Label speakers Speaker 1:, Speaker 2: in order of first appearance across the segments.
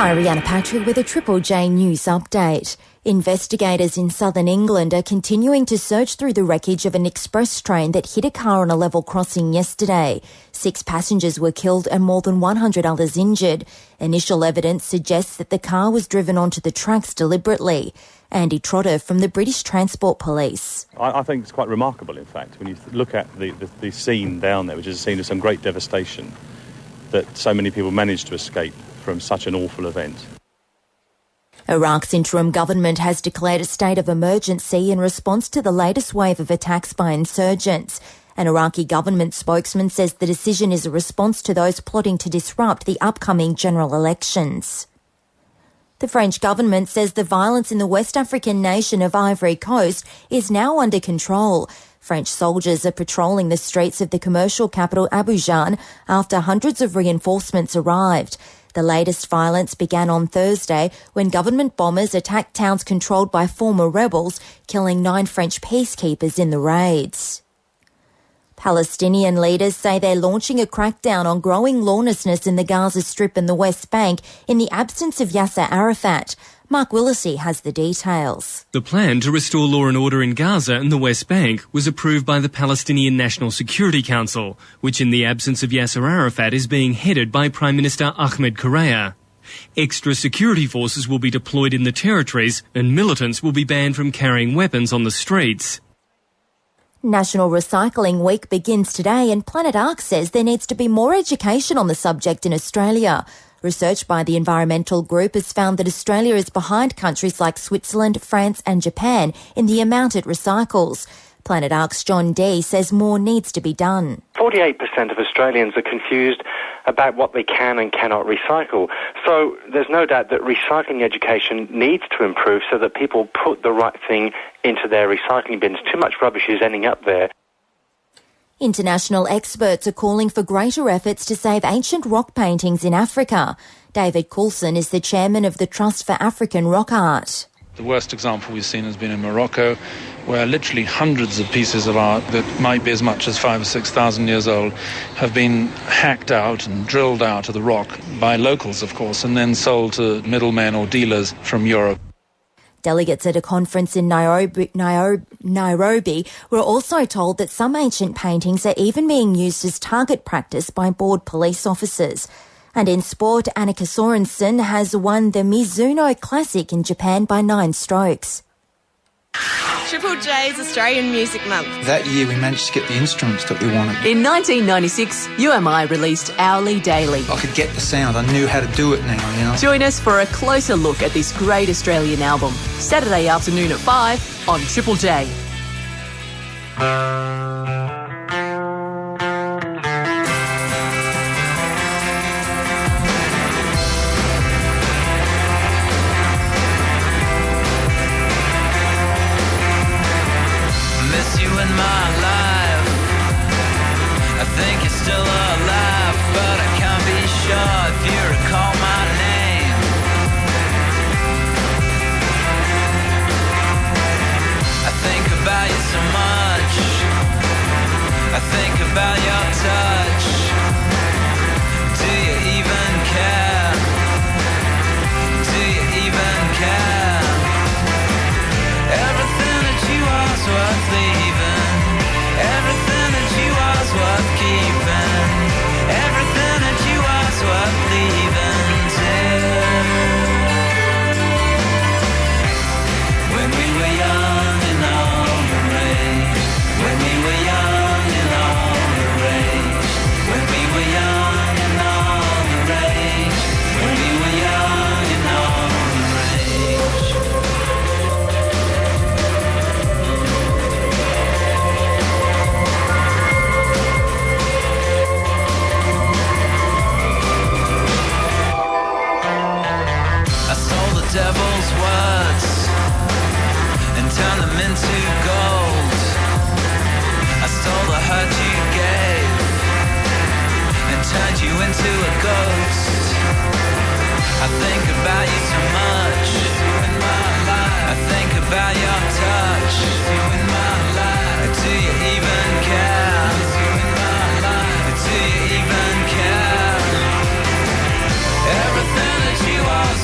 Speaker 1: Hi, Rhianna Patrick with a Triple J News update. Investigators in southern England are continuing to search through the wreckage of an express train that hit a car on a level crossing yesterday. 6 passengers were killed and more than 100 others injured. Initial evidence suggests that the car was driven onto the tracks deliberately. Andy Trotter from the British Transport Police.
Speaker 2: I think it's quite remarkable, in fact, when you look at the scene down there, which is a scene of some great devastation, that so many people managed to escape from such an awful event.
Speaker 1: Iraq's interim government has declared a state of emergency in response to the latest wave of attacks by insurgents. An Iraqi government spokesman says the decision is a response to those plotting to disrupt the upcoming general elections. The French government says the violence in the West African nation of Ivory Coast is now under control. French soldiers are patrolling the streets of the commercial capital Abidjan after hundreds of reinforcements arrived. The latest violence began on Thursday when government bombers attacked towns controlled by former rebels, killing 9 French peacekeepers in the raids. Palestinian leaders say they're launching a crackdown on growing lawlessness in the Gaza Strip and the West Bank in the absence of Yasser Arafat. Mark Willesee has the details.
Speaker 3: The plan to restore law and order in Gaza and the West Bank was approved by the Palestinian National Security Council, which in the absence of Yasser Arafat is being headed by Prime Minister Ahmed Correa. Extra security forces will be deployed in the territories and militants will be banned from carrying weapons on the streets.
Speaker 1: National Recycling Week begins today and Planet Ark says there needs to be more education on the subject in Australia. Research by the environmental group has found that Australia is behind countries like Switzerland, France and Japan in the amount it recycles. Planet Ark's John Dee says more needs to be done.
Speaker 4: 48% of Australians are confused about what they can and cannot recycle. So there's no doubt that recycling education needs to improve so that people put the right thing into their recycling bins. Too much rubbish is ending up there.
Speaker 1: International experts are calling for greater efforts to save ancient rock paintings in Africa. David Coulson is the chairman of the Trust for African Rock Art.
Speaker 5: The worst example we've seen has been in Morocco, where literally hundreds of pieces of art that might be as much as 5,000 or 6,000 years old have been hacked out and drilled out of the rock by locals, of course, and then sold to middlemen or dealers from Europe.
Speaker 1: Delegates at a conference in Nairobi were also told that some ancient paintings are even being used as target practice by bored police officers. And in sport, Annika Sorensen has won the Mizuno Classic in Japan by 9 strokes.
Speaker 6: Triple J's Australian Music Month.
Speaker 7: That year we managed to get the instruments that we wanted.
Speaker 8: In 1996, UMI released Hourly Daily.
Speaker 7: I could get the sound. I knew how to do it now, you know.
Speaker 8: Join us for a closer look at this great Australian album. Saturday afternoon at 5 on Triple J.
Speaker 9: About your touch, do you even care? Do you even care? Everything that you was worth leaving, everything that you was worth keeping, everything that you was worth leaving too. When we were young and all the rage, when we were young. Devil's words and turn them into gold. I stole the hurt you gave and turned you into a ghost. I think about you too much in my life. I think about your touch in my life. Do you even care? In my life. Do you even care? Everything that you are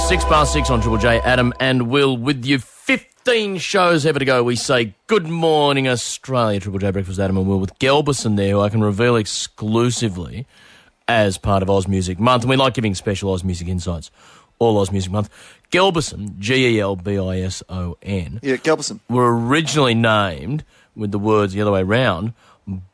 Speaker 10: 6:06 on Triple J. Adam and Will with you. 15 shows ever to go. We say good morning, Australia. Triple J Breakfast, Adam and Will with Gelberson there, who I can reveal exclusively as part of Oz Music Month. And we like giving special Oz Music insights all Oz Music Month. Gelberson, Gelbison.
Speaker 11: Yeah, Gelberson.
Speaker 10: Were originally named, with the words the other way round,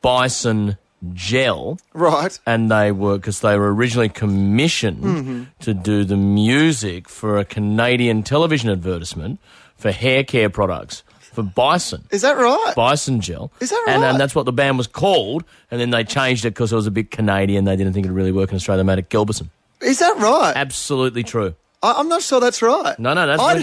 Speaker 10: Bison Gel.
Speaker 11: Right.
Speaker 10: And they were, because they were originally commissioned to do the music for a Canadian television advertisement for hair care products for Bison.
Speaker 11: Is that right?
Speaker 10: Bison Gel.
Speaker 11: Is that right?
Speaker 10: And that's what the band was called, and then they changed it because it was a bit Canadian. They didn't think it would really work in Australia. They made it Gelberson.
Speaker 11: Is that right?
Speaker 10: Absolutely true.
Speaker 11: I'm not sure that's right.
Speaker 10: No, that's
Speaker 11: I'd
Speaker 10: right.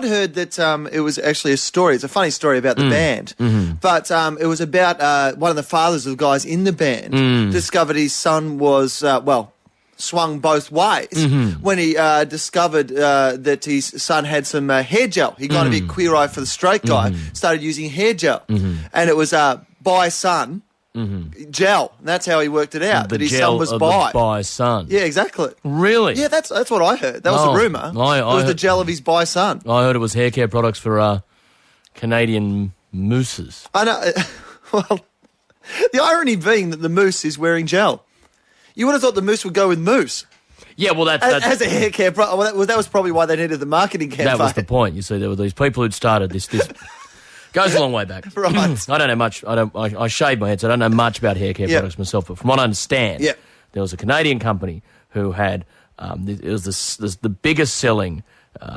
Speaker 11: heard that it was actually a story. It's a funny story about the band, but it was about one of the fathers of the guys in the band discovered his son was swung both ways when he discovered that his son had some hair gel. He got a bit queer eye for the straight guy, started using hair gel, and it was Bison. Gel. And that's how he worked it out. That his son was
Speaker 10: by son.
Speaker 11: Yeah, exactly.
Speaker 10: Really?
Speaker 11: Yeah, that's what I heard. That was the rumour. It was the gel of his by son.
Speaker 10: I heard it was hair care products for Canadian mooses.
Speaker 11: I know. Well, the irony being that the moose is wearing gel. You would have thought the moose would go with moose.
Speaker 10: Yeah, well, that's
Speaker 11: as a hair care product. Well, that was probably why they needed the marketing campaign.
Speaker 10: That was the point. You see, there were these people who'd started this goes a long way back.
Speaker 11: Right.
Speaker 10: I don't know much. I shave my head, so I don't know much about hair care products myself. But from what I understand, there was a Canadian company who had it was the biggest selling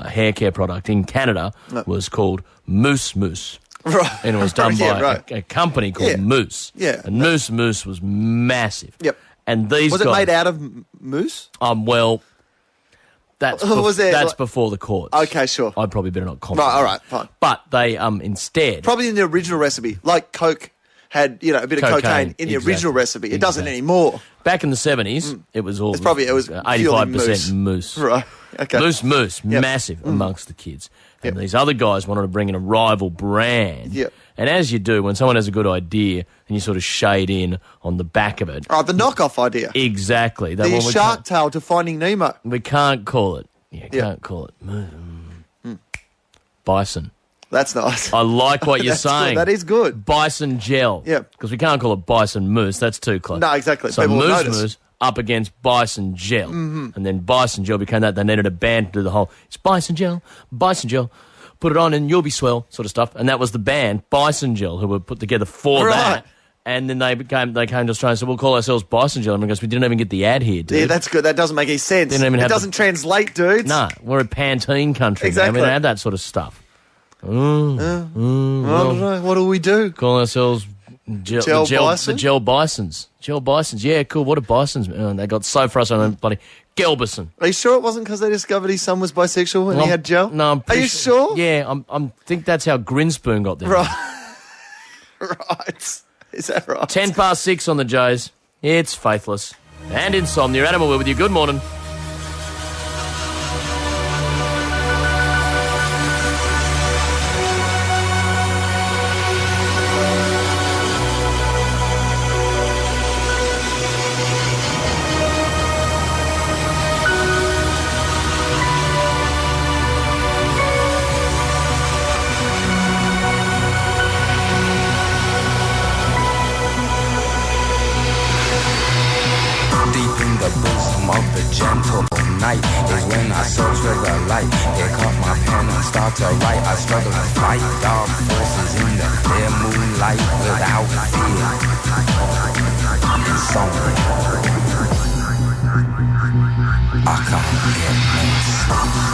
Speaker 10: hair care product in Canada was called Moose.
Speaker 11: Right.
Speaker 10: And it was done by a company called Moose.
Speaker 11: Yeah.
Speaker 10: And Moose was massive.
Speaker 11: Yep.
Speaker 10: And these
Speaker 11: was
Speaker 10: guys,
Speaker 11: it made out of moose?
Speaker 10: Well, that's before the courts.
Speaker 11: Okay, sure.
Speaker 10: I'd probably better not comment.
Speaker 11: Right, all right, fine.
Speaker 10: But they instead
Speaker 11: probably in the original recipe, like Coke had a bit of cocaine in the original recipe. It doesn't anymore.
Speaker 10: Back in the 70s, it was
Speaker 11: 85%
Speaker 10: moose.
Speaker 11: Right. Okay.
Speaker 10: Moose, massive amongst the kids. And these other guys wanted to bring in a rival brand.
Speaker 11: Yep.
Speaker 10: And as you do, when someone has a good idea and you sort of shade in on the back of it.
Speaker 11: Oh, the knockoff idea.
Speaker 10: Exactly.
Speaker 11: The Shark Tale to Finding Nemo.
Speaker 10: We can't call it. Can't call it. Bison.
Speaker 11: That's nice.
Speaker 10: I like what you're saying.
Speaker 11: Good. That is good.
Speaker 10: Bison Gel.
Speaker 11: Yeah.
Speaker 10: Because we can't call it Bison Moose. That's too close.
Speaker 11: No, exactly.
Speaker 10: So
Speaker 11: People
Speaker 10: Moose up against Bison Gel. And then Bison Gel became that. They needed a band to do the whole, it's Bison Gel. Put it on and you'll be swell sort of stuff. And that was the band, Bison Gel, who were put together for that. And then they came to Australia and said, we'll call ourselves Bison Gel. And because we didn't even get the ad here, dude.
Speaker 11: Yeah, that's good. That doesn't make any sense. It doesn't translate, dudes.
Speaker 10: No, we're a Pantene country.
Speaker 11: Exactly.
Speaker 10: Man. We don't have that sort of stuff.
Speaker 11: I don't know. What do we do?
Speaker 10: Call ourselves
Speaker 11: Gel Bison?
Speaker 10: The Gel Bisons. Gel Bisons. Yeah, cool. What are Bisons? They got so frustrated. Bloody Gelberson.
Speaker 11: Are you sure it wasn't because they discovered his son was bisexual and he had gel?
Speaker 10: No, I'm pretty
Speaker 11: Are you sure?
Speaker 10: Yeah, I think that's how Grinspoon got there.
Speaker 11: Right. Right. Is that right?
Speaker 10: 6:10 on the Jays. It's Faithless and Insomnia. Adam Will with you. Good morning.
Speaker 12: Night is when I search for the light. Pick up my pen and start to write. I struggle to fight dark forces in the clear moonlight without fear. Insomnia. I can't get no sleep.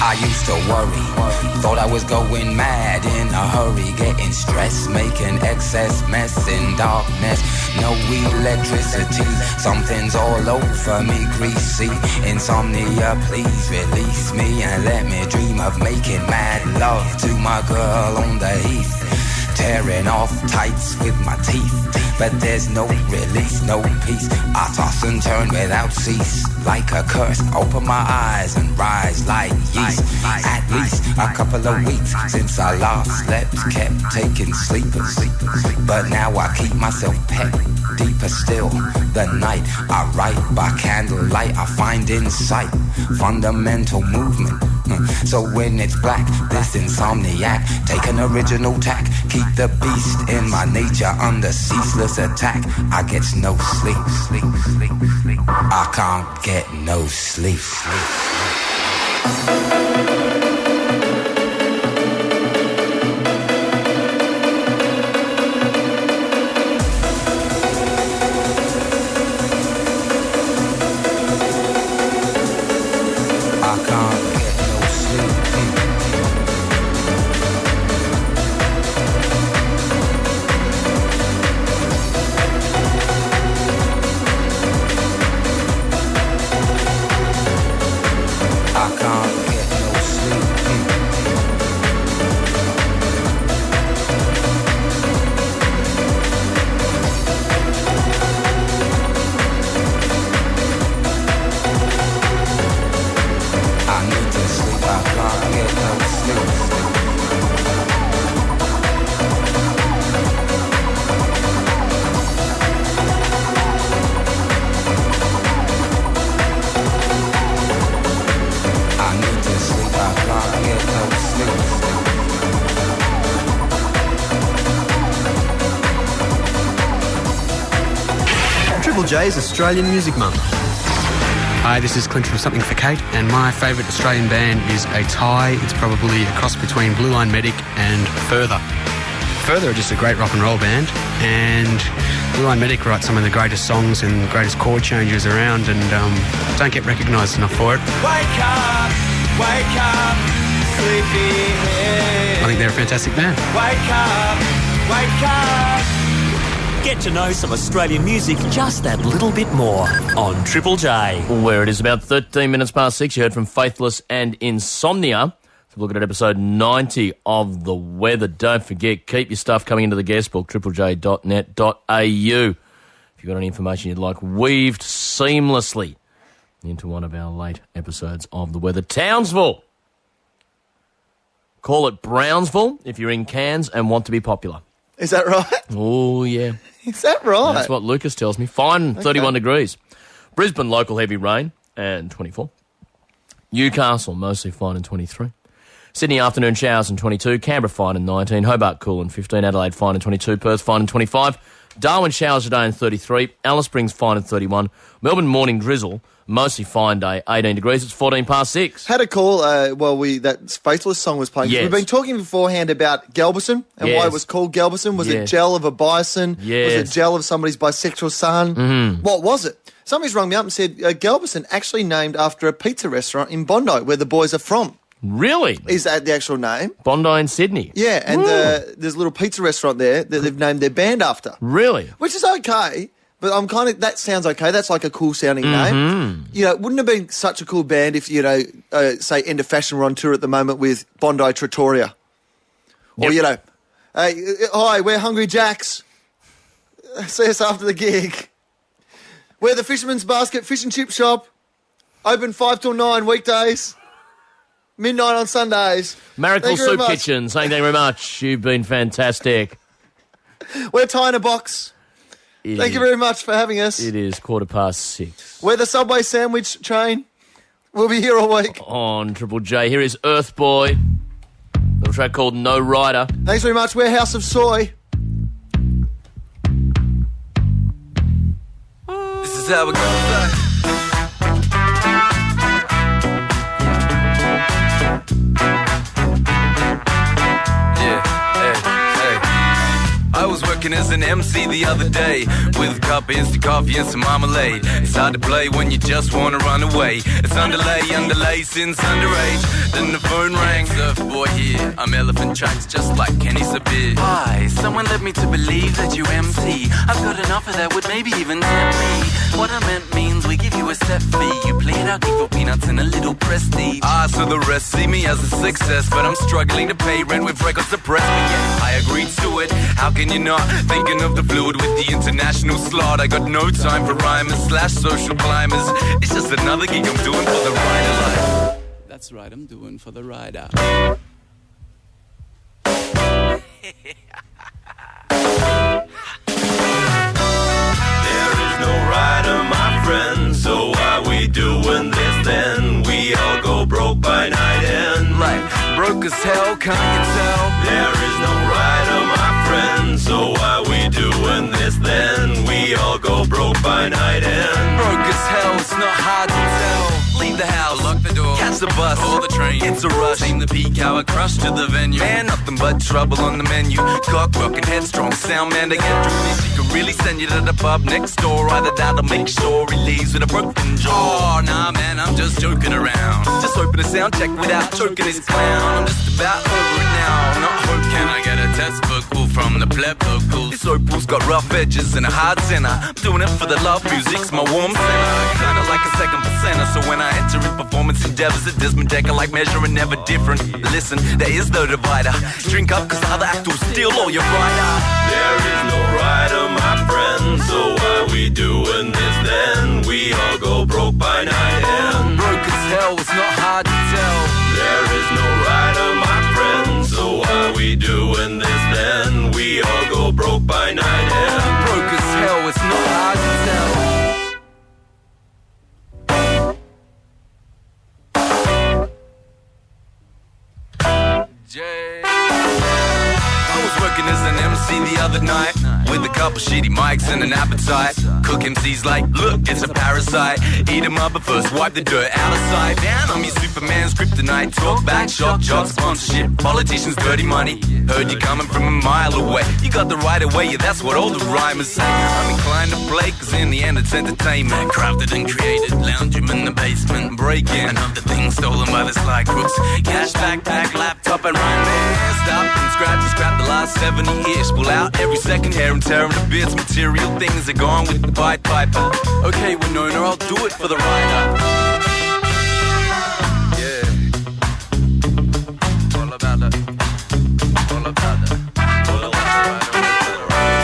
Speaker 12: I I used to worry, thought I was going mad in a hurry, getting stressed, making excess mess in darkness. No electricity, something's all over me, greasy. Insomnia, please release me and let me dream of making mad love to my girl on the heath. Tearing off tights with my teeth, but there's no release, no peace. I toss and turn without cease, like a curse. Open my eyes and rise like yeast. At least a couple of weeks since I last slept, kept taking sleepers, but now I keep myself pet. Deeper still, the night I write by candlelight, I find insight, fundamental movement. So when it's black, this insomniac, take an original tack, keep the beast in my nature under ceaseless attack. I get no sleep, I can't get no sleep.
Speaker 13: J's Australian Music Month. Hi, this is Clint from Something for Kate, and my favourite Australian band is a tie. It's probably a cross between Blue Line Medic and Further. Further are just a great rock and roll band, and Blue Line Medic write some of the greatest songs and greatest chord changes around, and don't get recognised enough for it.
Speaker 9: Wake up, sleepyhead.
Speaker 13: I think they're a fantastic band.
Speaker 9: Wake up.
Speaker 14: Get to know some Australian music just that little bit more on Triple J.
Speaker 10: Where it is about 13 minutes past 6. You heard from Faithless and Insomnia. So look at episode 90 of The Weather. Don't forget, keep your stuff coming into the guest book, triplej.net.au. If you've got any information you'd like weaved seamlessly into one of our late episodes of The Weather. Townsville. Call it Brownsville if you're in Cairns and want to be popular.
Speaker 11: Is that right?
Speaker 10: Oh, yeah.
Speaker 11: Is that right?
Speaker 10: That's what Lucas tells me. Fine, 31 degrees. Brisbane, local heavy rain, and 24. Newcastle, mostly fine and 23. Sydney, afternoon showers and 22. Canberra, fine and 19. Hobart, cool and 15. Adelaide, fine and 22. Perth, fine and 25. Darwin, showers today and 33. Alice Springs, fine and 31. Melbourne, morning drizzle. Mostly fine day, 18 degrees. It's 14 past 6.
Speaker 11: Had a call that Faithless song was playing.
Speaker 10: Yes.
Speaker 11: We've been talking beforehand about Galveston and why it was called Galveston. Was it gel of a bison?
Speaker 10: Yes.
Speaker 11: Was it gel of somebody's bisexual son?
Speaker 10: Mm-hmm.
Speaker 11: What was it? Somebody's rung me up and said Galveston actually named after a pizza restaurant in Bondi where the boys are from.
Speaker 10: Really?
Speaker 11: Is that the actual name?
Speaker 10: Bondi in Sydney.
Speaker 11: Yeah, and there's a little pizza restaurant there that they've named their band after.
Speaker 10: Really?
Speaker 11: Which is okay. But I'm that sounds okay. That's like a cool sounding name. You know, it wouldn't have been such a cool band if, say, End of Fashion were on tour at the moment with Bondi Trattoria. Or, hey, hi, we're Hungry Jacks. See us after the gig. We're the Fisherman's Basket Fish and Chip Shop. Open 5 till 9 weekdays. Midnight on Sundays.
Speaker 10: Miracle Soup Kitchen, saying thank you very much. You've been fantastic.
Speaker 11: We're Tie in a Box. Thank you very much for having us.
Speaker 10: It is 6:15.
Speaker 11: We're the Subway Sandwich Train. We'll be here all week.
Speaker 10: On Triple J, here is Earth Boy. A little track called No Rider.
Speaker 11: Thanks very much. We're House of Soy.
Speaker 9: This is how it goes. I was working working as an MC the other day with a cup of instant coffee and some marmalade. It's hard to play when you just wanna run away. It's underlay since underage. Then the phone rang. Surf boy here, I'm Elephant Tracks just like Kenny Sabir. Hi, someone led me to believe that you MC. I've got an offer that would maybe even tempt me. What I meant means we give you a set fee. You play it out, give for peanuts and a little prestige. So the rest see me as a success, but I'm struggling to pay rent with records suppressed. But yeah, I agreed to it. How can you not? Thinking of the fluid with the international slot. I got no time for rhymers / social climbers. It's just another gig I'm doing for the rider life. That's right, I'm doing for the rider. There is no rider, my friend. So why we doing this then? We all go broke by night end. Like broke as hell, can't you tell? There is no rider, my friend. So why we doing this then? We all go broke by night end. Broke as hell, it's not hard to tell. Leave the house, lock the door, catch the bus or the train. It's a rush, aim the peak hour, crush to the venue. Man, nothing but trouble on the menu. Cock rockin' headstrong, sound man to get through this. He could really send you to the pub next door. Either that or make sure he leaves with a broken jaw. Oh, nah, man, I'm just joking around. Just hoping a sound check without choking his clown. I'm just about over it now. Not hope, can I get a test vocal from the pleb vocals? This opal's got rough edges and a hard center. I'm doing it for the love, music's my warm center. Kinda like a second percenter, so when I enter in performance endeavors, it does me decker like measuring never different. Listen, there is no divider. Drink up, cause other act will steal all your rider. There is no rider, my friend. So why we doing this then? We all go broke by night end. Broke as hell, it's not hard to tell. There is no rider, my friend. So why we doing this then? We all go broke by night end. Broke as hell, it's not hard to tell. I was working as an MC the other night with a couple shitty mics and an appetite. Cook MCs like, look, it's a parasite. Eat 'em up but first wipe the dirt out of sight. Man, I'm your Superman's kryptonite. Talk back, shock, job, sponsorship. Politicians, dirty money. Heard you coming from a mile away. You got the right away, yeah, that's what all the rhymers say. I'm inclined to play, cause in the end it's entertainment. Crafted and created, lounge 'em in the basement. Break in, another thing stolen by the sly crooks. Cash backpack, laptop and rhyme man. Stop and scrap the last 70 years. Pull out every second hair and tear 'em to bits. Material things are gone with the Pied Piper. Okay, Winona, I'll do it for the rider. Yeah. All about that. All about that. All about the rider.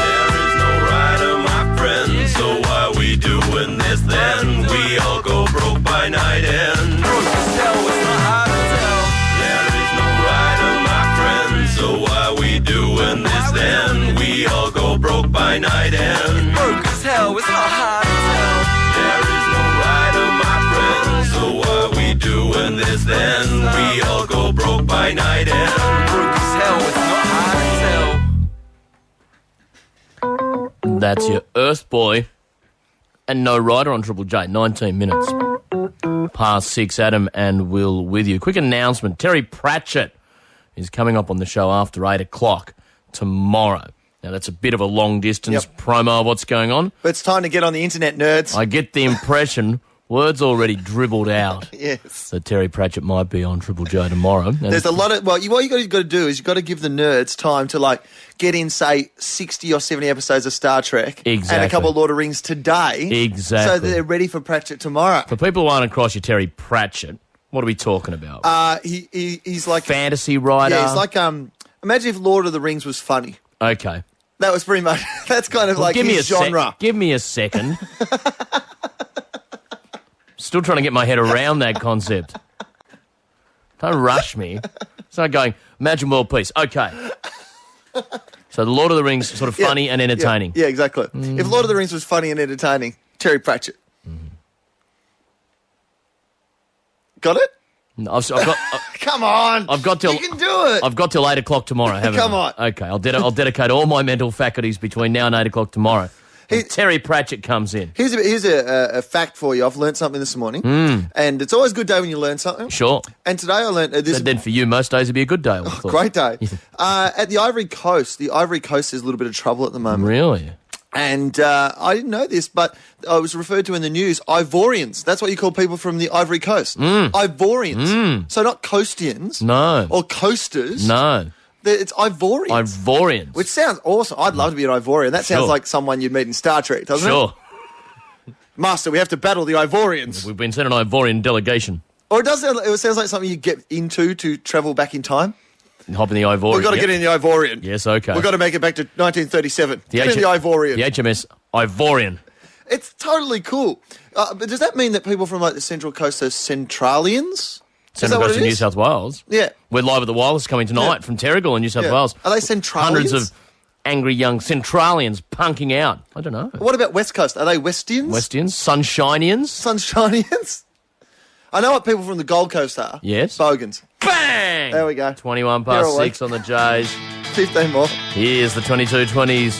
Speaker 9: There is no rider, my friend. So why we doing this then? We all go broke by night end. Broke as hell, it's not hard to tell. There is no rider, my friend. So why we doing this then? We all go broke by night end. Broke as hell, it's not hard to tell. There is no rider, my friend. So why we doing this then? We all go broke by night end. Broke as hell, it's not hard to tell.
Speaker 10: That's your Earth Boy and No Rider on Triple J. 19 minutes past 6. Adam and Will with you. Quick announcement. Terry Pratchett is coming up on the show after 8 o'clock tomorrow. Now, that's a bit of a long-distance promo of what's going on.
Speaker 11: But it's time to get on the internet, nerds.
Speaker 10: I get the impression, words already dribbled out,
Speaker 11: yes,
Speaker 10: that Terry Pratchett might be on Triple J tomorrow. And
Speaker 11: there's a lot of... Well, what you've got to do is you've got to give the nerds time to, like, get in, say, 60 or 70 episodes of Star Trek.
Speaker 10: Exactly.
Speaker 11: And a couple of Lord of the Rings today.
Speaker 10: Exactly.
Speaker 11: So that they're ready for Pratchett tomorrow.
Speaker 10: For people who aren't across your Terry Pratchett, what are we talking about?
Speaker 11: He's like...
Speaker 10: Fantasy writer?
Speaker 11: Yeah, he's like... imagine if Lord of the Rings was funny.
Speaker 10: Okay.
Speaker 11: That was pretty much... That's kind of like his genre.
Speaker 10: Give me a second. Still trying to get my head around that concept. Don't rush me. It's not going, imagine world peace. Okay. So the Lord of the Rings sort of funny and entertaining.
Speaker 11: Yeah, exactly. If Lord of the Rings was funny and entertaining, Terry Pratchett. Got it?
Speaker 10: No, I've got.
Speaker 11: Come on.
Speaker 10: I've got till.
Speaker 11: You can do it.
Speaker 10: I've got till 8 o'clock tomorrow. Haven't
Speaker 11: Come
Speaker 10: I?
Speaker 11: on.
Speaker 10: Okay, I'll dedicate all my mental faculties between now and 8 o'clock tomorrow Terry Pratchett comes in.
Speaker 11: Here's a fact for you. I've learned something this morning, and it's always a good day when you learn something.
Speaker 10: Sure.
Speaker 11: And today I learned this.
Speaker 10: But then for you, most days would be a good day. I would have thought.
Speaker 11: Great day. At the Ivory Coast is a little bit of trouble at the moment.
Speaker 10: Really?
Speaker 11: And I didn't know this, but I was referred to in the news, Ivorians. That's what you call people from the Ivory Coast. Ivorians. So not Coastians.
Speaker 10: No.
Speaker 11: Or coasters.
Speaker 10: No.
Speaker 11: It's Ivorians.
Speaker 10: Ivorians.
Speaker 11: Which sounds awesome. I'd love to be an Ivorian. That sounds like someone you'd meet in Star Trek, doesn't it?
Speaker 10: Sure.
Speaker 11: Master, we have to battle the Ivorians.
Speaker 10: We've been sent an Ivorian delegation.
Speaker 11: Or it sounds like something you get into to travel back in time.
Speaker 10: Hop in the Ivorian.
Speaker 11: We've got to get in the Ivorian.
Speaker 10: Yes, okay.
Speaker 11: We've got to make it back to 1937. Get in the Ivorian.
Speaker 10: The HMS Ivorian.
Speaker 11: It's totally cool. But does that mean that people from like the Central Coast are Centralians?
Speaker 10: Central Coast of New South Wales.
Speaker 11: Yeah.
Speaker 10: We're live at the Wireless coming tonight from Terrigal in New South Wales.
Speaker 11: Are they Centralians?
Speaker 10: Hundreds of angry young Centralians punking out. I don't know.
Speaker 11: What about West Coast? Are they Westians?
Speaker 10: Westians? Sunshinians?
Speaker 11: Sunshinians? I know what people from the Gold Coast are.
Speaker 10: Yes.
Speaker 11: Bogans.
Speaker 10: Bang!
Speaker 11: There we go.
Speaker 10: 21 past 6 on the Jays.
Speaker 11: 15 more.
Speaker 10: Here's the 2220s.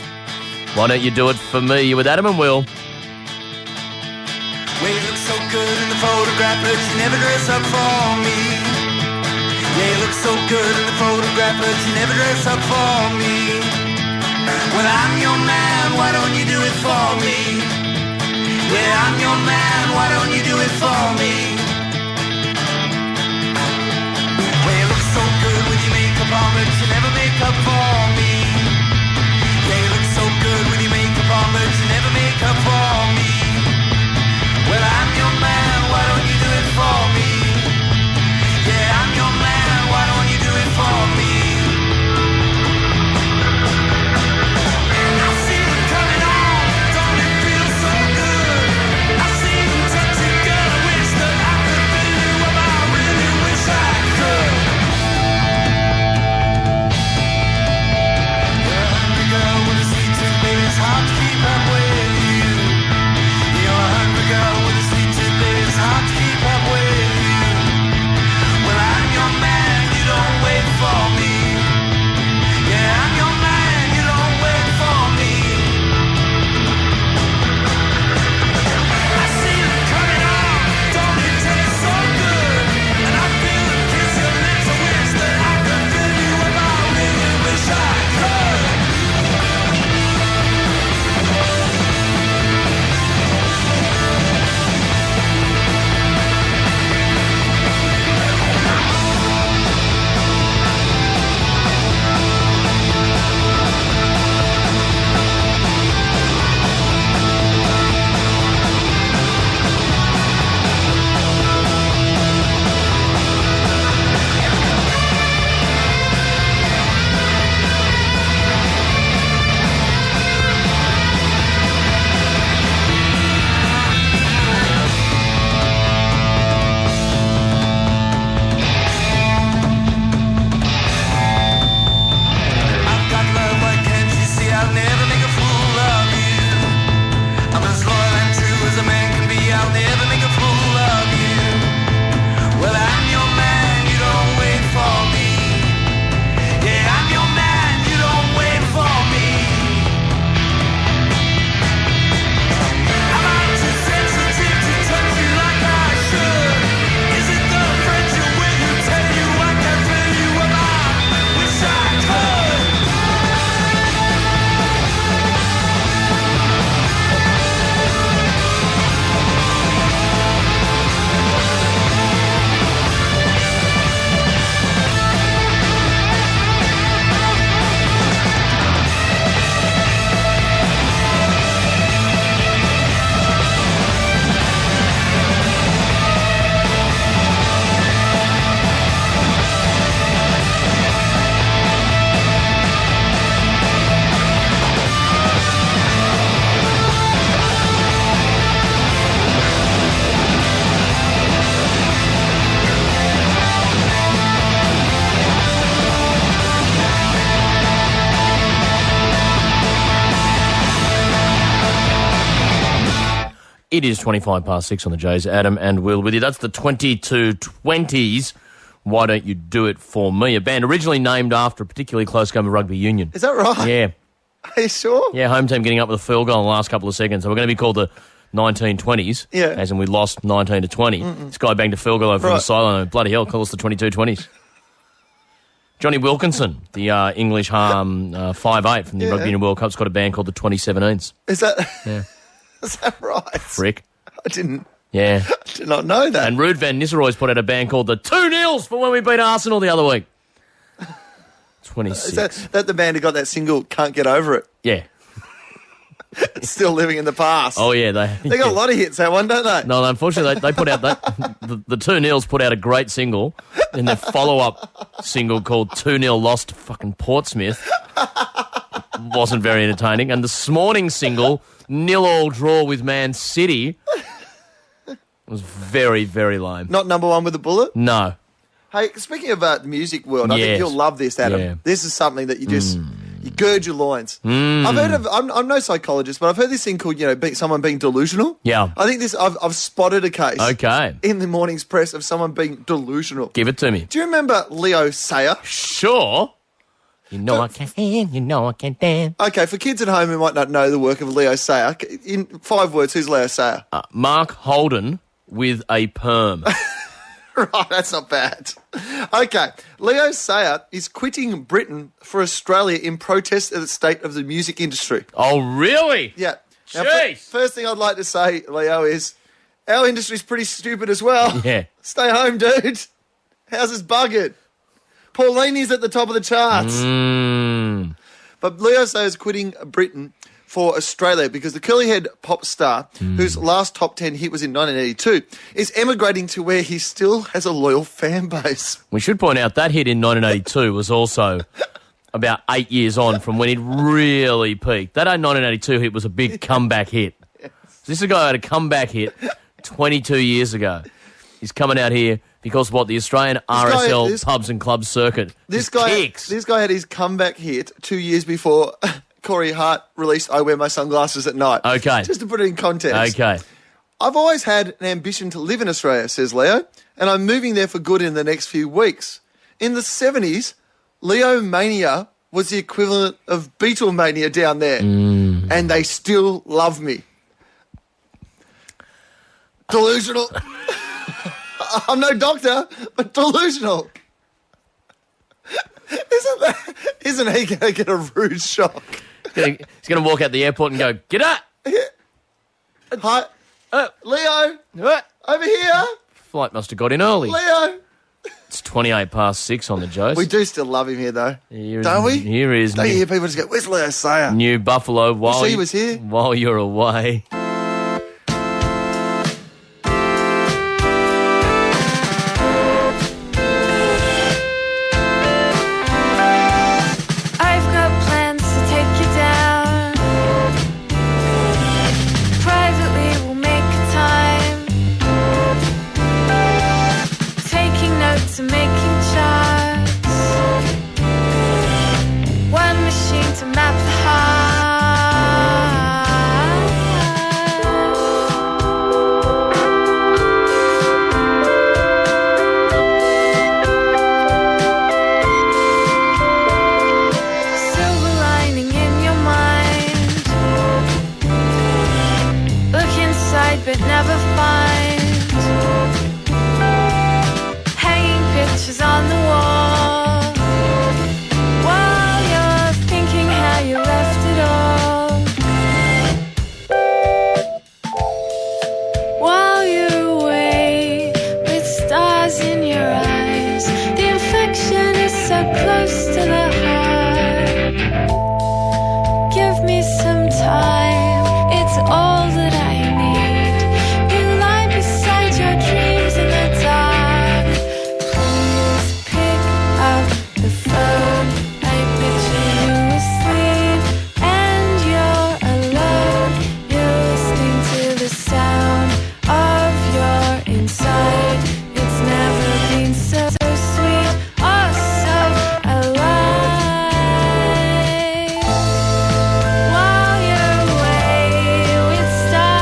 Speaker 10: Why don't you do it for me? You're with Adam and Will.
Speaker 9: Well, you look so good in the photograph, but you never dress up for me. Yeah, you look so good in the photograph, but you never dress up for me. Well, I'm your man, why don't you do it for me? Yeah, I'm your man, why don't you do it for me? Well, you look so good with your makeup on, but you never make up for me. Yeah, you look so good with your makeup on, but you never make up for me. Well, I'm your man, why don't you do it for me? Yeah, I'm your man, why don't you do it for me? I see them coming on, don't it feel so good? I see them touching, girl, I wish that I could feel you up, I really wish I could. You're a hungry girl with a sweet tooth, baby, it's hard to keep up with you. You're a hungry girl with a sweet tooth, baby, it's hard to keep up with you. Well, I'm your man, you don't wait for me. Yeah, I'm your man, you don't wait for me. I see them coming on, don't it taste so good? And I feel them kiss your lips, I wish that I could fill you up, I really wish I could. I've got love, why can't you see I'll never make a fool of you? I'm as loyal and true as a man can be, I'll never make a fool of you. Well, I'm your man, you don't wait for me. Yeah, I'm your man, you don't wait for me. Am I too sensitive to touch you like I should? Is it the friends you're with who tell you I can't fill you up? I wish I could.
Speaker 10: It is 25 past 6 on the Jays. Adam and Will with you. That's the 2220s. Why don't you do it for me? A band originally named after a particularly close game of rugby union.
Speaker 11: Is that right?
Speaker 10: Yeah.
Speaker 11: Are you sure?
Speaker 10: Yeah, home team getting up with a field goal in the last couple of seconds. So we're going to be called the 1920s.
Speaker 11: Yeah.
Speaker 10: As in we lost 19 to 20. This guy banged a field goal over from the sideline. Bloody hell, call us the 2220s. Johnny Wilkinson, the English 5'8" from the Rugby Union World Cup's got a band called the 2017s.
Speaker 11: Is that...
Speaker 10: Yeah.
Speaker 11: Is that right?
Speaker 10: Frick.
Speaker 11: I did not know that.
Speaker 10: And Ruud van Nistelrooy's put out a band called the 2-0s for when we beat Arsenal the other week. 26.
Speaker 11: Is that the band who got that single, Can't Get Over It?
Speaker 10: Yeah.
Speaker 11: Still living in the past.
Speaker 10: Oh, yeah.
Speaker 11: They got a lot of hits, that one, don't they?
Speaker 10: No, unfortunately, they put out that... the 2-0s put out a great single, and their follow-up single called 2-0 Lost to fucking Portsmouth wasn't very entertaining. And this morning's single, 0-0 Draw with Man City, was very, very lame.
Speaker 11: Not number one with a bullet?
Speaker 10: No.
Speaker 11: Hey, speaking of the music world, I think you'll love this, Adam.
Speaker 10: Yeah.
Speaker 11: This is something that you just... You gird your loins. I've heard of... I'm no psychologist, but I've heard this thing called, someone being delusional.
Speaker 10: Yeah.
Speaker 11: I think I've spotted a case.
Speaker 10: Okay.
Speaker 11: In the morning's press of someone being delusional.
Speaker 10: Give it to me.
Speaker 11: Do you remember Leo Sayer?
Speaker 10: Sure. You know I can dance.
Speaker 11: Okay, for kids at home who might not know the work of Leo Sayer, in 5 words, who's Leo Sayer?
Speaker 10: Mark Holden with a perm.
Speaker 11: Right, that's not bad. Okay, Leo Sayer is quitting Britain for Australia in protest of the state of the music industry.
Speaker 10: Oh, really?
Speaker 11: Yeah. Now,
Speaker 10: Jeez.
Speaker 11: first thing I'd like to say, Leo, is our industry's pretty stupid as well.
Speaker 10: Yeah.
Speaker 11: Stay home, dude. How's this buggered? Paulini's at the top of the charts. But Leo Sayer's quitting Britain for Australia because the curly-haired pop star, whose last top 10 hit was in 1982, is emigrating to where he still has a loyal fan base.
Speaker 10: We should point out that hit in 1982 was also about 8 years on from when it really peaked. That 1982 hit was a big comeback hit. Yes. This is a guy who had a comeback hit 22 years ago. He's coming out here because the Australian RSL pubs and clubs circuit kicks.
Speaker 11: This guy had his comeback hit 2 years before Corey Hart released I Wear My Sunglasses at Night.
Speaker 10: Okay.
Speaker 11: Just to put it in context.
Speaker 10: Okay.
Speaker 11: I've always had an ambition to live in Australia, says Leo, and I'm moving there for good in the next few weeks. In the 70s, Leo Mania was the equivalent of Beatlemania down there, and they still love me. Delusional. I'm no doctor, but delusional. Isn't he going to get a rude shock?
Speaker 10: He's going to walk out the airport and go, "G'day."
Speaker 11: Hi. Leo. Over here.
Speaker 10: Flight must have got in early.
Speaker 11: Leo.
Speaker 10: It's 6:28 on the Joes.
Speaker 11: We do still love him here, though. Don't we?
Speaker 10: Here is...
Speaker 11: Don't you hear people just go, "Where's Leo Sayer?"
Speaker 10: New Buffalo while
Speaker 11: he was here.
Speaker 10: While you're away.
Speaker 15: but never find. Hanging pictures on the wall, while you're thinking how you left it all. While you're away with stars in your eyes, the infection is so close to the heart. Give me some time, it's all that I need. You lie beside your dreams in the dark. Please pick up the phone. I picture you asleep and you're alone. You're listening to the sound of your inside. It's never been so sweet or so alive. While you're away with stars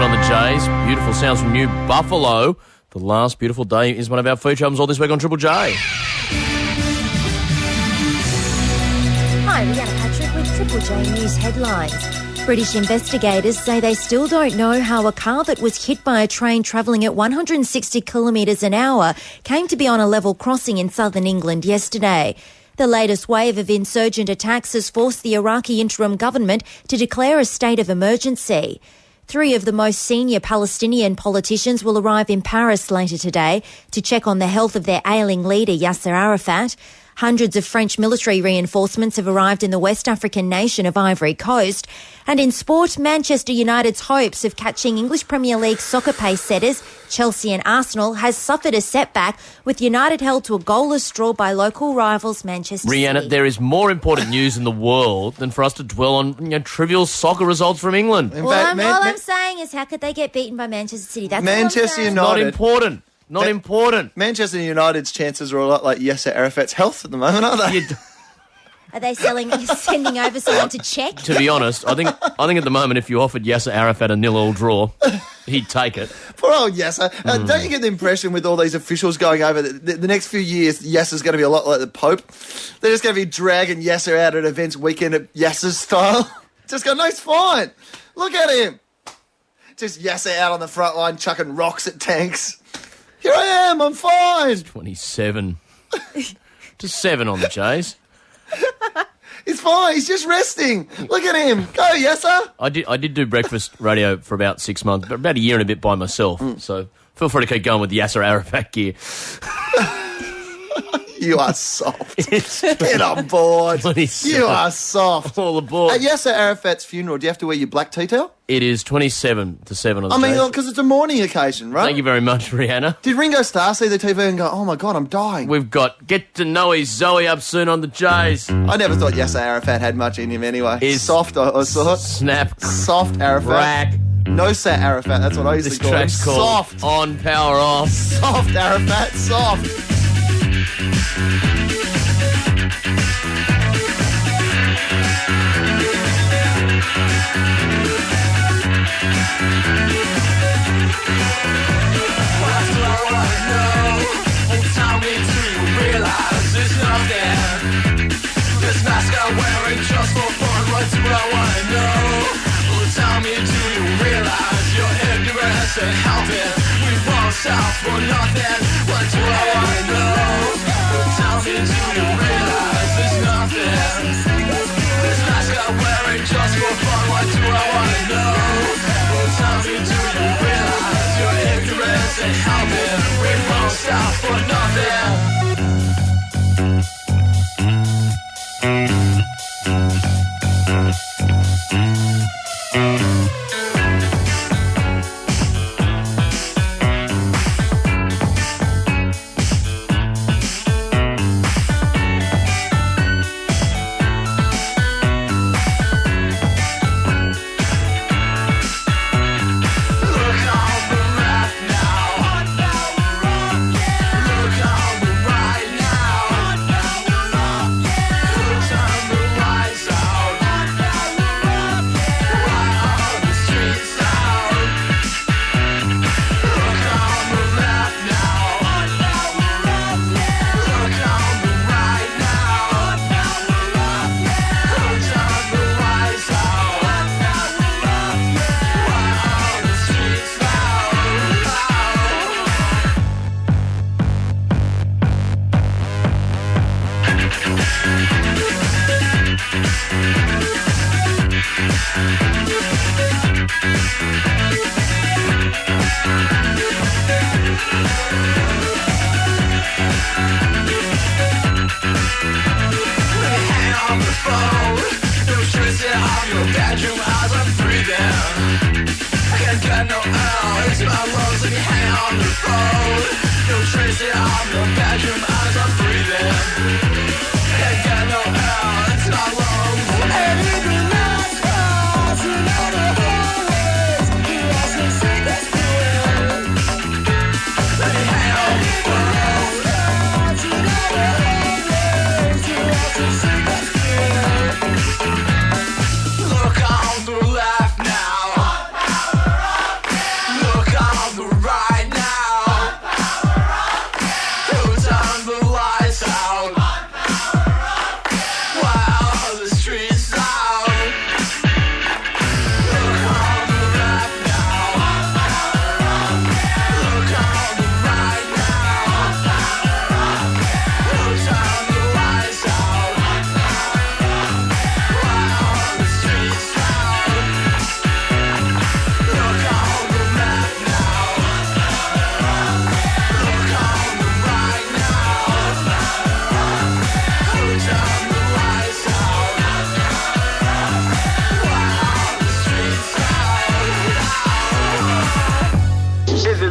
Speaker 10: 7 on the J's. Beautiful sounds from New Buffalo. The Last Beautiful Day is one of our feature albums all this week on Triple J.
Speaker 1: Hi, Rhianna Patrick with Triple J News headlines. British investigators say they still don't know how a car that was hit by a train travelling at 160 kilometres an hour came to be on a level crossing in southern England yesterday. The latest wave of insurgent attacks has forced the Iraqi interim government to declare a state of emergency. 3 of the most senior Palestinian politicians will arrive in Paris later today to check on the health of their ailing leader, Yasser Arafat. Hundreds of French military reinforcements have arrived in the West African nation of Ivory Coast. And in sport, Manchester United's hopes of catching English Premier League soccer pace setters Chelsea and Arsenal has suffered a setback, with United held to a goalless draw by local rivals Manchester
Speaker 10: Rhianna,
Speaker 1: City.
Speaker 10: there is more important news in the world than for us to dwell on trivial soccer results from England.
Speaker 1: All I'm saying is, how could they get beaten by Manchester City? That's
Speaker 11: Manchester United.
Speaker 10: Not important. Not important.
Speaker 11: Manchester United's chances are a lot like Yasser Arafat's health at the moment, aren't they?
Speaker 1: Are they sending over someone to check?
Speaker 10: To be honest, I think at the moment, if you offered Yasser Arafat a 0-0 draw, he'd take it.
Speaker 11: Poor old Yasser. Don't you get the impression with all these officials going over that the next few years, Yasser's going to be a lot like the Pope? They're just going to be dragging Yasser out at events weekend at Yasser's style. Just go, no, it's fine. Look at him. Just Yasser out on the front line chucking rocks at tanks. Here I am, I'm fine.
Speaker 10: 27. Just 7 on the J's.
Speaker 11: He's fine, he's just resting. Look at him. Go, Yasser.
Speaker 10: I did do breakfast radio for about 6 months, but about a year and a bit by myself. So feel free to keep going with the Yasser Arafat gear.
Speaker 11: You are soft. Get on board. You are soft.
Speaker 10: All aboard.
Speaker 11: At Yasser Arafat's funeral, do you have to wear your black tea towel?
Speaker 10: It is 27 to 7 on the
Speaker 11: J's. Because it's a mourning occasion, right?
Speaker 10: Thank you very much, Rhianna.
Speaker 11: Did Ringo Starr see the TV and go, oh my God, I'm dying?
Speaker 10: We've got Get to Know Zoe up soon on the J's.
Speaker 11: I never thought Yasser Arafat had much in him anyway. He's soft, I saw it.
Speaker 10: Snap.
Speaker 11: Soft Arafat.
Speaker 10: Rack.
Speaker 11: No Sat Arafat, that's what I used to call him.
Speaker 10: This track's called
Speaker 11: Soft.
Speaker 10: On Power Off.
Speaker 11: Soft Arafat, soft.
Speaker 9: Just for fun, what's what I wanna know? Well, tell me, do you realize your ignorance ain't helping? We won't stop for nothing. What's what I wanna know? Well, tell me, do you realize there's nothing? This mask I'm wearing just for fun. What's what I wanna know? Well, tell me, do you realize your ignorance ain't helping? We won't stop for nothing.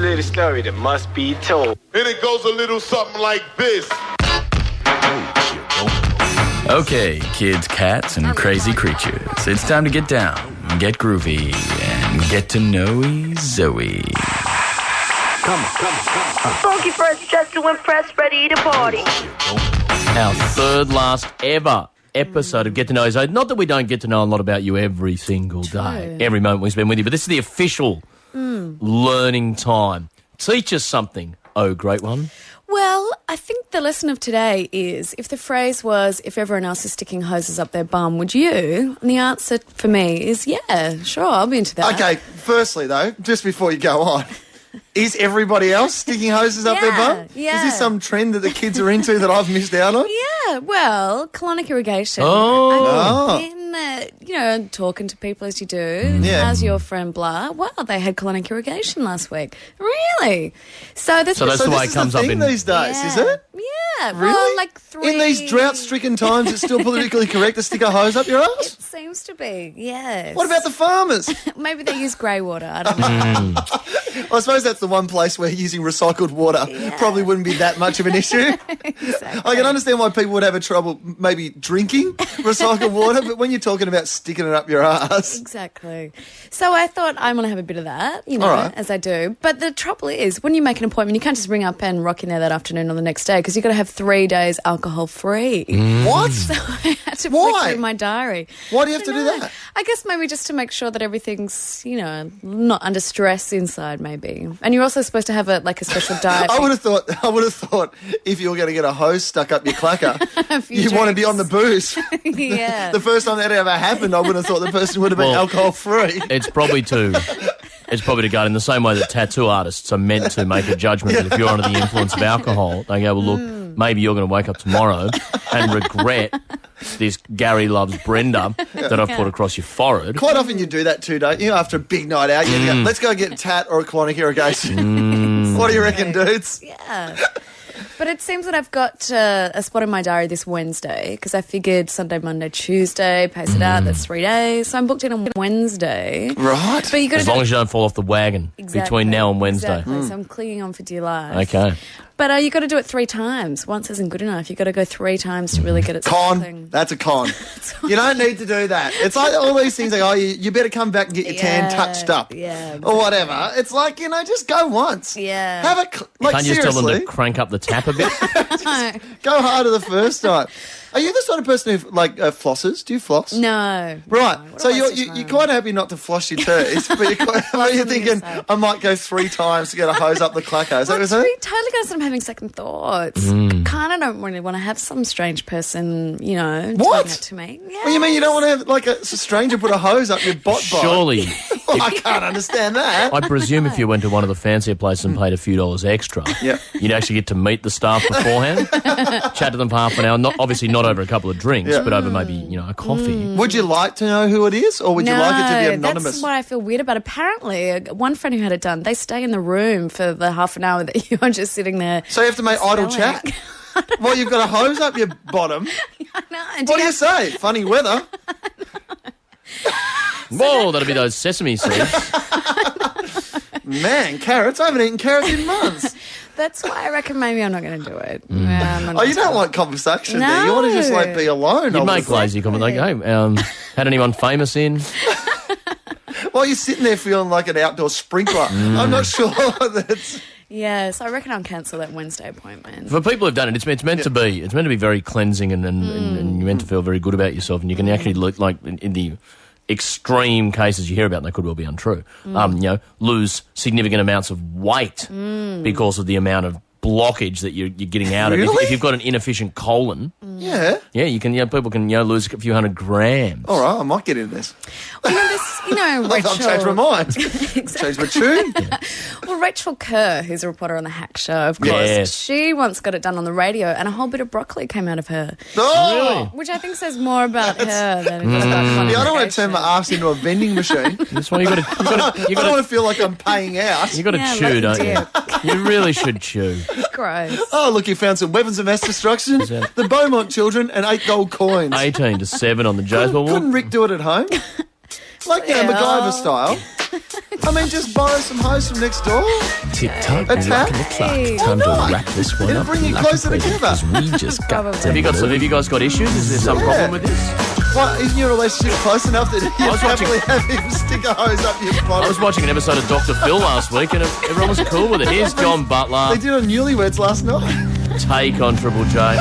Speaker 16: little story that must be told.
Speaker 17: And it goes a little something like this.
Speaker 18: Okay, kids, cats, and crazy creatures. It's time to get down, get groovy, and get to know Zoe.
Speaker 17: Come on.
Speaker 19: Funky Fresh, just to impress, ready to party.
Speaker 10: Our third last ever episode of Get to Know Zoe. Not that we don't get to know a lot about you every single day, every moment we spend with you, but this is the official learning time. Teach us something, oh great one.
Speaker 20: Well, I think the lesson of today is, if the phrase was, if everyone else is sticking hoses up their bum, would you? And the answer for me is, yeah, sure, I'll be into that.
Speaker 11: Okay, firstly, though, just before you go on, is everybody else sticking hoses up their bum?
Speaker 20: Yeah.
Speaker 11: Is this some trend that the kids are into that I've missed out on?
Speaker 20: Yeah, well, colonic irrigation.
Speaker 11: Oh.
Speaker 20: I've been, talking to people as you do.
Speaker 11: Yeah.
Speaker 20: How's your friend blah? Well, they had colonic irrigation last week. Really? So that's
Speaker 10: the way it comes up in
Speaker 11: these days, is it?
Speaker 20: Yeah.
Speaker 11: Really?
Speaker 20: Well, like 3...
Speaker 11: In these drought-stricken times, it's still politically correct to stick a hose up your ass?
Speaker 20: It seems to be, yes.
Speaker 11: What about the farmers?
Speaker 20: Maybe they use grey water. I don't know.
Speaker 11: Well, I suppose that's the one place where using recycled water probably wouldn't be that much of an issue.
Speaker 20: Exactly.
Speaker 11: I can understand why people would have a trouble maybe drinking recycled water, but when you're talking about sticking it up your ass.
Speaker 20: Exactly. So I thought I'm going to have a bit of that,
Speaker 11: All right.
Speaker 20: as I do. But the trouble is, when you make an appointment, you can't just ring up and rock in there that afternoon or the next day, because you've got to have 3 days alcohol-free.
Speaker 11: What?
Speaker 20: So I had to flick through my diary.
Speaker 11: Why do you have to do that?
Speaker 20: I guess maybe just to make sure that everything's, not under stress inside, maybe. And you're also supposed to have a special diet.
Speaker 11: I would have thought if you were going to get a hose stuck up your clacker, you want to be on the booze.
Speaker 20: Yeah.
Speaker 11: The first time that ever happened, I would have thought the person would have been alcohol-free.
Speaker 10: It's probably to go in the same way that tattoo artists are meant to make a judgment that if you're under the influence of alcohol, they go, well, look, maybe you're going to wake up tomorrow and regret this Gary Loves Brenda that I've put across your forehead.
Speaker 11: Quite often you do that too, don't you? After a big night out, you go, let's go get a tat or a colonic irrigation. What do you reckon, dudes?
Speaker 20: Yeah. But it seems that I've got a spot in my diary this Wednesday, because I figured Sunday, Monday, Tuesday, pace it out, that's 3 days. So I'm booked in on Wednesday.
Speaker 11: Right.
Speaker 20: But you got
Speaker 10: as long as you don't fall off the wagon between now and Wednesday.
Speaker 20: Exactly. So I'm clinging on for dear life.
Speaker 10: Okay.
Speaker 20: But you got to do it 3 times. Once isn't good enough. You got to go 3 times to really get it.
Speaker 11: Con. That's a con. You don't need to do that. It's like all these things like, you better come back and get your tan touched up.
Speaker 20: Yeah.
Speaker 11: Or whatever. It's like, just go once.
Speaker 20: Yeah.
Speaker 11: Have a,
Speaker 10: Can't you just tell them to crank up the tap a bit?
Speaker 11: Go harder the first time. Are you the sort of person who flosses? Do you floss?
Speaker 20: No.
Speaker 11: Right. So you're quite happy not to floss your teeth, but you're thinking I might go 3 times to get a hose up the clacker. Is that what you're saying?
Speaker 20: Totally honest, I'm having second thoughts. I kind of don't really want to have some strange person, doing that to me. Yeah.
Speaker 11: Well, you mean you don't want to have a stranger put a hose up your butt?
Speaker 10: Surely.
Speaker 11: Well, I can't understand that.
Speaker 10: I presume if you went to one of the fancier places and paid a few dollars extra, you'd actually get to meet the staff beforehand, chat to them for half an hour, obviously not over a couple of drinks, but over maybe, a coffee.
Speaker 11: Would you like to know who it is, or would you like it to be anonymous?
Speaker 20: That's what I feel weird about. Apparently, one friend who had it done, they stay in the room for the half an hour that you're just sitting there.
Speaker 11: So you have to make idle chat? Well, you've got a hose up your bottom.
Speaker 20: I know.
Speaker 11: What do you say? Funny weather.
Speaker 10: Whoa, that'll be those sesame seeds.
Speaker 11: Man, carrots. I haven't eaten carrots in months.
Speaker 20: That's why I reckon maybe I'm not going to do it.
Speaker 11: You don't want conversation there. You want to just be alone.
Speaker 10: You make lazy comments like, hey, had anyone famous in?
Speaker 11: Well, you're sitting there feeling like an outdoor sprinkler. I'm not sure that's...
Speaker 20: Yeah, so I reckon I'll cancel that Wednesday appointment.
Speaker 10: For people who've done it, it's meant to be very cleansing and you're meant to feel very good about yourself, and you can actually look like in the extreme cases you hear about, and they could well be untrue, lose significant amounts of weight because of the amount of blockage that you're getting out of. If you've got an inefficient colon, you can. People can lose a few hundred grams.
Speaker 11: All right, I might get into this.
Speaker 20: Well, Rachel...
Speaker 11: I've changed my mind. Changed my tune.
Speaker 20: Well, Rachel Kerr, who's a reporter on The Hack Show, of course, she once got it done on the radio, and a whole bit of broccoli came out of her.
Speaker 11: Oh!
Speaker 20: Really? Which I think says more about her than about
Speaker 11: I don't want to turn my ass into a vending machine.
Speaker 10: That's why you got to.
Speaker 11: I don't want to feel like I'm paying out.
Speaker 10: You got to chew, don't you? You really should chew.
Speaker 20: Gross.
Speaker 11: Oh, look, you found some weapons of mass destruction. The Beaumont children and 8 gold coins.
Speaker 10: 18 to 7 on the Joes.
Speaker 11: Couldn't Rick do it at home? Like, MacGyver style. I mean, just borrow some hose from next door.
Speaker 10: Tick-tock,
Speaker 11: A
Speaker 10: and
Speaker 11: tap?
Speaker 10: lock in the clock.
Speaker 11: Why
Speaker 10: Time to
Speaker 11: not?
Speaker 10: wrap this one
Speaker 11: It'll
Speaker 10: up.
Speaker 11: bring you
Speaker 10: like a
Speaker 11: closer
Speaker 10: present,
Speaker 11: together.
Speaker 10: 'cause we just got have you guys got issues? Is there some problem with this?
Speaker 11: Why, isn't your relationship close enough that you
Speaker 10: was watching-
Speaker 11: happily have him stick a hose up your bottom?
Speaker 10: I was watching an episode of Dr. Phil last week and everyone was cool with it. Here's John Butler.
Speaker 11: They did on Newlyweds last night.
Speaker 10: Take on Triple J.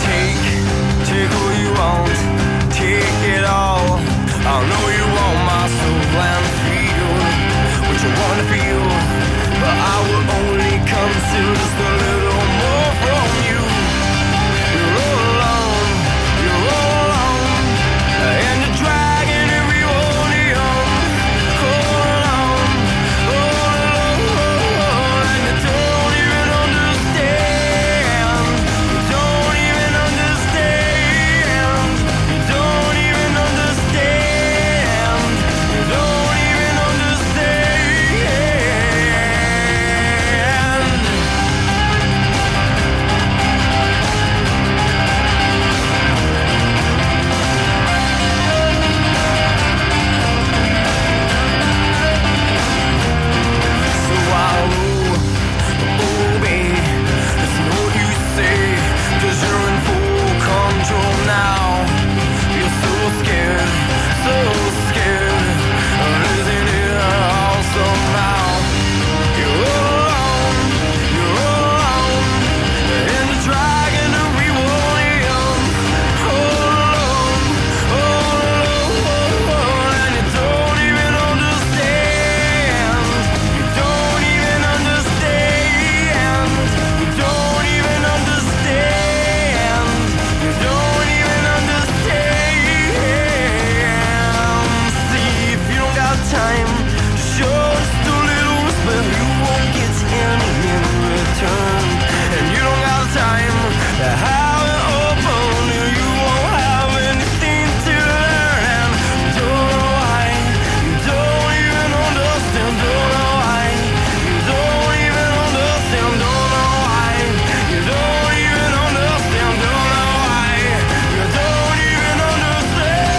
Speaker 9: Take who you want, take it all. I know you want my soul and feel what you want to feel, but I will only consider just a little more from you. You're all alone, and you're dragging everyone young. All alone, and you don't even understand. You don't even understand. You don't even understand. You don't even understand. So I'll obey. Listen to what you say, 'cause you're in full control now. You're so scared of losing it all somehow. You're alone, and you're dragging everyone young. All alone, and you don't even understand. You don't even understand. You don't even understand. You don't even understand. See, if you don't got time, show just a little whisper. You won't get any in return. And you don't got time to have it open. You won't have anything to learn. And don't know why. You don't even understand. Don't know why. You don't even understand. Don't know why. You don't even understand. Don't know why. You don't even understand.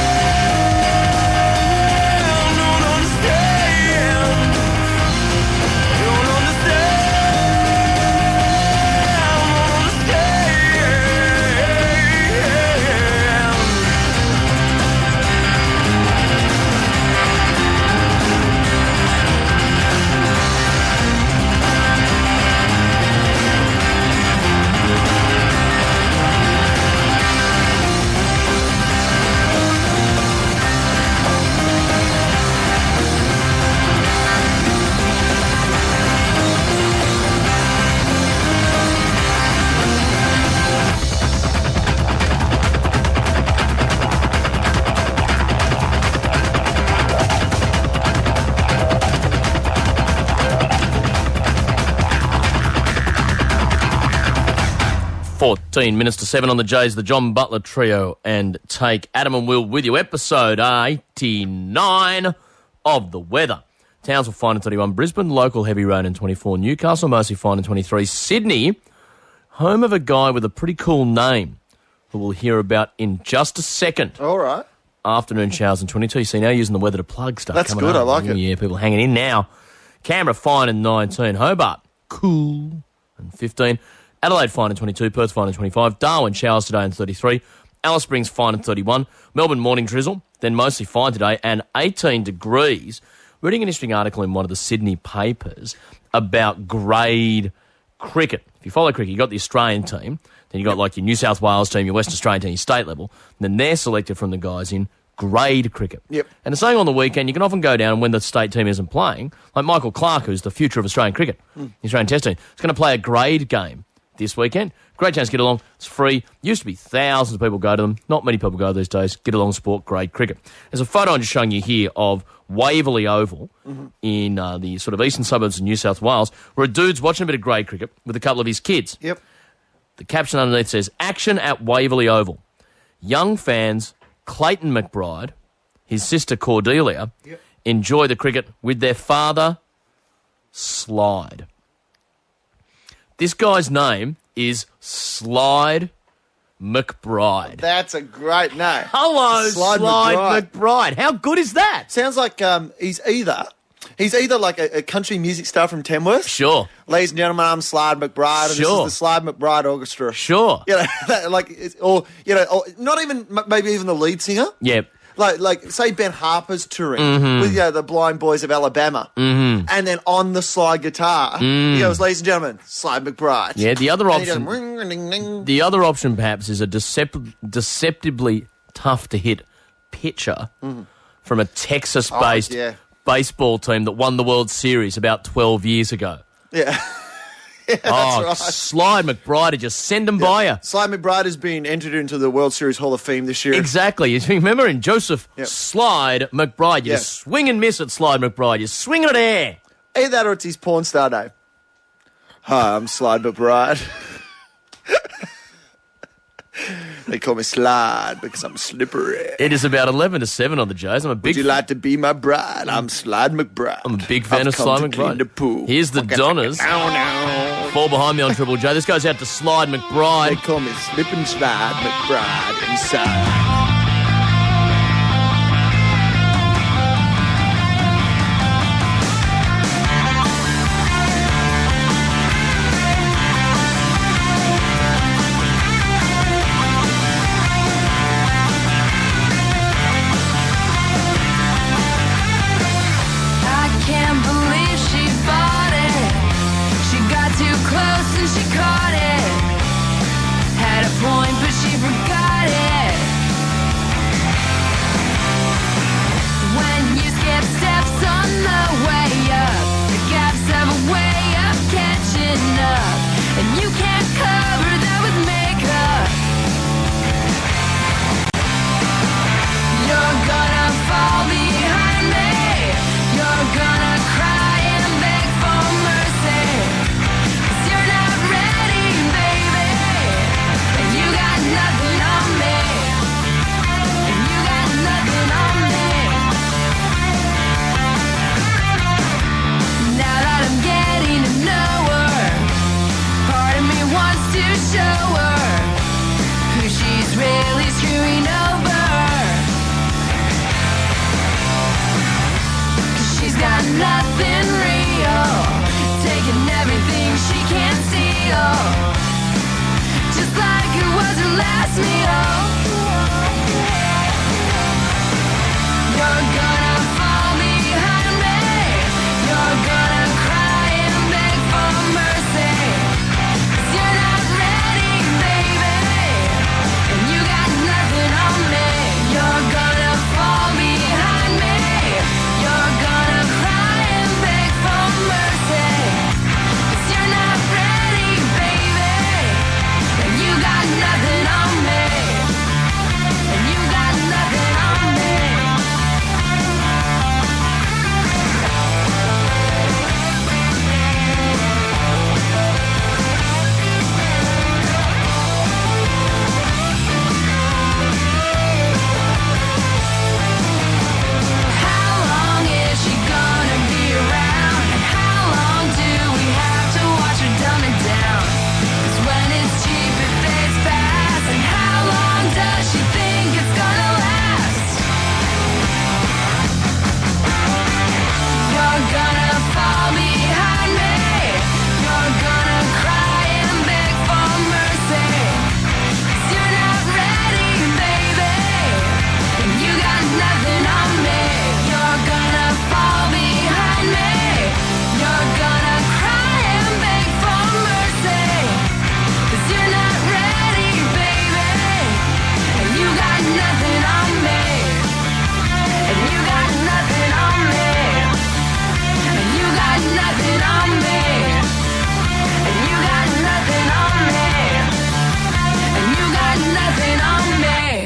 Speaker 9: Don't understand. Don't
Speaker 10: Fourteen minutes to 7 on the Jays, the John Butler Trio, and Take Adam and Will with you. Episode 89 of The Weather. Townsville fine in 31, Brisbane, local heavy rain in 24, Newcastle mostly fine in 23, Sydney, home of a guy with a pretty cool name who we'll hear about in just a second.
Speaker 11: All right.
Speaker 10: Afternoon showers in 22. You see, now using the weather to plug stuff.
Speaker 11: That's
Speaker 10: coming
Speaker 11: good,
Speaker 10: up.
Speaker 11: I like it.
Speaker 10: Yeah, people hanging in now. Canberra fine in 19, Hobart cool in 15, Adelaide fine in 22, Perth fine in 25, Darwin showers today in 33, Alice Springs fine in 31, Melbourne morning drizzle, then mostly fine today and 18 degrees. Reading an interesting article in one of the Sydney papers about grade cricket. If you follow cricket, you've got the Australian team, then you've got like your New South Wales team, your Western Australian team, your state level, and then they're selected from the guys in grade cricket.
Speaker 11: Yep.
Speaker 10: And it's saying on the weekend, you can often go down when the state team isn't playing, like Michael Clark, who's the future of Australian cricket, the Australian Test team, is going to play a grade game this weekend. Great chance to get along. It's free. Used to be thousands of people go to them. Not many people go these days. Get along, support grade cricket. There's a photo I'm just showing you here of Waverley Oval in the sort of eastern suburbs of New South Wales, where a dude's watching a bit of grade cricket with a couple of his kids.
Speaker 11: Yep.
Speaker 10: The caption underneath says, "Action at Waverley Oval. Young fans Clayton McBride, his sister Cordelia, enjoy the cricket with their father, Slide." This guy's name is Slide McBride.
Speaker 11: That's a great name.
Speaker 10: Hello, Slide McBride. How good is that?
Speaker 11: Sounds like he's either like a country music star from Tamworth.
Speaker 10: Sure.
Speaker 11: Ladies and gentlemen, I'm Slide McBride, and this is the Slide McBride Orchestra.
Speaker 10: Sure.
Speaker 11: You know, or not even maybe even the lead singer.
Speaker 10: Yep.
Speaker 11: Like say Ben Harper's touring with the Blind Boys of Alabama, and then on the slide guitar, he goes, "Ladies and gentlemen, Slide McBride."
Speaker 10: Yeah, the other
Speaker 11: And he
Speaker 10: option,
Speaker 11: goes, "Ring, ring, ring."
Speaker 10: the other option perhaps is a deceptively tough to hit pitcher from a Texas-based baseball team that won the World Series about 12 years ago.
Speaker 11: Yeah. That's right.
Speaker 10: Slide McBride, just send them by you.
Speaker 11: Slide McBride has been entered into the World Series Hall of Fame this year.
Speaker 10: Exactly. You remember in Joseph Slide McBride, you just swing and miss at Slide McBride. You're swinging it air.
Speaker 11: Either that or it's his porn star name. Hi, I'm Slide McBride. They call me Slide because I'm slippery.
Speaker 10: It is about 11 to 7 on the Jays.
Speaker 11: Would you like to be my bride? I'm Slide McBride.
Speaker 10: I'm a big fan of Slide McBride.
Speaker 11: Clean the pool.
Speaker 10: Here's the Donners. Fall behind me on Triple J. This goes out to Slide McBride.
Speaker 11: They call me Slip and Slide McBride inside.
Speaker 15: Nothing real, taking everything she can steal, just like it was her last meal. You're gonna fall behind me, you're gonna cry and beg for mercy, 'cause you're not ready, baby, and you got nothing on me. You're gonna fall behind me, you're gonna cry and beg for mercy, 'cause you're not ready, baby, and you got nothing on me.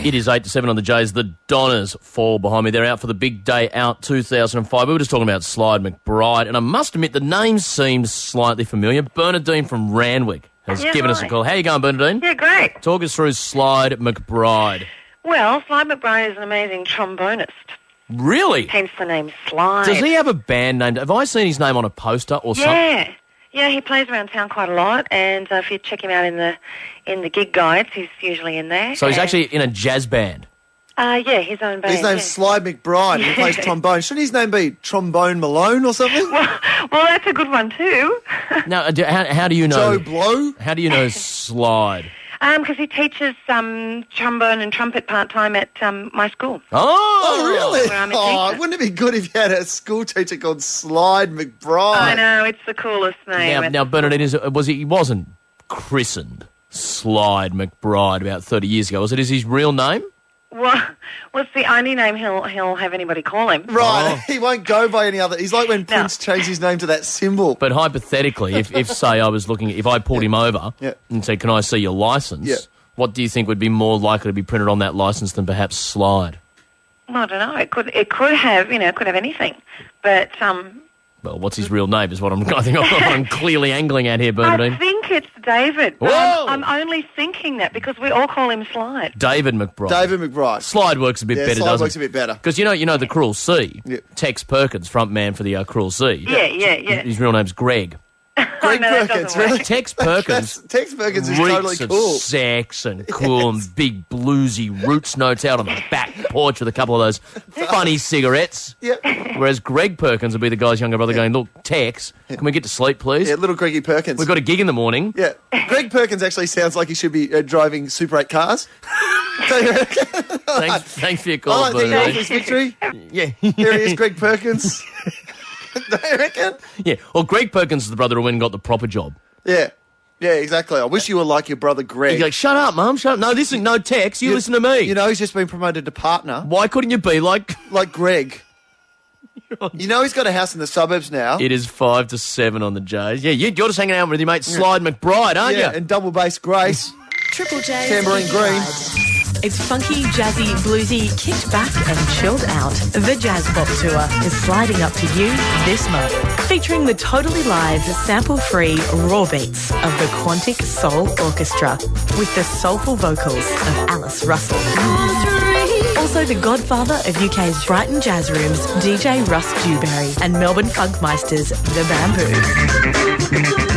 Speaker 10: It is 8 to 7 on the Jays. The Donners fall behind me. They're out for the Big Day Out 2005. We were just talking about Slide McBride, and I must admit the name seems slightly familiar. Bernadine from Randwick has given us a call. How you going, Bernadine?
Speaker 21: Yeah, great.
Speaker 10: Talk us through Slide McBride.
Speaker 21: Well, Slide McBride is an amazing trombonist.
Speaker 10: Really?
Speaker 21: Hence the name Slide.
Speaker 10: Does he have a band named... Have I seen his name on a poster or something?
Speaker 21: Yeah, he plays around town quite a lot, and if you check him out in the gig guides, he's usually in there.
Speaker 10: So he's actually in a jazz band?
Speaker 21: Yeah, his own band.
Speaker 11: His name's Slide McBride, and he plays trombone. Shouldn't his name be Trombone Malone or something?
Speaker 21: Well, that's a good one too.
Speaker 10: Now, how do you know...
Speaker 11: Joe Blow?
Speaker 10: How do you know Slide?
Speaker 21: Because he teaches trombone and trumpet part-time at my school.
Speaker 11: Oh, really?
Speaker 21: Where I'm a teacher.
Speaker 11: Wouldn't it be good if you had a school teacher called Slide McBride?
Speaker 21: I know, it's the coolest name.
Speaker 10: Now Bernadine, he wasn't christened Slide McBride about 30 years ago, was it? Is his real name?
Speaker 21: Well, it's the only name he'll have anybody call him.
Speaker 11: Right, he won't go by any other. He's like when Prince changed his name to that symbol.
Speaker 10: But hypothetically, if say I was looking, if I pulled him over and said, "Can I see your license?" What do you think would be more likely to be printed on that license than perhaps Slide?
Speaker 21: Well, I don't know. It could have anything, but
Speaker 10: Well, what's his real name is what I think I'm clearly angling at here, Bernadine.
Speaker 21: I think it's David.
Speaker 10: Whoa!
Speaker 21: I'm only thinking that because we all call him Slide.
Speaker 10: David McBride.
Speaker 11: David McBride.
Speaker 10: Slide works a bit better,
Speaker 11: Slide
Speaker 10: doesn't
Speaker 11: works a bit better.
Speaker 10: Because you know the Cruel Sea. Tex Perkins, front man for the Cruel Sea.
Speaker 21: Yeah.
Speaker 10: His real name's Greg.
Speaker 11: Greg Perkins, really?
Speaker 10: Tex Perkins.
Speaker 11: Tex Perkins is totally
Speaker 10: reeks of
Speaker 11: cool.
Speaker 10: sex and cool and big bluesy roots notes out on the back porch with a couple of those funny cigarettes.
Speaker 11: Yep.
Speaker 10: Whereas Greg Perkins would be the guy's younger brother going, "Look, Tex, can we get to sleep, please?"
Speaker 11: Yeah, little Greggy Perkins.
Speaker 10: We've got a gig in the morning.
Speaker 11: Yeah. Greg Perkins actually sounds like he should be driving Super 8 cars.
Speaker 10: Thanks for your call,
Speaker 11: I like
Speaker 10: Bernadine.
Speaker 11: his victory.
Speaker 10: Yeah.
Speaker 11: Here he is, Greg Perkins. Don't you reckon?
Speaker 10: Yeah. Well, Greg Perkins is the brother who went and got the proper job.
Speaker 11: Yeah. Yeah, exactly. I wish you were like your brother Greg.
Speaker 10: He's like, "Shut up, Mum, shut up. No, listen, no Tex, you listen to me."
Speaker 11: You know, he's just been promoted to partner.
Speaker 10: Why couldn't you be like
Speaker 11: Greg? You know he's got a house in the suburbs now.
Speaker 10: It is 5 to 7 on the Jays. Yeah, you're just hanging out with your mate Slide McBride, aren't you?
Speaker 11: Yeah, and double bass Grace.
Speaker 8: Triple J.
Speaker 11: Tambourine Green.
Speaker 8: It's funky, jazzy, bluesy, kicked back and chilled out. The Jazz Pop Tour is sliding up to you this month, featuring the totally live, sample-free raw beats of the Quantic Soul Orchestra with the soulful vocals of Alice Russell. Also the godfather of UK's Brighton Jazz Rooms, DJ Russ Dewberry, and Melbourne Funkmeisters, The Bamboo.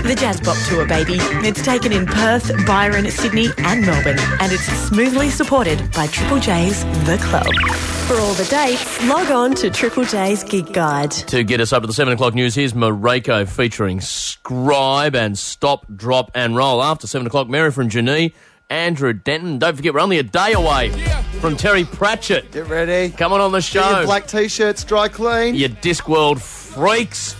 Speaker 8: The Jazz Pop Tour, baby. It's taken in Perth, Byron, Sydney and Melbourne, and it's smoothly supported by Triple J's The Club.
Speaker 22: For all the dates, log on to Triple J's Gig Guide.
Speaker 10: To get us up at the 7 o'clock news, here's Mareko featuring Scribe and Stop, Drop and Roll. After 7 o'clock, Mary from Janee, Andrew Denton. Don't forget, we're only a day away from Terry Pratchett.
Speaker 11: Get ready.
Speaker 10: Come on the show.
Speaker 11: Get your black T-shirts dry clean.
Speaker 10: You Discworld freaks.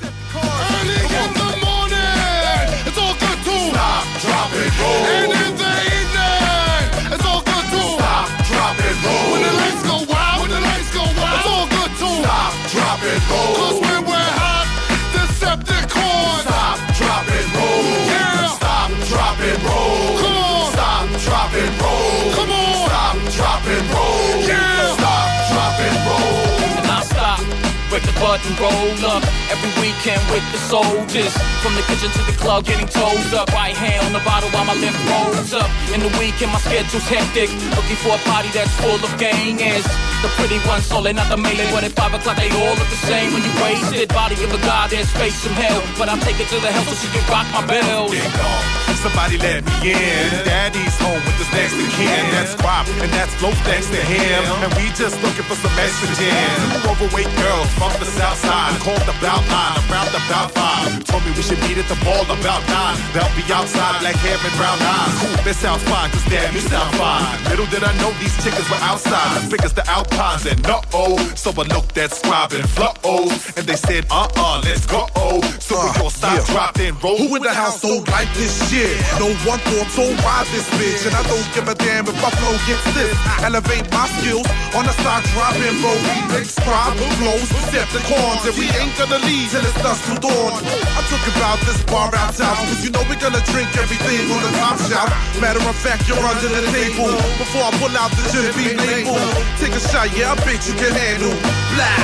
Speaker 17: Drop it, roll. And in the evening, it's all good too. Stop, drop it, roll. When the lights go wild, it's all good too. Stop, drop it, roll. 'Cause when we're hot, Decepticons. Stop, drop it, roll. Yeah. Stop, drop it, roll. Come on. Stop, drop it, roll. Come on. Stop, drop it, roll. Yeah. Stop, drop it, roll.
Speaker 23: And I stop. Break the button, roll up. Every weekend with the soldiers. From the kitchen to the club, getting toes up. Right hand on the bottle while my lip rolls up. In the weekend, my schedule's hectic. Looking for a party that's full of gangers. The pretty ones, solid, not the melee. But at 5 o'clock, they all look the same when you raise it. Body of a god, there's space from hell. But I'll take it to the hell so she can rock my bells.
Speaker 17: Ding dong. Somebody let me in. Daddy's home with his next to kin. That's Squab, and that's Flow next to him. And we just looking for some messages. 2 overweight girls from the south side. Called about 9, around about 5. Told me we should meet at the mall about 9. They'll be outside, black hair and brown eyes. Cool, this sounds fine, cause damn, you sound fine. Little did I know these chickens were outside. Figures the Alpines and no-oh. So I looked at Scribe and Flow. And they said, let's go. So we gon' stop, drop, then roll.
Speaker 24: Who in the house don't like this shit? No one thought so ride this bitch. And I don't give a damn if my flow gets this. Elevate my skills on the side, drop and roll. Remix, Scribe, flows, step Decepticons, and we ain't gonna leave till it's dusk till dawn. I'm talking about this bar out south, cause you know we're gonna drink everything on the top shelf. Matter of fact, you're under the table. Before I pull out the Jim Beam label, take a shot, yeah, I bet you can handle. Blah!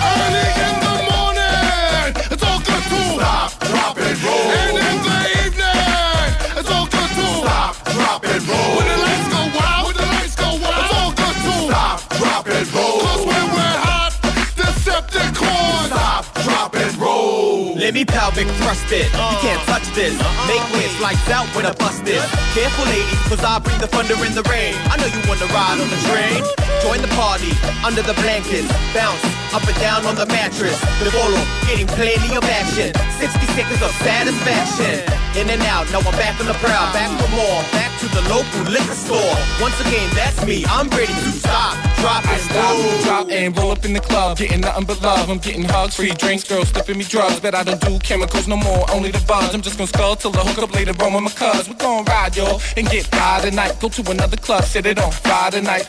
Speaker 24: Early in the morning, it's all good to stop, drop, and roll. And in the evening, it's all good to stop, drop, and roll. When the lights go wild, it's all good to stop, drop, and roll. Cause when we're hot, Decepticons, stop, drop, and roll.
Speaker 2: Let me pelvic thrust it. You can't touch this. Make waves, lights out when I bust this. Careful, ladies, cause I bring the thunder in the rain. I know you wanna ride on the train. Join the party under the blankets. Bounce up and down on the mattress. The ballroom getting plenty of action. 60 seconds of satisfaction. In and out, now I'm back on the prowl. Back for more, back to the local liquor store. Once again, that's me. I'm ready to stop, drop, and roll.
Speaker 23: Drop and roll up in the club, getting nothing but love. I'm getting hugs, free drinks, girls slipping me drugs. Bet I don't do chemicals no more, only the buzz. I'm just gonna skull till I hook up later on with my cuz. We're gonna ride, yo, and get high tonight. Go to another club, set it on fire tonight.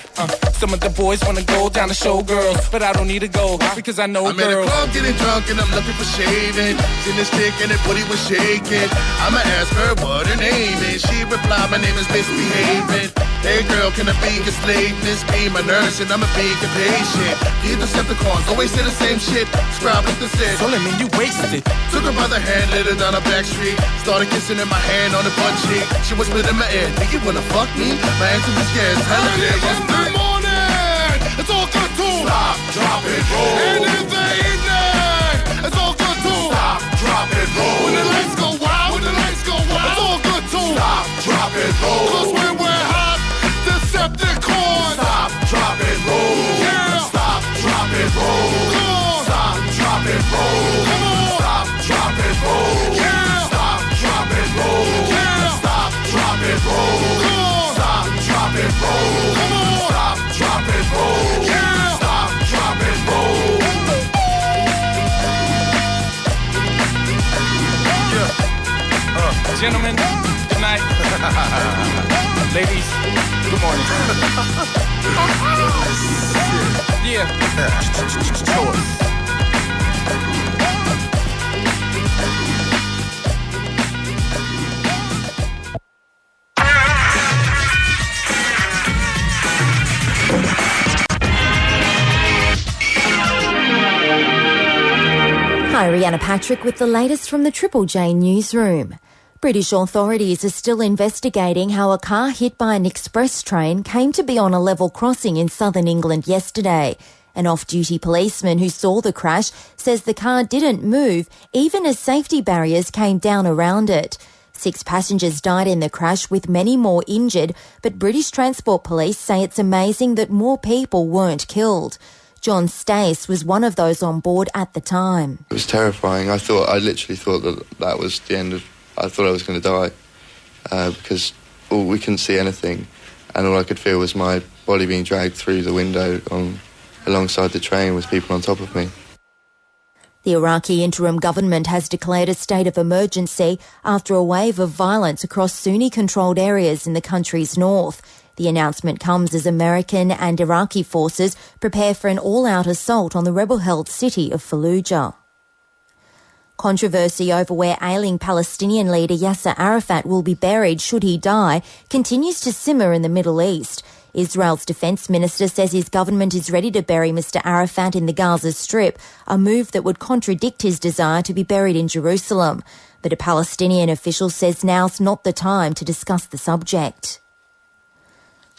Speaker 23: Some of the boys wanna go down to show girls, but I don't need to go because I know
Speaker 24: I'm
Speaker 23: girls.
Speaker 24: in the club getting drunk and I'm looking for shaving. Seen this chick and that booty was shaking. I'ma ask her what her name is. She replied, my name is Misbehaving. Hey girl, can I be your slave? Miss be my nurse and I'ma be your patient. These Decepticons always say the same shit. Scribe with the set.
Speaker 23: So let me you wasted.
Speaker 24: Took her by the hand, led her down a back street. Started kissing in my hand on the butt cheek. She whispered in my ear, do you wanna fuck me? My answer was yes. Hell yeah, yes, good morning. It's all good to stop, drop, and roll. And in the evening, it's all good to stop, drop, and roll. When the lights go wild, it's all good to stop, drop, and roll. Cause when we're hot, Decepticons, stop, drop, and roll. Yeah, stop, drop, and roll. Come on, stop, drop, and roll. Come on, stop, drop, and roll. Yeah, stop, drop, and roll. Yeah, stop, drop, and roll. Come on, stop, drop, and roll. Come on, stop, drop, and roll. Yeah, stop, drop, and roll.
Speaker 23: Yeah. Gentlemen, good night. Ladies, good morning. Yeah. Choice.
Speaker 1: Hi, Rhianna Patrick with the latest from the Triple J newsroom. British authorities are still investigating how a car hit by an express train came to be on a level crossing in southern England yesterday. An off-duty policeman who saw the crash says the car didn't move even as safety barriers came down around it. 6 passengers died in the crash with many more injured, but British Transport Police say it's amazing that more people weren't killed. John Stace was one of those on board at the time.
Speaker 3: It was terrifying. I literally thought that was the end of... I thought I was going to die because we couldn't see anything and all I could feel was my body being dragged through the window alongside the train with people on top of me.
Speaker 1: The Iraqi interim government has declared a state of emergency after a wave of violence across Sunni-controlled areas in the country's north. The announcement comes as American and Iraqi forces prepare for an all-out assault on the rebel-held city of Fallujah. Controversy over where ailing Palestinian leader Yasser Arafat will be buried should he die continues to simmer in the Middle East. Israel's defence minister says his government is ready to bury Mr Arafat in the Gaza Strip, a move that would contradict his desire to be buried in Jerusalem. But a Palestinian official says now's not the time to discuss the subject.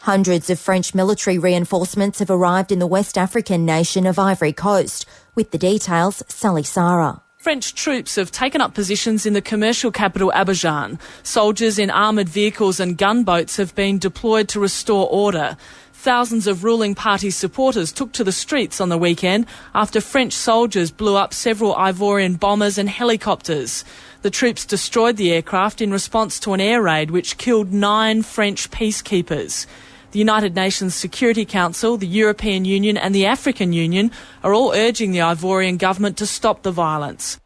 Speaker 1: Hundreds of French military reinforcements have arrived in the West African nation of Ivory Coast. With the details, Sally Sarah.
Speaker 4: French troops have taken up positions in the commercial capital Abidjan. Soldiers in armoured vehicles and gunboats have been deployed to restore order. Thousands of ruling party supporters took to the streets on the weekend after French soldiers blew up several Ivorian bombers and helicopters. The troops destroyed the aircraft in response to an air raid which killed 9 French peacekeepers. The United Nations Security Council, the European Union and the African Union are all urging the Ivorian government to stop the violence.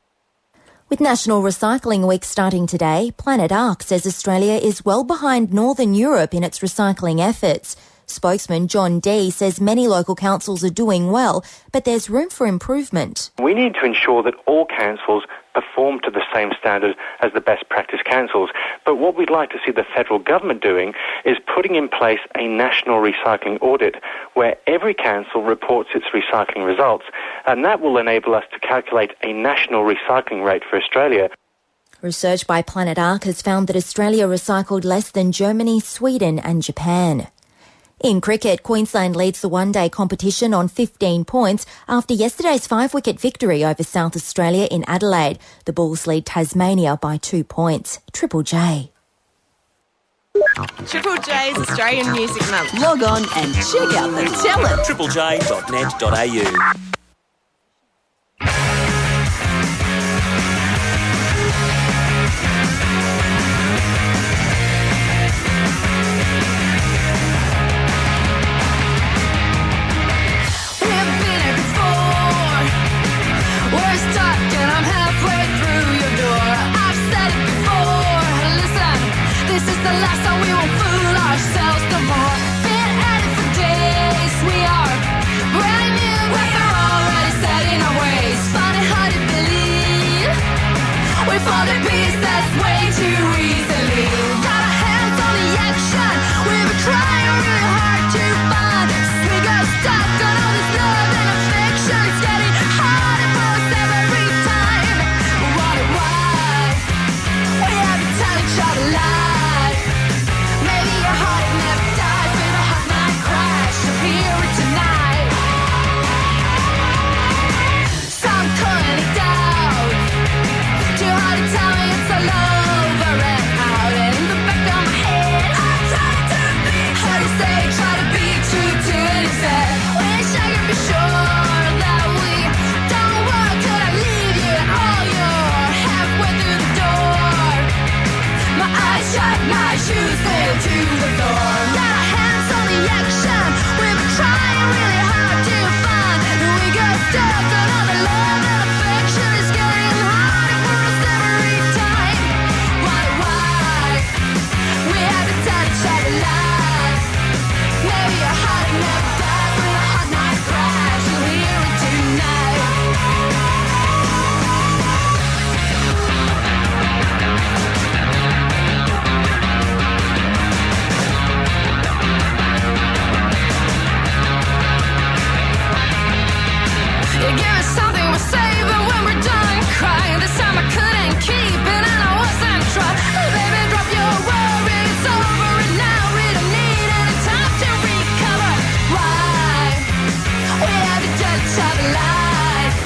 Speaker 1: With National Recycling Week starting today, Planet Ark says Australia is well behind Northern Europe in its recycling efforts. Spokesman John Dee says many local councils are doing well, but there's room for improvement.
Speaker 5: We need to ensure that all councils perform to the same standard as the best practice councils. But what we'd like to see the federal government doing is putting in place a national recycling audit where every council reports its recycling results, and that will enable us to calculate a national recycling rate for Australia.
Speaker 1: Research by Planet Ark has found that Australia recycled less than Germany, Sweden and Japan. In cricket, Queensland leads the one-day competition on 15 points after yesterday's 5-wicket victory over South Australia in Adelaide. The Bulls lead Tasmania by 2 points. Triple J.
Speaker 22: Triple J's Australian Music Month. Log on and check out the talent.
Speaker 14: triplej.net.au.
Speaker 15: We're stuck and I'm halfway through your door. I've said it before. Listen, this is the last time we won't fool ourselves no more. Been at it for days. We are brand new, but we're already set in our ways. Find it hard to believe we fall to pieces way too easily. Got our hands on the action. We've been trying really hard to find. We got stuck on all this love and affection. It's getting harder for us every time. We wonder why we haven't told each other lies. Maybe your heart never dies with a hot night crash. You'll hear it tonight. Some calling it doubt. Too hard to tell me it's all over and out. And in the back of my head, I'm trying to be how to say, try to be true to it instead. Wish I could be sure that we don't want. Could I leave you and all you're halfway through the door? My eyes shut, my shoes nailed to the floor. Got our hands on the action. We've been trying really hard to find. We got stuck on all the love and affection. It's getting harder for us every time. Wonder why we haven't told each other lies. Maybe your heart never dies with a hot night crash. You'll hear it tonight. You give us something we're saving when we're done crying. This time I couldn't keep it and I wasn't trying. Baby, drop your worry, it's over and now we don't need any time to recover. Why? We haven't told each other lies.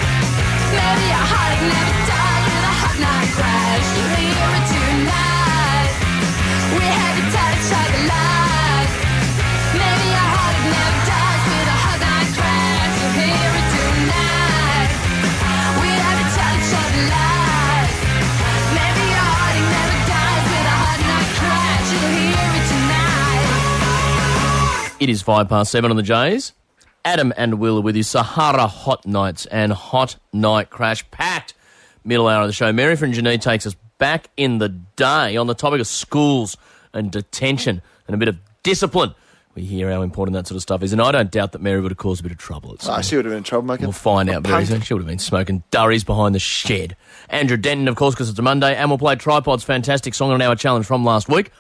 Speaker 15: Maybe our heart never died with a hot night crash. You hear it tonight. We haven't told each other lies. Maybe our heart never dies with a hot night crash. You hear it tonight. We haven't told each other lies. Maybe our heart never dies with a hot night crash. You hear it tonight.
Speaker 10: It is 7:05 on the Jays. Adam and Will are with you. Sahara Hot Nights and Hot Night Crash. Packed middle hour of the show. Mary from Janine takes us back in the day on the topic of schools and detention and a bit of discipline. We hear how important that sort of stuff is, and I don't doubt that Mary would have caused a bit of trouble at school.
Speaker 11: She would have been in trouble, mate.
Speaker 10: We'll find out very soon. She would have been smoking durries behind the shed. Andrew Denton, of course, because it's a Monday, and we'll play Tripod's fantastic song on our challenge from last week.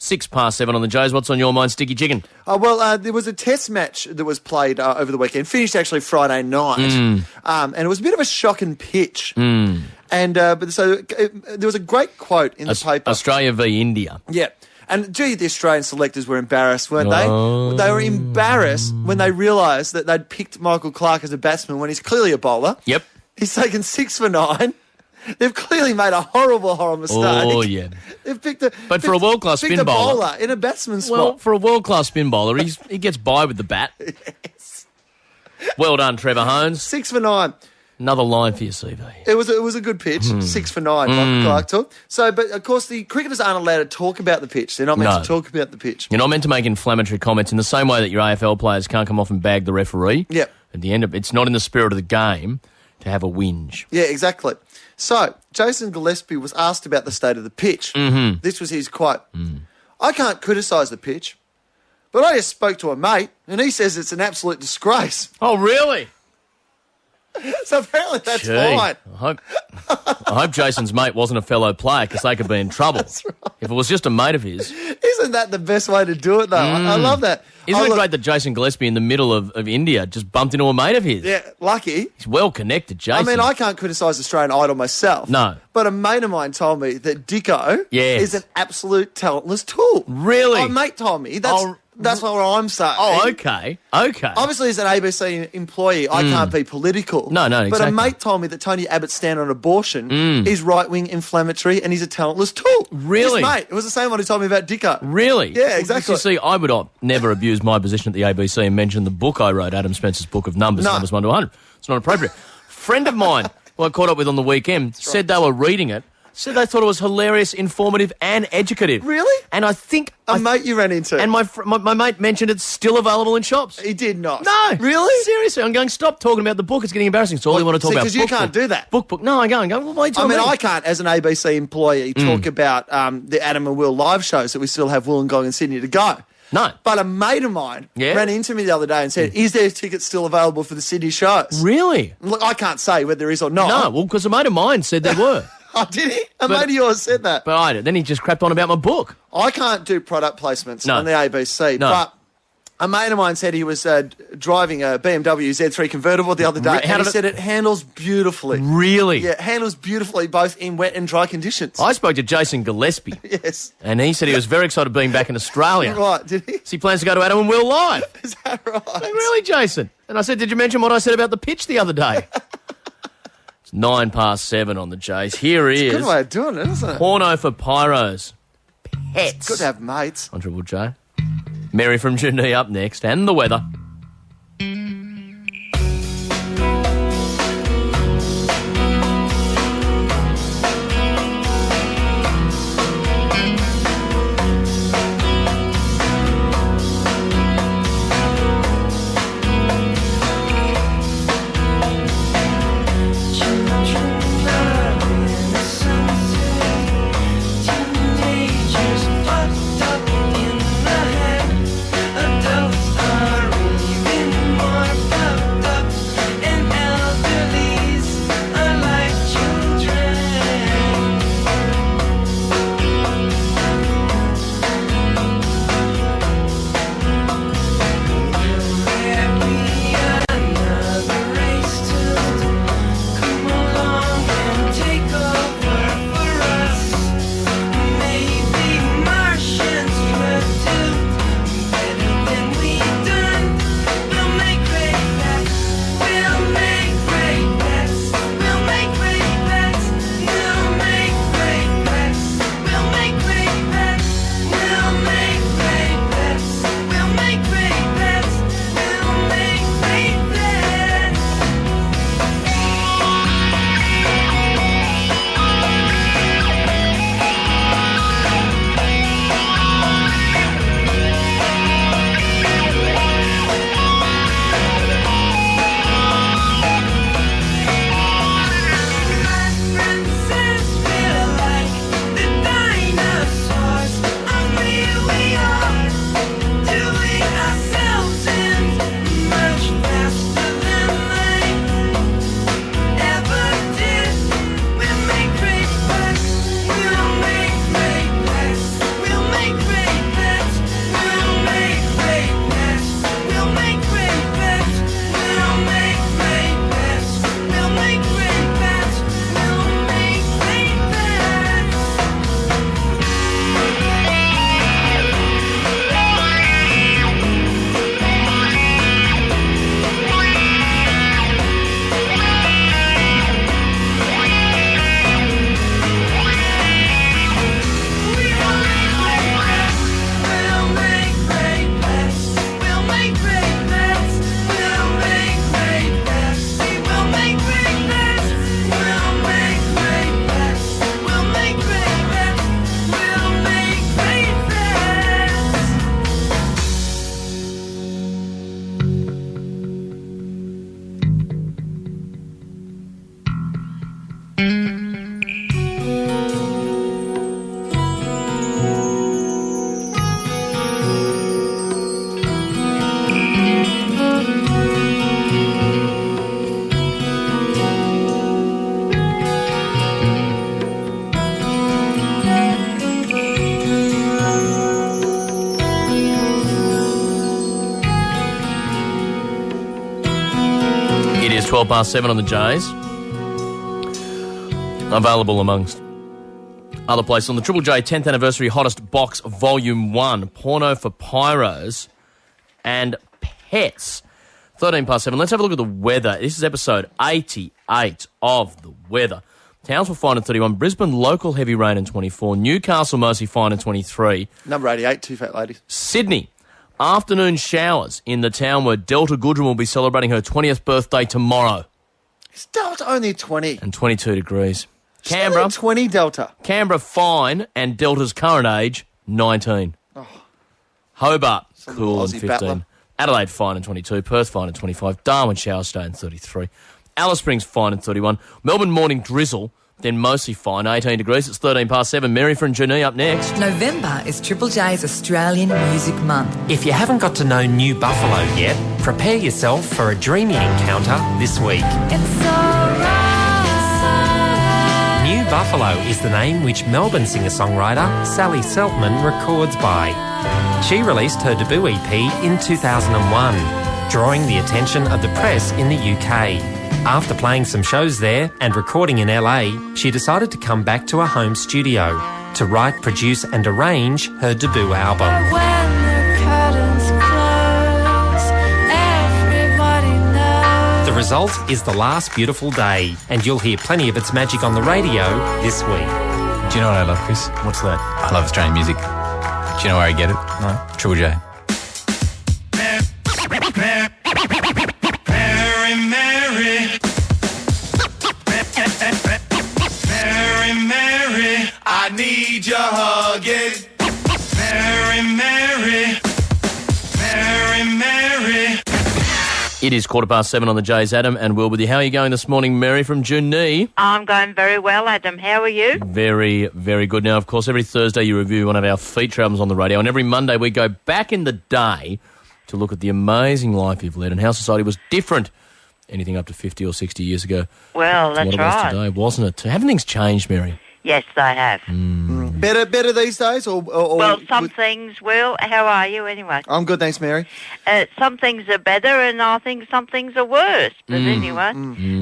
Speaker 10: 7:06 on the Jays. What's on your mind, Sticky Chicken?
Speaker 11: There was a test match that was played over the weekend. Finished actually Friday night, and it was a bit of a shocking pitch. And there was a great quote in the paper.
Speaker 10: Australia v India.
Speaker 11: Yeah. And gee, the Australian selectors were embarrassed, weren't they? They were embarrassed when they realised that they'd picked Michael Clarke as a batsman when he's clearly a bowler.
Speaker 10: Yep.
Speaker 11: He's taken 6 for 9. They've clearly made a horrible mistake.
Speaker 10: Oh, yeah.
Speaker 11: They've picked
Speaker 10: for a world-class spin
Speaker 11: bowler in a batsman's spot.
Speaker 10: Well, for a world-class spin bowler, he gets by with the bat.
Speaker 11: Yes.
Speaker 10: Well done, Trevor Hones.
Speaker 11: 6 for 9.
Speaker 10: Another line for your CV.
Speaker 11: It was a good pitch. 6 for 9, Michael Clarke took. So, but of course, the cricketers aren't allowed to talk about the pitch. They're not meant to talk about the pitch.
Speaker 10: You're not meant to make inflammatory comments in the same way that your AFL players can't come off and bag the referee.
Speaker 11: Yep.
Speaker 10: At the end of it's not in the spirit of the game to have a whinge.
Speaker 11: Yeah, exactly. So, Jason Gillespie was asked about the state of the pitch.
Speaker 10: Mm-hmm.
Speaker 11: This was his quote. I can't criticise the pitch, But I just spoke to a mate, and he says it's an absolute disgrace.
Speaker 10: Oh, really?
Speaker 11: So apparently that's
Speaker 10: Gee,
Speaker 11: fine.
Speaker 10: I hope Jason's mate wasn't a fellow player because they could be in trouble.
Speaker 11: That's right.
Speaker 10: If it was just a mate of his.
Speaker 11: Isn't that the best way to do it, though? I love that.
Speaker 10: Isn't it great that Jason Gillespie in the middle of India just bumped into a mate of his?
Speaker 11: Yeah, lucky.
Speaker 10: He's well connected, Jason.
Speaker 11: I mean, I can't criticise Australian Idol myself.
Speaker 10: No.
Speaker 11: But a mate of mine told me that Dicko
Speaker 10: Yes.
Speaker 11: is an absolute talentless tool.
Speaker 10: Really?
Speaker 11: My mate told me. That's what I'm saying.
Speaker 10: Oh, okay.
Speaker 11: Obviously, as an ABC employee, I can't be political.
Speaker 10: No,
Speaker 11: But
Speaker 10: exactly.
Speaker 11: a mate told me that Tony Abbott's stand on abortion is right-wing, inflammatory, and he's a talentless tool.
Speaker 10: Really?
Speaker 11: This mate. It was the same one who told me about Dicko.
Speaker 10: Really?
Speaker 11: Yeah, exactly.
Speaker 10: You see, I would never abuse my position at the ABC and mention the book I wrote, Adam Spencer's book of numbers, numbers 1 to 100. It's not appropriate. Friend of mine, who I caught up with on the weekend, said they were reading it, said they thought it was hilarious, informative, and educative.
Speaker 11: Really?
Speaker 10: And I think...
Speaker 11: A mate you ran into.
Speaker 10: And my mate mentioned it's still available in shops.
Speaker 11: He did not.
Speaker 10: No.
Speaker 11: Really?
Speaker 10: Seriously, I'm going, stop talking about the book. It's getting embarrassing. It's all you want to talk about.
Speaker 11: Because you can't do that.
Speaker 10: Book. No, I'm going, well, what are you talking about?
Speaker 11: I can't, as an ABC employee, talk about the Adam and Will live shows that we still have Wollongong and Sydney to go.
Speaker 10: No.
Speaker 11: But a mate of mine ran into me the other day and said, is there tickets still available for the Sydney shows?
Speaker 10: Really?
Speaker 11: Look, I can't say whether there is or not.
Speaker 10: No, well, because a mate of mine said there were.
Speaker 11: Oh, did he? A mate of yours said that.
Speaker 10: But then he just crapped on about my book.
Speaker 11: I can't do product placements
Speaker 10: No.
Speaker 11: on the ABC,
Speaker 10: No.
Speaker 11: but a mate of mine said he was driving a BMW Z3 convertible the other day, and he said it handles beautifully.
Speaker 10: Really?
Speaker 11: Yeah, it handles beautifully both in wet and dry conditions.
Speaker 10: I spoke to Jason Gillespie.
Speaker 11: Yes.
Speaker 10: And he said he was very excited being back in Australia.
Speaker 11: Right, did he?
Speaker 10: So he plans to go to Adam and Will Live.
Speaker 11: Is that right?
Speaker 10: Like, really, Jason? And I said, did you mention what I said about the pitch the other day? It's 7:09 on the Jays. Here is...
Speaker 11: It's a good way of doing it, isn't it?
Speaker 10: Porno for Pyros. Pets.
Speaker 11: It's good to have mates.
Speaker 10: On Triple J. Mary from Junee up next, and the weather. is 7:12 on the Jays. Available amongst other places on the Triple J 10th Anniversary Hottest Box Volume 1, Porno for Pyros and Pets. 7:13. Let's have a look at the weather. This is episode 88 of the weather. Townsville fine at 31, Brisbane local heavy rain in 24, Newcastle mostly fine in 23.
Speaker 11: Number 88, two fat ladies.
Speaker 10: Sydney, afternoon showers in the town where Delta Goodrum will be celebrating her 20th birthday tomorrow.
Speaker 11: It's Delta only 20.
Speaker 10: And 22 degrees.
Speaker 11: She's
Speaker 10: Canberra,
Speaker 11: only 20 Delta.
Speaker 10: Canberra fine and Delta's current age, 19.
Speaker 11: Oh.
Speaker 10: Hobart,
Speaker 11: Some
Speaker 10: cool and
Speaker 11: Aussie
Speaker 10: 15.
Speaker 11: battler.
Speaker 10: Adelaide fine and 22, Perth fine and 25, Darwin showers today and 33, Alice Springs fine and 31, Melbourne morning drizzle, then mostly fine, 18 degrees. It's 7:13. Mary from Junee up next.
Speaker 6: November is Triple J's Australian Music Month.
Speaker 7: If you haven't got to know New Buffalo yet, prepare yourself for a dreamy encounter this week.
Speaker 15: It's alright.
Speaker 7: New Buffalo is the name which Melbourne singer-songwriter Sally Seltman records by. She released her debut EP in 2001, drawing the attention of the press in the UK. After playing some shows there and recording in LA, she decided to come back to her home studio to write, produce and arrange her debut album.
Speaker 15: When the curtains close, everybody knows.
Speaker 7: The result is The Last Beautiful Day, and you'll hear plenty of its magic on the radio this week.
Speaker 12: Do you know what I love, Chris? What's that? I love Australian music. Do you know where I get it? No. Triple J.
Speaker 9: Mary, Mary. Mary, Mary. I need your hugging. Mary, Mary. Mary, Mary.
Speaker 10: It is 7:15 on the Jays. Adam and Will with you. How are you going this morning, Mary from Junee?
Speaker 13: I'm going very well, Adam. How are you?
Speaker 10: Very, very good. Now, of course, every Thursday you review one of our feature albums on the radio, and every Monday we go back in the day to look at the amazing life you've led and how society was different anything up to 50 or 60 years ago.
Speaker 13: Well,
Speaker 10: to
Speaker 13: that's
Speaker 10: what it
Speaker 13: right.
Speaker 10: was today, wasn't it? Haven't things changed, Mary?
Speaker 13: Yes, they have.
Speaker 11: Better these days? Or
Speaker 13: Well, some things will. How are you anyway?
Speaker 11: I'm good, thanks, Mary.
Speaker 13: Some things are better and I think some things are worse. But anyway,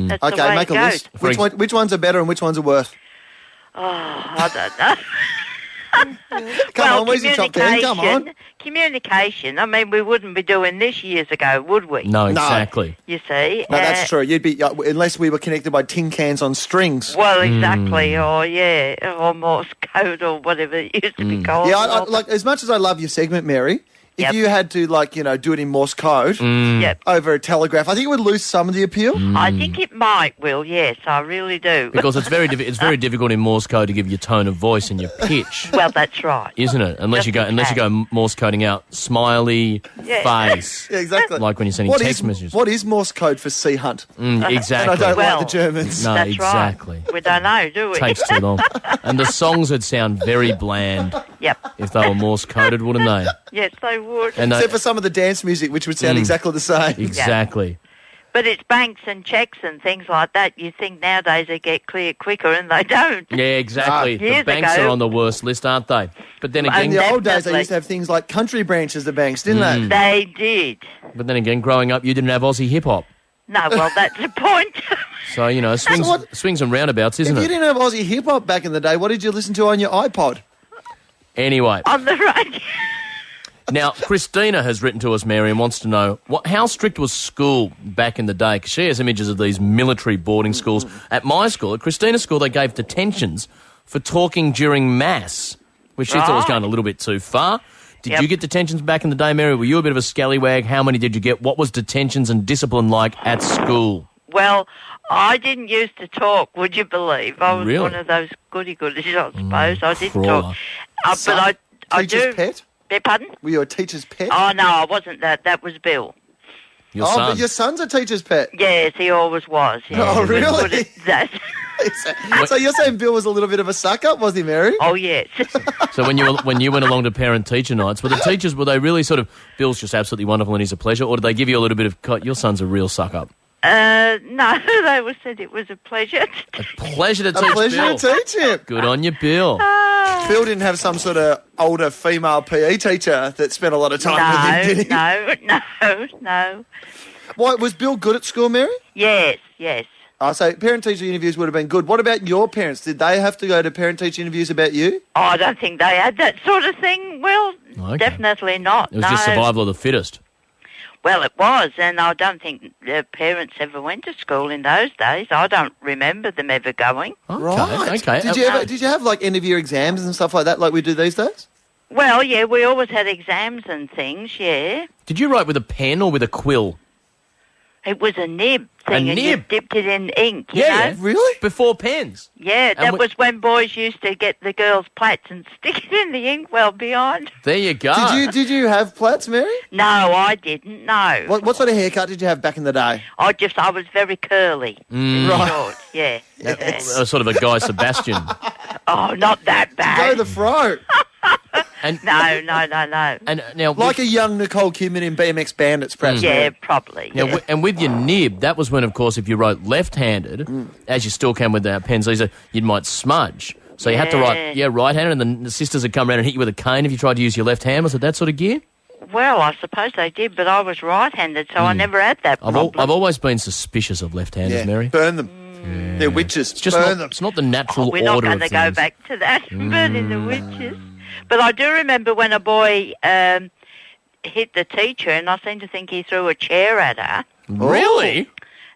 Speaker 13: that's the
Speaker 11: Okay,
Speaker 13: way
Speaker 11: make
Speaker 13: it
Speaker 11: a
Speaker 13: goes.
Speaker 11: list. Which ones are better and which ones are worse?
Speaker 13: Oh, I don't know.
Speaker 11: Come on, where's your top 10? Come on.
Speaker 13: Communication. I mean, we wouldn't be doing this years ago, would we?
Speaker 10: No, exactly.
Speaker 13: You see?
Speaker 11: No, that's true. You'd be unless we were connected by tin cans on strings.
Speaker 13: Well, exactly. Or Morse code or whatever it used to be called.
Speaker 11: Yeah, I, like as much as I love your segment, Mary. If you had to, do it in Morse code over a telegraph, I think it would lose some of the appeal.
Speaker 13: I think it might, Will, yes, I really do.
Speaker 10: Because it's very difficult in Morse code to give your tone of voice and your pitch.
Speaker 13: Well, that's right.
Speaker 10: Isn't it? Unless you go Morse coding out smiley face.
Speaker 11: Yeah, exactly.
Speaker 10: Like when you're sending text messages.
Speaker 11: What is Morse code for sea hunt?
Speaker 10: Exactly.
Speaker 11: And I don't like the Germans.
Speaker 10: No,
Speaker 13: That's
Speaker 10: exactly.
Speaker 13: right. We don't know, do we?
Speaker 10: Takes too long. And the songs would sound very bland.
Speaker 13: Yep.
Speaker 10: If they were Morse coded, wouldn't they?
Speaker 13: Yes, they would.
Speaker 10: And
Speaker 11: except for some of the dance music, which would sound exactly the same.
Speaker 10: Exactly.
Speaker 13: But it's banks and checks and things like that. You think nowadays they get clear quicker, and they don't.
Speaker 10: Yeah, exactly. The
Speaker 13: Years
Speaker 10: banks
Speaker 13: ago-
Speaker 10: are on the worst list, aren't they? But then again,
Speaker 11: In the old days, they used to have things like country branches of banks, didn't they?
Speaker 13: They did.
Speaker 10: But then again, growing up, you didn't have Aussie hip hop.
Speaker 13: No, well, that's the point.
Speaker 10: So, swings and roundabouts, isn't
Speaker 11: If you
Speaker 10: it?
Speaker 11: didn't have Aussie hip hop back in the day, what did you listen to on your iPod?
Speaker 10: Anyway.
Speaker 13: On the radio.
Speaker 10: Now, Christina has written to us, Mary, and wants to know how strict was school back in the day? Because she has images of these military boarding schools. At my school, at Christina's school, they gave detentions for talking during mass, which she thought was going a little bit too far. Did you get detentions back in the day, Mary? Were you a bit of a scallywag? How many did you get? What was detentions and discipline like at school?
Speaker 13: Well, I didn't used to talk, would you believe? I was
Speaker 10: Really?
Speaker 13: one of those goody-goodies, I suppose. I didn't
Speaker 10: crawler.
Speaker 13: talk. But I do...
Speaker 11: Teacher's pet?
Speaker 13: Pardon?
Speaker 11: Were you a teacher's pet?
Speaker 13: Oh, no, I wasn't that. That was Bill.
Speaker 10: Your son?
Speaker 11: But your son's a teacher's pet.
Speaker 13: Yes, he always was. Yeah.
Speaker 11: Oh,
Speaker 13: He was
Speaker 11: really?
Speaker 13: good at that.
Speaker 11: So you're saying Bill was a little bit of a suck-up, was he, Mary?
Speaker 13: Oh, yes.
Speaker 10: So when you went along to parent-teacher nights, were the teachers, were they really sort of, Bill's just absolutely wonderful and he's a pleasure, or did they give you a little bit of, your son's a real suck-up?
Speaker 13: No, they said it was a pleasure.
Speaker 10: Pleasure to teach
Speaker 11: A pleasure
Speaker 10: Bill.
Speaker 11: to teach him.
Speaker 10: Good on you, Bill.
Speaker 11: Bill didn't have some sort of older female PE teacher that spent a lot of time with him, did he?
Speaker 13: No.
Speaker 11: Why, was Bill good at school, Mary?
Speaker 13: Yes.
Speaker 11: Oh, so parent-teacher interviews would have been good. What about your parents? Did they have to go to parent-teacher interviews about you?
Speaker 13: Oh, I don't think they had that sort of thing. Well, definitely not.
Speaker 10: It was just survival of the fittest.
Speaker 13: Well, it was, and I don't think the parents ever went to school in those days. I don't remember them ever going.
Speaker 11: Okay. Did you have like end-of-year exams and stuff like that, like we do these days?
Speaker 13: Well, yeah, we always had exams and things. Yeah.
Speaker 10: Did you write with a pen or with a quill?
Speaker 13: It was a nib thing, and you dipped it in ink, you know?
Speaker 11: Really?
Speaker 10: Before pens?
Speaker 13: Yeah, that was when boys used to get the girls' plaits and stick it in the inkwell behind.
Speaker 10: There you go.
Speaker 11: Did you have plaits, Mary?
Speaker 13: No, I didn't, no.
Speaker 11: What sort of haircut did you have back in the day?
Speaker 13: I was very curly.
Speaker 11: Right.
Speaker 13: Short, yeah.
Speaker 10: Sort of a Guy Sebastian.
Speaker 13: Oh, not that bad.
Speaker 11: Go the fro.
Speaker 13: No.
Speaker 10: And now,
Speaker 11: like a young Nicole Kidman in BMX Bandits, perhaps.
Speaker 13: Yeah, probably.
Speaker 10: Now, and with your nib, that was when, of course, if you wrote left-handed, as you still can with our pens, you might smudge. So you had to write, right-handed, and then the sisters would come around and hit you with a cane if you tried to use your left hand. Was it that sort of gear?
Speaker 13: Well, I suppose they did, but I was right-handed, so I never had that problem.
Speaker 10: I've always been suspicious of left-handers, Mary.
Speaker 11: Burn them. They're witches.
Speaker 10: It's just
Speaker 11: Burn them.
Speaker 10: It's not the natural
Speaker 13: We're
Speaker 10: order
Speaker 13: not
Speaker 10: of
Speaker 13: going
Speaker 10: things.
Speaker 13: to go back to that, burning the witches. But I do remember when a boy hit the teacher, and I seem to think he threw a chair at her.
Speaker 10: Really?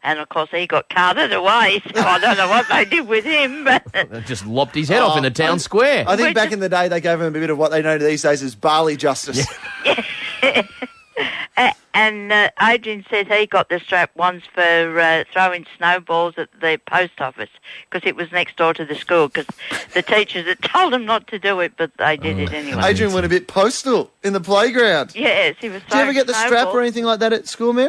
Speaker 13: And, of course, he got carted away, so I don't know what they did with him. But
Speaker 10: They just lopped his head off in the town square.
Speaker 11: I think back in the day they gave him a bit of what they know these days as barley justice.
Speaker 13: And Adrian said he got the strap once for throwing snowballs at the post office because it was next door to the school because the teachers had told him not to do it, but they did it anyway.
Speaker 11: Adrian went a bit postal in the playground.
Speaker 13: Yes, he was
Speaker 11: Did you ever get the strap or anything like that at school, Mary?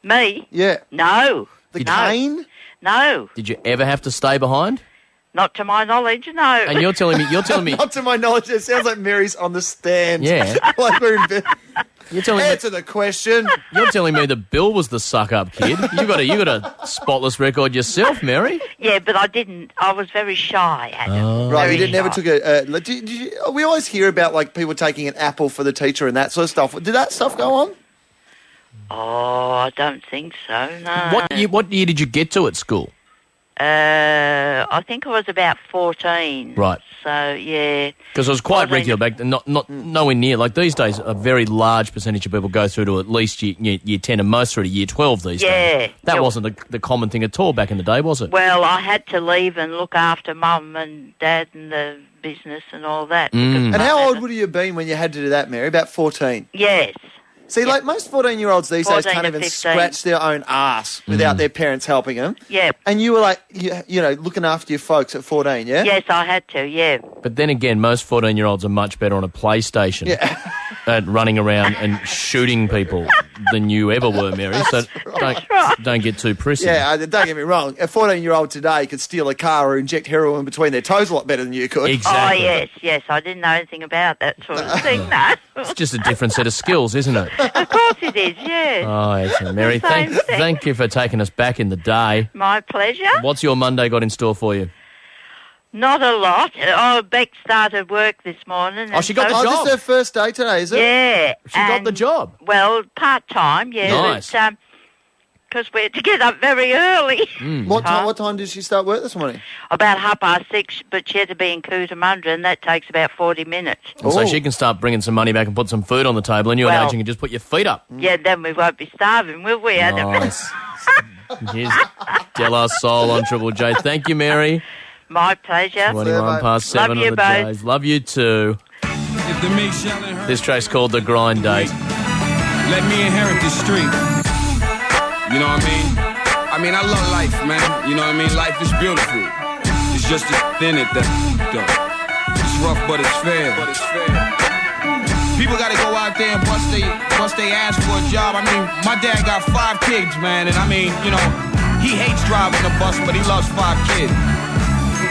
Speaker 13: Me?
Speaker 11: Yeah.
Speaker 13: No.
Speaker 11: The cane?
Speaker 13: No.
Speaker 10: Did you ever have to stay behind?
Speaker 13: Not to my knowledge, no.
Speaker 10: And you're telling me...
Speaker 11: Not to my knowledge. It sounds like Mary's on the stand.
Speaker 10: Yeah.
Speaker 11: Like we're in bed.
Speaker 10: You're telling
Speaker 11: Answer the question.
Speaker 10: You're telling me that Bill was the suck-up kid. You got a spotless record yourself, Mary.
Speaker 13: Yeah, but I didn't. I was very shy, Adam.
Speaker 11: Right,
Speaker 13: Very
Speaker 11: never
Speaker 13: shy.
Speaker 11: took a... we always hear about like people taking an apple for the teacher and that sort of stuff. Did that stuff go on?
Speaker 13: Oh, I don't think so, no.
Speaker 10: What year did you get to at school?
Speaker 13: I think I was about 14.
Speaker 10: Right.
Speaker 13: So, yeah.
Speaker 10: Because it was quite regular back then, not nowhere near. Like these days, a very large percentage of people go through to at least year 10 and most through to year 12 these days. That wasn't the common thing at all back in the day, was it?
Speaker 13: Well, I had to leave and look after Mum and Dad and the business and all that.
Speaker 11: And how old would you have been when you had to do that, Mary? About 14?
Speaker 13: Yes.
Speaker 11: See, like most 14-year-olds these days
Speaker 13: 14
Speaker 11: can't
Speaker 13: to
Speaker 11: even
Speaker 13: 15.
Speaker 11: scratch their own ass without their parents helping them.
Speaker 13: Yeah.
Speaker 11: And you were like, you know, looking after your folks at 14, yeah?
Speaker 13: Yes, I had to, yeah.
Speaker 10: But then again, most 14-year-olds are much better on a PlayStation at running around and shooting people than you ever were, Mary. So don't get too prissy.
Speaker 11: Yeah, don't get me wrong. A 14-year-old today could steal a car or inject heroin between their toes a lot better than you could.
Speaker 10: Exactly.
Speaker 13: Oh, yes. I didn't know anything about that sort of thing, no.
Speaker 10: It's just a different set of skills, isn't it?
Speaker 13: Of course it is, yeah.
Speaker 10: Oh, excellent. Mary, thank you for taking us back in the day.
Speaker 13: My pleasure.
Speaker 10: What's your Monday got in store for you?
Speaker 13: Not a lot. Oh, Beck started work this morning.
Speaker 10: Oh, she got the job.
Speaker 11: This is her first day today, is it?
Speaker 13: Yeah.
Speaker 10: She got the job.
Speaker 13: Well, part-time, yeah.
Speaker 10: Nice.
Speaker 13: Because we had to get up very early.
Speaker 11: What time did she start work this morning?
Speaker 13: About 6:30, but she had to be in Cootamundra, and that takes about 40 minutes.
Speaker 10: And so she can start bringing some money back and put some food on the table, and you and Adrian can just put your feet up.
Speaker 13: Yeah, then we won't be starving, will we, Adam?
Speaker 10: Nice. Here's De La Soul on Triple J. Thank you, Mary.
Speaker 13: My pleasure.
Speaker 10: 21 past 7
Speaker 13: Love
Speaker 10: on
Speaker 13: you
Speaker 10: the
Speaker 13: both.
Speaker 10: Jays. Love you too. This track's called The Grind Date.
Speaker 16: Let me inherit the street. You know what I mean? I love life, man. You know what I mean? Life is beautiful. It's just in it that it's rough, but it's fair. People gotta go out there and bust they ass for a job. I mean, my dad got 5 kids, man, and I mean, you know, he hates driving the bus, but he loves 5 kids.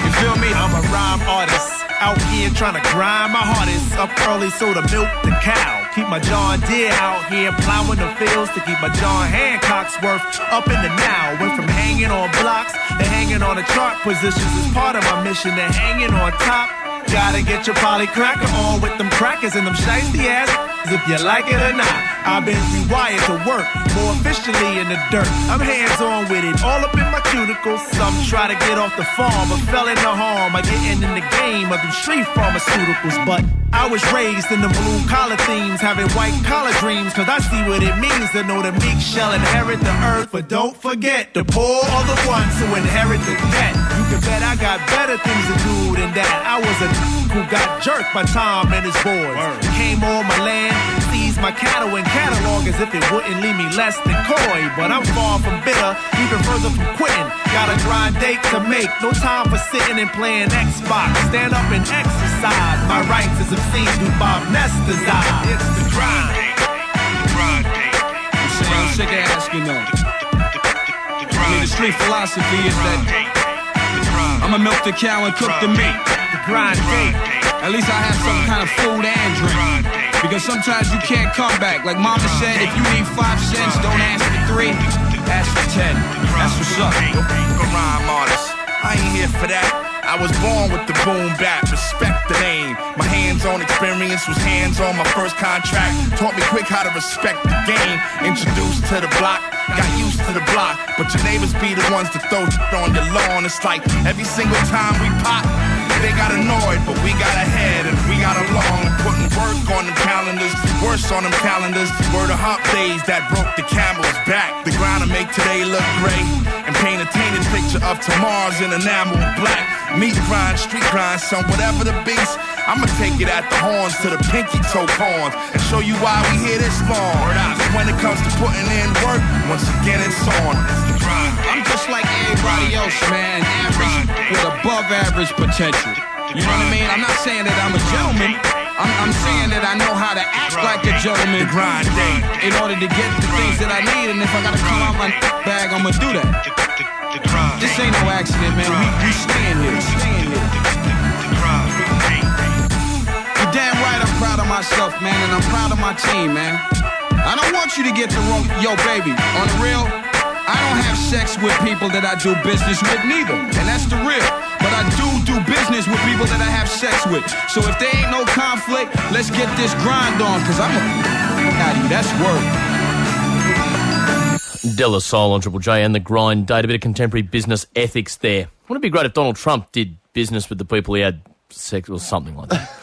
Speaker 16: You feel me?
Speaker 18: I'm a rhyme artist, out here trying to grind my hardest. Up early so to milk the cow. Keep my John Deere out here plowing the fields to keep my John Hancock's worth up in the now. Went from hanging on blocks to hanging on the chart positions as part of my mission to hanging on top. Gotta get your poly cracker on with them crackers and them shiesty ass if you like it or not. I've been rewired to work more efficiently in the dirt. I'm hands-on with it, all up in my cuticles. Some try to get off the farm, but fell into harm by getting in the game of them street pharmaceuticals. But I was raised in the blue-collar themes, having white-collar dreams, cause I see what it means to know the meek shall inherit the earth. But don't forget, the poor are the ones who inherit the debt. You can bet I got better things to do than that. I was a who got jerked by Tom and his boys. Came on my land, seized my cattle and catalog as if it wouldn't leave me less than coy. But I'm far from bitter, even further from quitting. Got a grind date to make, no time for sitting and playing Xbox. Stand up and exercise my rights as obscene through Bob Nestor's eyes. It's the grind date. The grind date.
Speaker 16: I'm sick of asking though. I mean, the street philosophy is that I'ma milk the cow and cook the meat.
Speaker 18: The grind date.
Speaker 16: At least I have some kind of food and drink. Because sometimes you can't come back. Like Mama said, if you need 5 cents, don't ask for 3, ask for 10. That's what's up.
Speaker 24: Rhyme artist, I ain't here for that. I was born with the boom bap, respect the name. My hands-on experience was hands-on my first contract. Taught me quick how to respect the game. Introduced to the block, got used to the block. But your neighbors be the ones that throw on your lawn. It's like every single time we pop, they got annoyed, but we got ahead and we got along. And putting work on them calendars, worse on them calendars. Were the hump days that broke the camel's back. The grind to make today look great and paint a tainted picture of tomorrow's in enamel black. Meat grind, street grind, son, whatever the beast. I'ma take it at the horns to the pinky toe corns and show you why we here this long. So when it comes to putting in work, once again it's on.
Speaker 16: I'm just like everybody else, man. Average with above average potential. You know what I mean? I'm not saying that I'm a gentleman. I'm saying that I know how to act like a gentleman in order to get the things that I need. And if I gotta come out my bag, I'ma do that. This ain't no accident, man. We staying here. You're damn right I'm proud of myself, man. And I'm proud of my team, man. I don't want you to get the wrong... Yo, baby, on the real... I don't have sex with people that I do business with neither, and that's the real. But I do business with people that I have sex with. So if there ain't no conflict, let's get this grind on, cause I'm out of you. That's work.
Speaker 10: De La Soul on Triple J and the grind date. A bit of contemporary business ethics there. Wouldn't it be great if Donald Trump did business with the people he had sex with or something like that?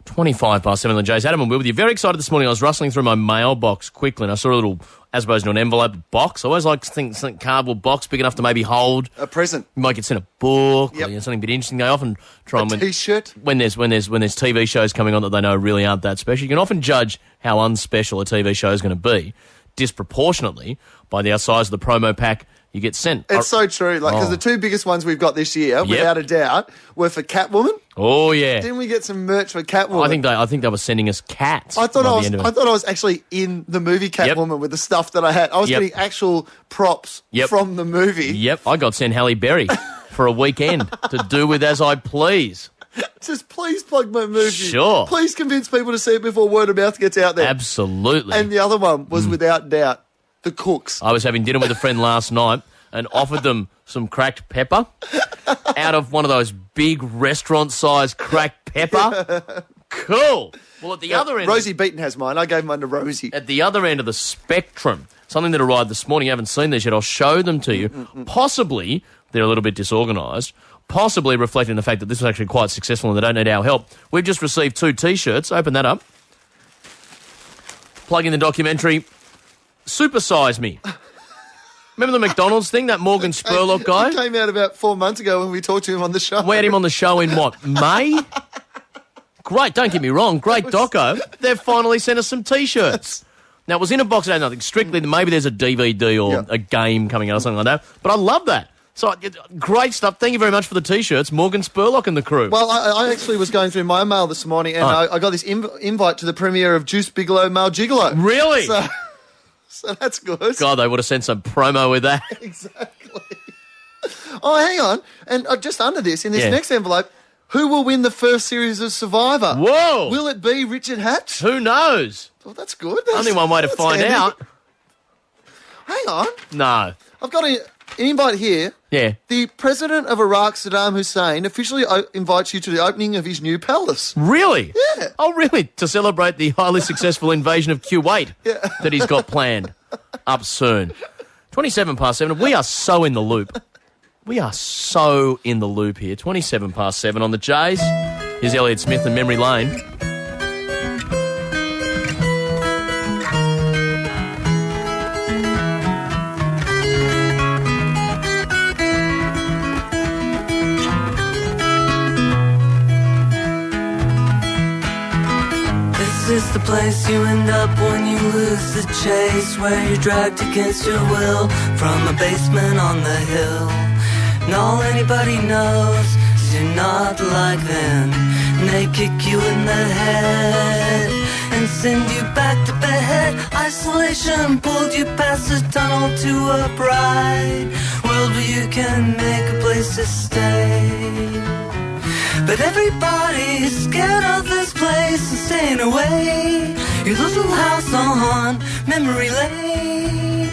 Speaker 10: 25 past 7 on the Jays. Adam and Will with you. Very excited this morning. I was rustling through my mailbox quickly and I saw a little, as opposed to an envelope box. I always like to think cardboard box big enough to maybe hold
Speaker 11: a present.
Speaker 10: You might get sent a book or something a bit interesting. They often try and
Speaker 11: T-shirt.
Speaker 10: When there's TV shows coming on that they know really aren't that special. You can often judge how unspecial a TV show is going to be disproportionately by the size of the promo pack you get sent.
Speaker 11: It's so true. Like, because the 2 biggest ones we've got this year, without a doubt, were for Catwoman.
Speaker 10: Oh yeah.
Speaker 11: Didn't we get some merch for Catwoman?
Speaker 10: I think they were sending us cats.
Speaker 11: I thought I was actually in the movie Catwoman with the stuff that I had. I was getting actual props from the movie.
Speaker 10: Yep. I got sent Halle Berry for a weekend to do with as I please.
Speaker 11: Just please plug my movie.
Speaker 10: Sure.
Speaker 11: Please convince people to see it before word of mouth gets out there.
Speaker 10: Absolutely.
Speaker 11: And the other one was without doubt the Cooks.
Speaker 10: I was having dinner with a friend last night and offered them some cracked pepper out of one of those big restaurant-sized cracked pepper. Cool. Well, at the other end...
Speaker 11: Rosie Beaton has mine. I gave mine to Rosie.
Speaker 10: At the other end of the spectrum, something that arrived this morning, you haven't seen these yet, I'll show them to you. Possibly, they're a little bit disorganised, possibly reflecting the fact that this was actually quite successful and they don't need our help. We've just received 2 T-shirts. Open that up. Plug in the documentary... Super Size Me. Remember the McDonald's thing, that Morgan Spurlock guy?
Speaker 11: He came out about 4 months ago when we talked to him on the show.
Speaker 10: We had him on the show in what, May? Great, don't get me wrong, great doco. They've finally sent us some T-shirts. Now, it was in a box, I had nothing. Strictly, maybe there's a DVD or a game coming out or something like that. But I love that. So, great stuff. Thank you very much for the T-shirts. Morgan Spurlock and the crew.
Speaker 11: Well, I actually was going through my mail this morning and I got this invite to the premiere of Juice Bigelow, Male Gigolo.
Speaker 10: Really?
Speaker 11: So that's good.
Speaker 10: God, they would have sent some promo with that.
Speaker 11: Exactly. Oh, hang on. And just under this, in this next envelope, who will win the first series of Survivor?
Speaker 10: Whoa!
Speaker 11: Will it be Richard Hatch?
Speaker 10: Who knows?
Speaker 11: Well, that's good.
Speaker 10: Only one way to find
Speaker 11: handy.
Speaker 10: out.
Speaker 11: Hang on.
Speaker 10: No.
Speaker 11: I've got an invite here.
Speaker 10: Yeah.
Speaker 11: The president of Iraq, Saddam Hussein, officially invites you to the opening of his new palace.
Speaker 10: Really?
Speaker 11: Yeah.
Speaker 10: Oh, really? To celebrate the highly successful invasion of Kuwait that he's got planned up soon. 7:27. We are so in the loop. We are so in the loop here. 7:27 on the Jays. Here's Elliot Smith and Memory Lane.
Speaker 9: This is the place you end up when you lose the chase, where you're dragged against your will from a basement on the hill. And all anybody knows is you're not like them, and they kick you in the head and send you back to bed. Isolation pulled you past the tunnel to a bright world where you can make a place to stay. But everybody's scared of this place and staying away. Your little house on memory lane.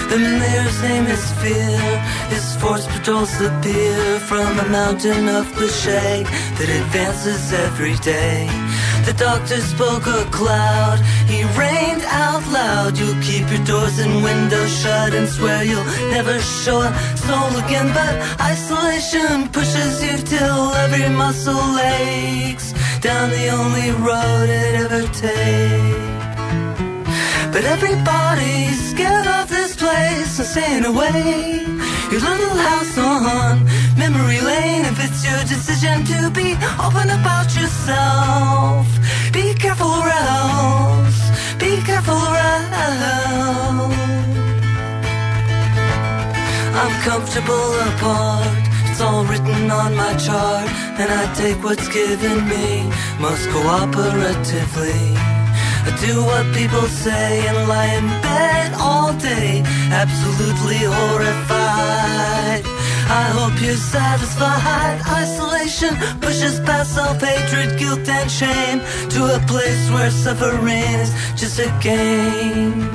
Speaker 9: The mayor's name is Fear. His force patrols the pier from a mountain of cliché that advances every day. The doctor spoke a cloud, he rained out loud. You'll keep your doors and windows shut and swear you'll never show a soul again. But isolation pushes you till every muscle aches down the only road it ever takes. But everybody's scared of this place and staying away. Your little house on memory lane. If it's your decision to be open about yourself, be careful or else, be careful or else. I'm comfortable apart, it's all written on my chart, and I take what's given me most cooperatively. I do what people say and lie in bed all day, absolutely horrified. I hope you're satisfied. Isolation pushes past self-hatred, guilt and shame to a place where suffering is just a game.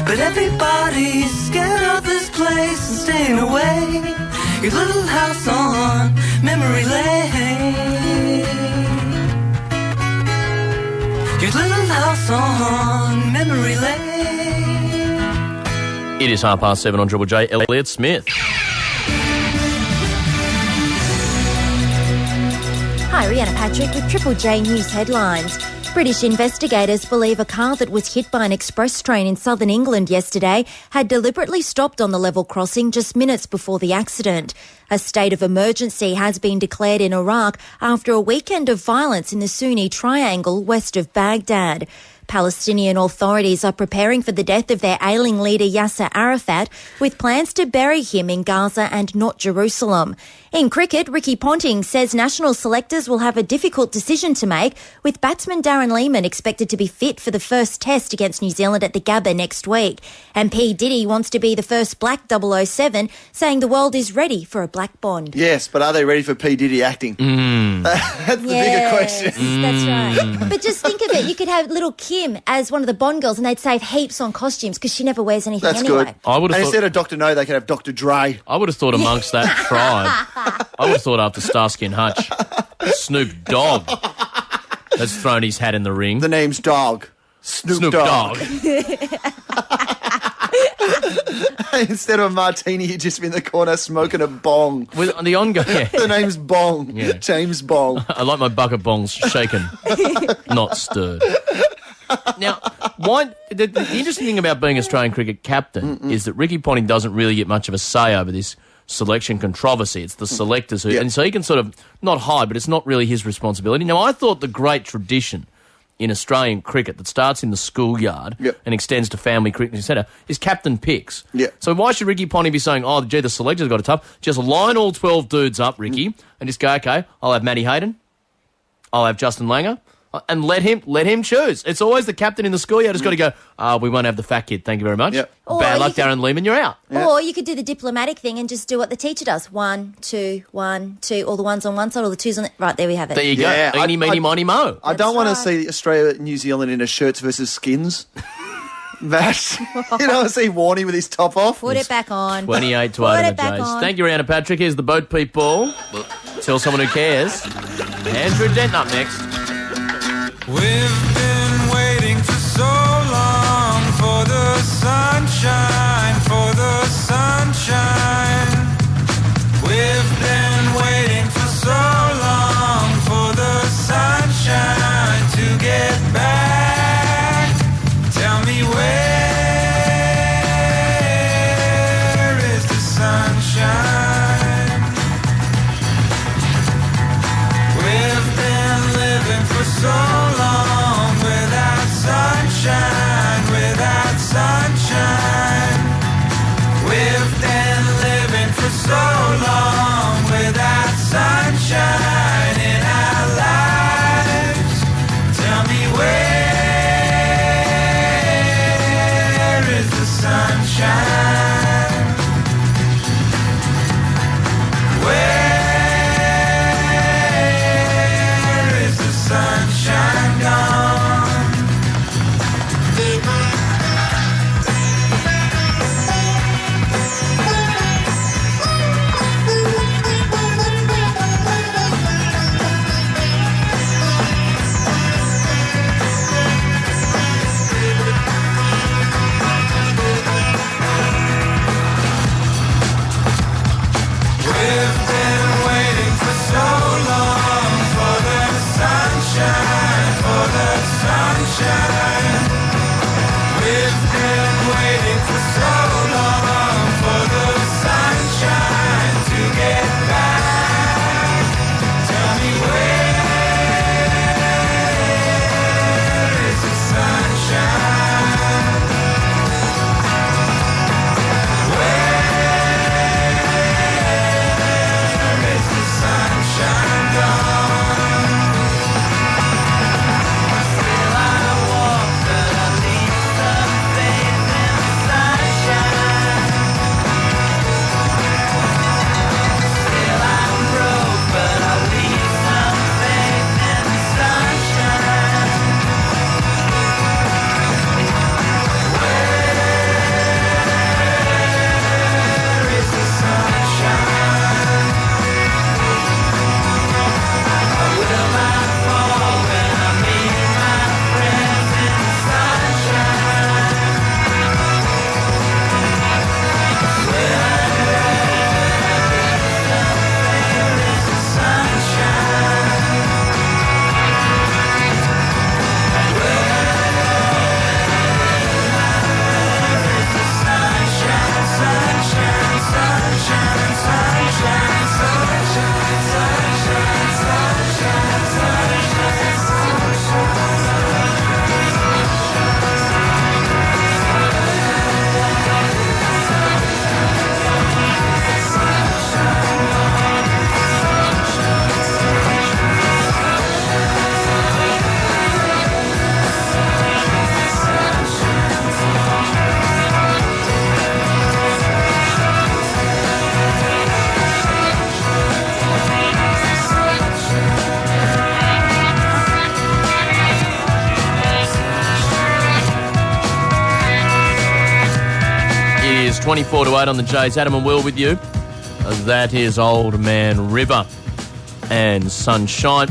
Speaker 9: But everybody's scared of this place and staying away. Your little house on memory lane. Your little house on memory lane.
Speaker 10: It is 7:30 on Triple J. Elliot Smith.
Speaker 1: Hi, Rhianna Patrick with Triple J News headlines. British investigators believe a car that was hit by an express train in southern England yesterday had deliberately stopped on the level crossing just minutes before the accident. A state of emergency has been declared in Iraq after a weekend of violence in the Sunni Triangle west of Baghdad. Palestinian authorities are preparing for the death of their ailing leader Yasser Arafat, with plans to bury him in Gaza and not Jerusalem. In cricket, Ricky Ponting says national selectors will have a difficult decision to make, with batsman Darren Lehmann expected to be fit for the first test against New Zealand at the Gabba next week. And P. Diddy wants to be the first black 007, saying the world is ready for a black Bond.
Speaker 11: Yes, but are they ready for P. Diddy acting? That's the bigger question.
Speaker 1: That's right. But just think of it, you could have little Kim as one of the Bond girls and they'd save heaps on costumes because she never wears anything anyway.
Speaker 11: Good. And instead of Dr. No, they could have Dr. Dre.
Speaker 10: I would have thought amongst that tribe, I would have thought after Starsky and Hutch, Snoop Dogg has thrown his hat in the ring.
Speaker 11: The name's Dogg. Snoop Dogg. Instead of a martini, he'd just be in the corner smoking a bong.
Speaker 10: With the ongoing,
Speaker 11: The name's Bong.
Speaker 10: Yeah.
Speaker 11: James Bong.
Speaker 10: I like my bucket bongs shaken, not stirred. Now, the interesting thing about being Australian cricket captain is that Ricky Ponting doesn't really get much of a say over this selection controversy. It's the selectors who, and so he can sort of not hide, but it's not really his responsibility. Now, I thought the great tradition in Australian cricket that starts in the schoolyard and extends to family cricket, etc., is captain picks. So why should Ricky Ponting be saying, oh, gee, the selectors got it tough? Just line all 12 dudes up, Ricky, and just go, okay, I'll have Matty Hayden, I'll have Justin Langer, And let him choose. It's always the captain in the schoolyard who's got to go, we won't have the fat kid, thank you very much.
Speaker 11: Yep.
Speaker 10: Bad luck, Darren Lehman, you're out.
Speaker 1: Or you could do the diplomatic thing and just do what the teacher does. 1, 2, 1, 2, all the ones on one side, all the twos on the... Right, there we have it.
Speaker 10: There you go. Eeny, meeny, miny, mo.
Speaker 11: I don't want to see Australia and New Zealand in a shirts versus skins match. You know, I see Warney with his top off.
Speaker 1: Put it back on.
Speaker 10: 28 to
Speaker 1: Put
Speaker 10: 8
Speaker 1: it
Speaker 10: on the
Speaker 1: back
Speaker 10: Jays.
Speaker 1: on.
Speaker 10: Thank you, Rhianna Patrick. Here's the boat people. Tell someone who cares. Andrew Denton up next.
Speaker 9: We've been waiting for so long for the sunshine, for the sunshine. We've been waiting for so long for the sunshine to get back. Tell me, where is the sunshine? We've been living for so long without sunshine, without sunshine. We've been living for so long without sunshine in our lives. Tell me, where is the sunshine? Where is the sunshine gone? We've been waiting for so long for the sunshine, for the sunshine. We've been waiting for so long for the sunshine to get back. Tell me, where is the sunshine? Where is the sunshine gone? Still I walk, but I leave some faith in the sunshine. Still I'm broke, but I leave some faith in the sunshine. Where is the sunshine? Will I fall when I meet my friends in the sunshine? Will I where is the sunshine? Where is the sunshine? Sunshine, sunshine, sunshine, sunshine, sunshine, sunshine, sunshine,
Speaker 10: It is 24 to 8 on the Jays. Adam and Will with you. That is Old Man River and Sunshine.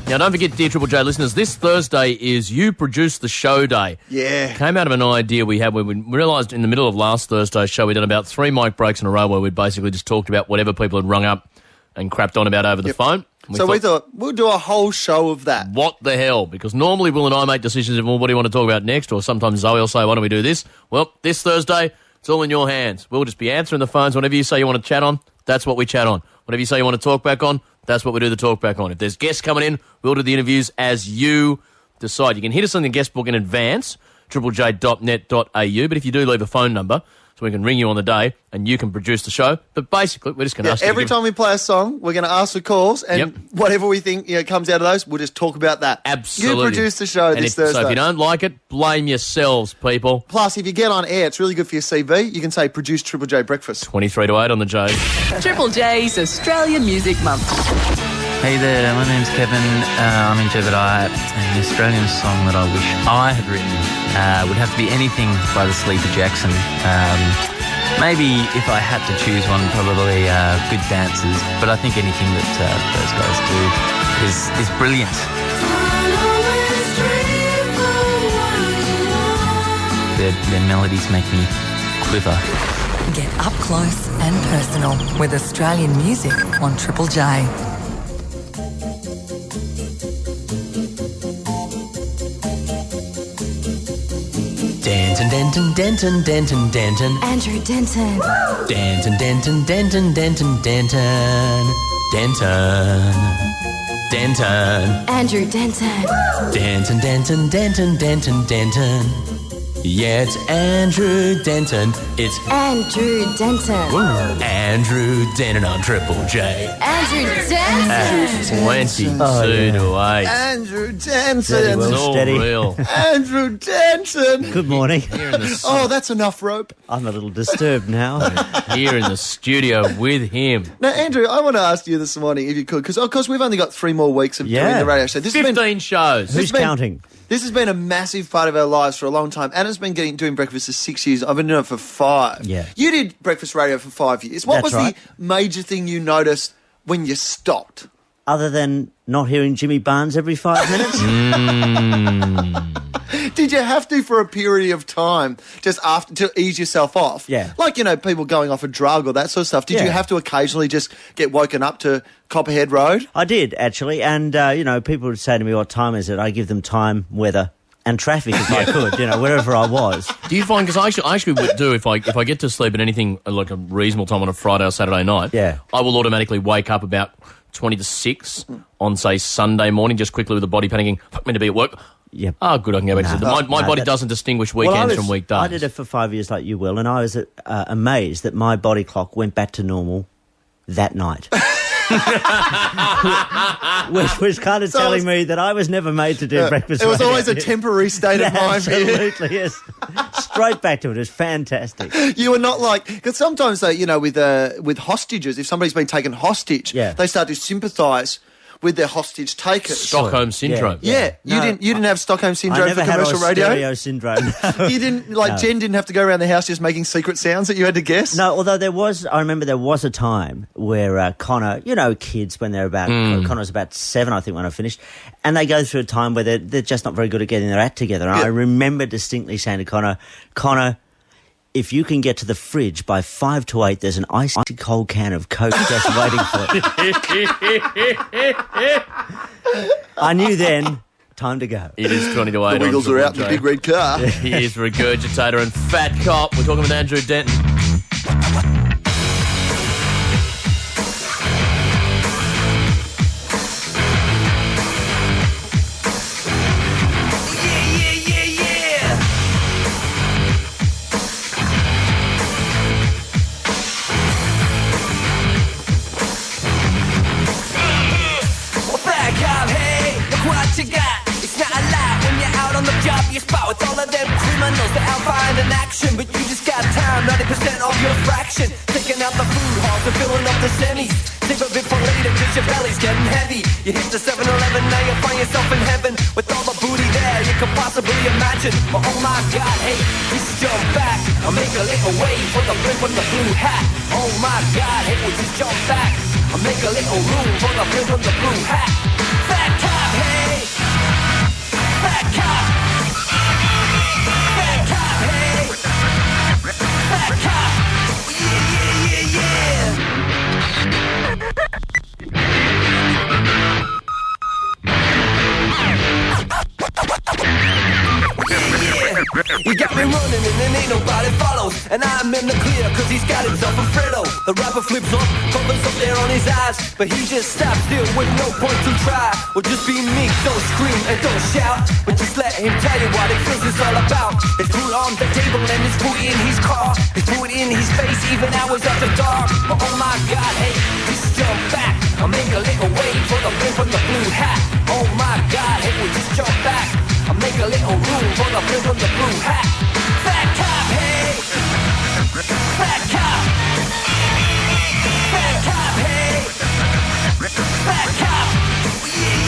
Speaker 10: Now, don't forget, dear Triple J listeners, this Thursday is You Produce the Show Day.
Speaker 11: Yeah.
Speaker 10: Came out of an idea we had where we realised in the middle of last Thursday's show we'd done about 3 mic breaks in a row where we'd basically just talked about whatever people had rung up and crapped on about over the phone. We
Speaker 11: thought we'll do a whole show of that.
Speaker 10: What the hell? Because normally Will and I make decisions of, well, what do you want to talk about next? Or sometimes Zoe will say, why don't we do this? Well, this Thursday, it's all in your hands. We'll just be answering the phones. Whatever you say you want to chat on, that's what we chat on. Whatever you say you want to talk back on, that's what we do the talk back on. If there's guests coming in, we'll do the interviews as you decide. You can hit us on the guest book in advance, triplej.net.au, but if you do leave a phone number, so we can ring you on the day and you can produce the show. But basically, we're just going to ask you
Speaker 11: every time we play a song, we're going to ask for calls, and whatever we think comes out of those, we'll just talk about that.
Speaker 10: Absolutely.
Speaker 11: You produce the show this Thursday.
Speaker 10: So if you don't like it, blame yourselves, people.
Speaker 11: Plus, if you get on air, it's really good for your CV. You can say, produce Triple J Breakfast.
Speaker 10: 23 to 8 on the J.
Speaker 6: Triple J's Australian Music Month.
Speaker 8: Hey there, my name's Kevin. I'm in Jebediah, and the Australian song that I wish I had written would have to be Anything by the Sleepy Jackson. Maybe if I had to choose one, probably Good Dancers, but I think anything that those guys do is brilliant. Their melodies make me quiver.
Speaker 6: Get up close and personal with Australian music on Triple J.
Speaker 7: Denton, Denton, Denton, Denton.
Speaker 1: Andrew Denton.
Speaker 7: Denton, Denton, Denton, Denton, Denton. Denton. Denton.
Speaker 1: Andrew Denton.
Speaker 7: Denton, Denton, Denton, Denton, Denton. Yeah, it's Andrew Denton. It's
Speaker 1: Andrew Denton.
Speaker 7: Andrew Denton on Triple J.
Speaker 1: Andrew Denton.
Speaker 10: 22 to 8.
Speaker 11: Andrew Denton.
Speaker 19: Steady, well,
Speaker 10: It's all
Speaker 19: steady.
Speaker 10: real.
Speaker 11: Andrew Denton.
Speaker 19: Good morning.
Speaker 11: Oh, that's enough rope.
Speaker 19: I'm a little disturbed now.
Speaker 10: Here in the studio with him.
Speaker 11: Now, Andrew, I want to ask you this morning, if you could, because of course we've only got 3 more weeks of doing the radio show. This
Speaker 10: 15 shows.
Speaker 19: Who's counting?
Speaker 11: This has been a massive part of our lives for a long time. Anna's been doing breakfast for 6 years. I've been doing it for 5.
Speaker 19: Yeah.
Speaker 11: You did breakfast radio for 5 years. What
Speaker 19: That's
Speaker 11: was
Speaker 19: right.
Speaker 11: the major thing you noticed when you stopped?
Speaker 19: Other than not hearing Jimmy Barnes every 5 minutes?
Speaker 11: Did you have to for a period of time just after to ease yourself off?
Speaker 19: Yeah.
Speaker 11: Like, people going off a drug or that sort of stuff. Did you have to occasionally just get woken up to Copperhead Road?
Speaker 19: I did, actually. And, people would say to me, what time is it? I give them time, weather, and traffic if I could, wherever I was.
Speaker 10: Do you find, because I actually would do, if I get to sleep at anything like a reasonable time on a Friday or Saturday night, I will automatically wake up about 20 to 6 on, say, Sunday morning, just quickly with the body panicking, fuck me to be at work.
Speaker 19: Yep.
Speaker 10: Oh, good, I can go back to sleep. My body doesn't distinguish weekends from weekdays.
Speaker 19: I did it for 5 years like you will, and I was amazed that my body clock went back to normal that night. Which was kind of telling me that I was never made to do breakfast
Speaker 11: It was
Speaker 19: radio.
Speaker 11: always a temporary state of mind.
Speaker 19: Absolutely, yes. Straight back to it. It was fantastic.
Speaker 11: You were not like... Because sometimes, with hostages, if somebody's been taken hostage, they start to sympathise with their hostage takers.
Speaker 10: Stockholm syndrome.
Speaker 11: Yeah. You didn't have Stockholm syndrome for commercial radio?
Speaker 19: I never had syndrome. No.
Speaker 11: You didn't, Jen didn't have to go around the house just making secret sounds that you had to guess?
Speaker 19: No, although I remember there was a time where Connor, kids when they're about, Connor was about 7, I think, when I finished, and they go through a time where they're just not very good at getting their act together. And I remember distinctly saying to Connor, if you can get to the fridge by 5 to 8, there's an icy cold can of Coke just waiting for it. I knew then, time to go.
Speaker 10: It is 20 to 8.
Speaker 11: The Wiggles are out in the big red car.
Speaker 10: He is Regurgitator and Fat Cop. We're talking with Andrew Denton.
Speaker 9: With all of them criminals that outfind an action, but you just got time, 90% of your fraction. Taking out the food halls and filling up the semis. Save a bit for later cause your belly's getting heavy. You hit the 7-Eleven, now you find yourself in heaven. With all the booty there you can possibly imagine. But oh my god, hey, we should jump back. I'll make a little way for the blimp with the blue hat. Oh my god, hey, we just jump back. I'll make a little room for the blimp with the blue hat. Fat cop, hey! Fat cop! You got me running and then ain't nobody follows.
Speaker 2: and I'm in the clear, cause he's got himself a Fredo. The rapper flips off, covers up there on his eyes, but he just stops still with no point to try. Well, just be meek, don't scream and don't shout, but just let him tell you what he feels it's all about. There's food on the table and there's food in his car, there's food in his face even hours after dark. But oh my God, hey, just jump back, I'll make a little way for the brim from the blue hat. Oh my God, hey, we just jump back, I'll make a little room for the brim from the blue hat. Fat cop, hey, fat cop, fat cop, hey, fat cop, yeah.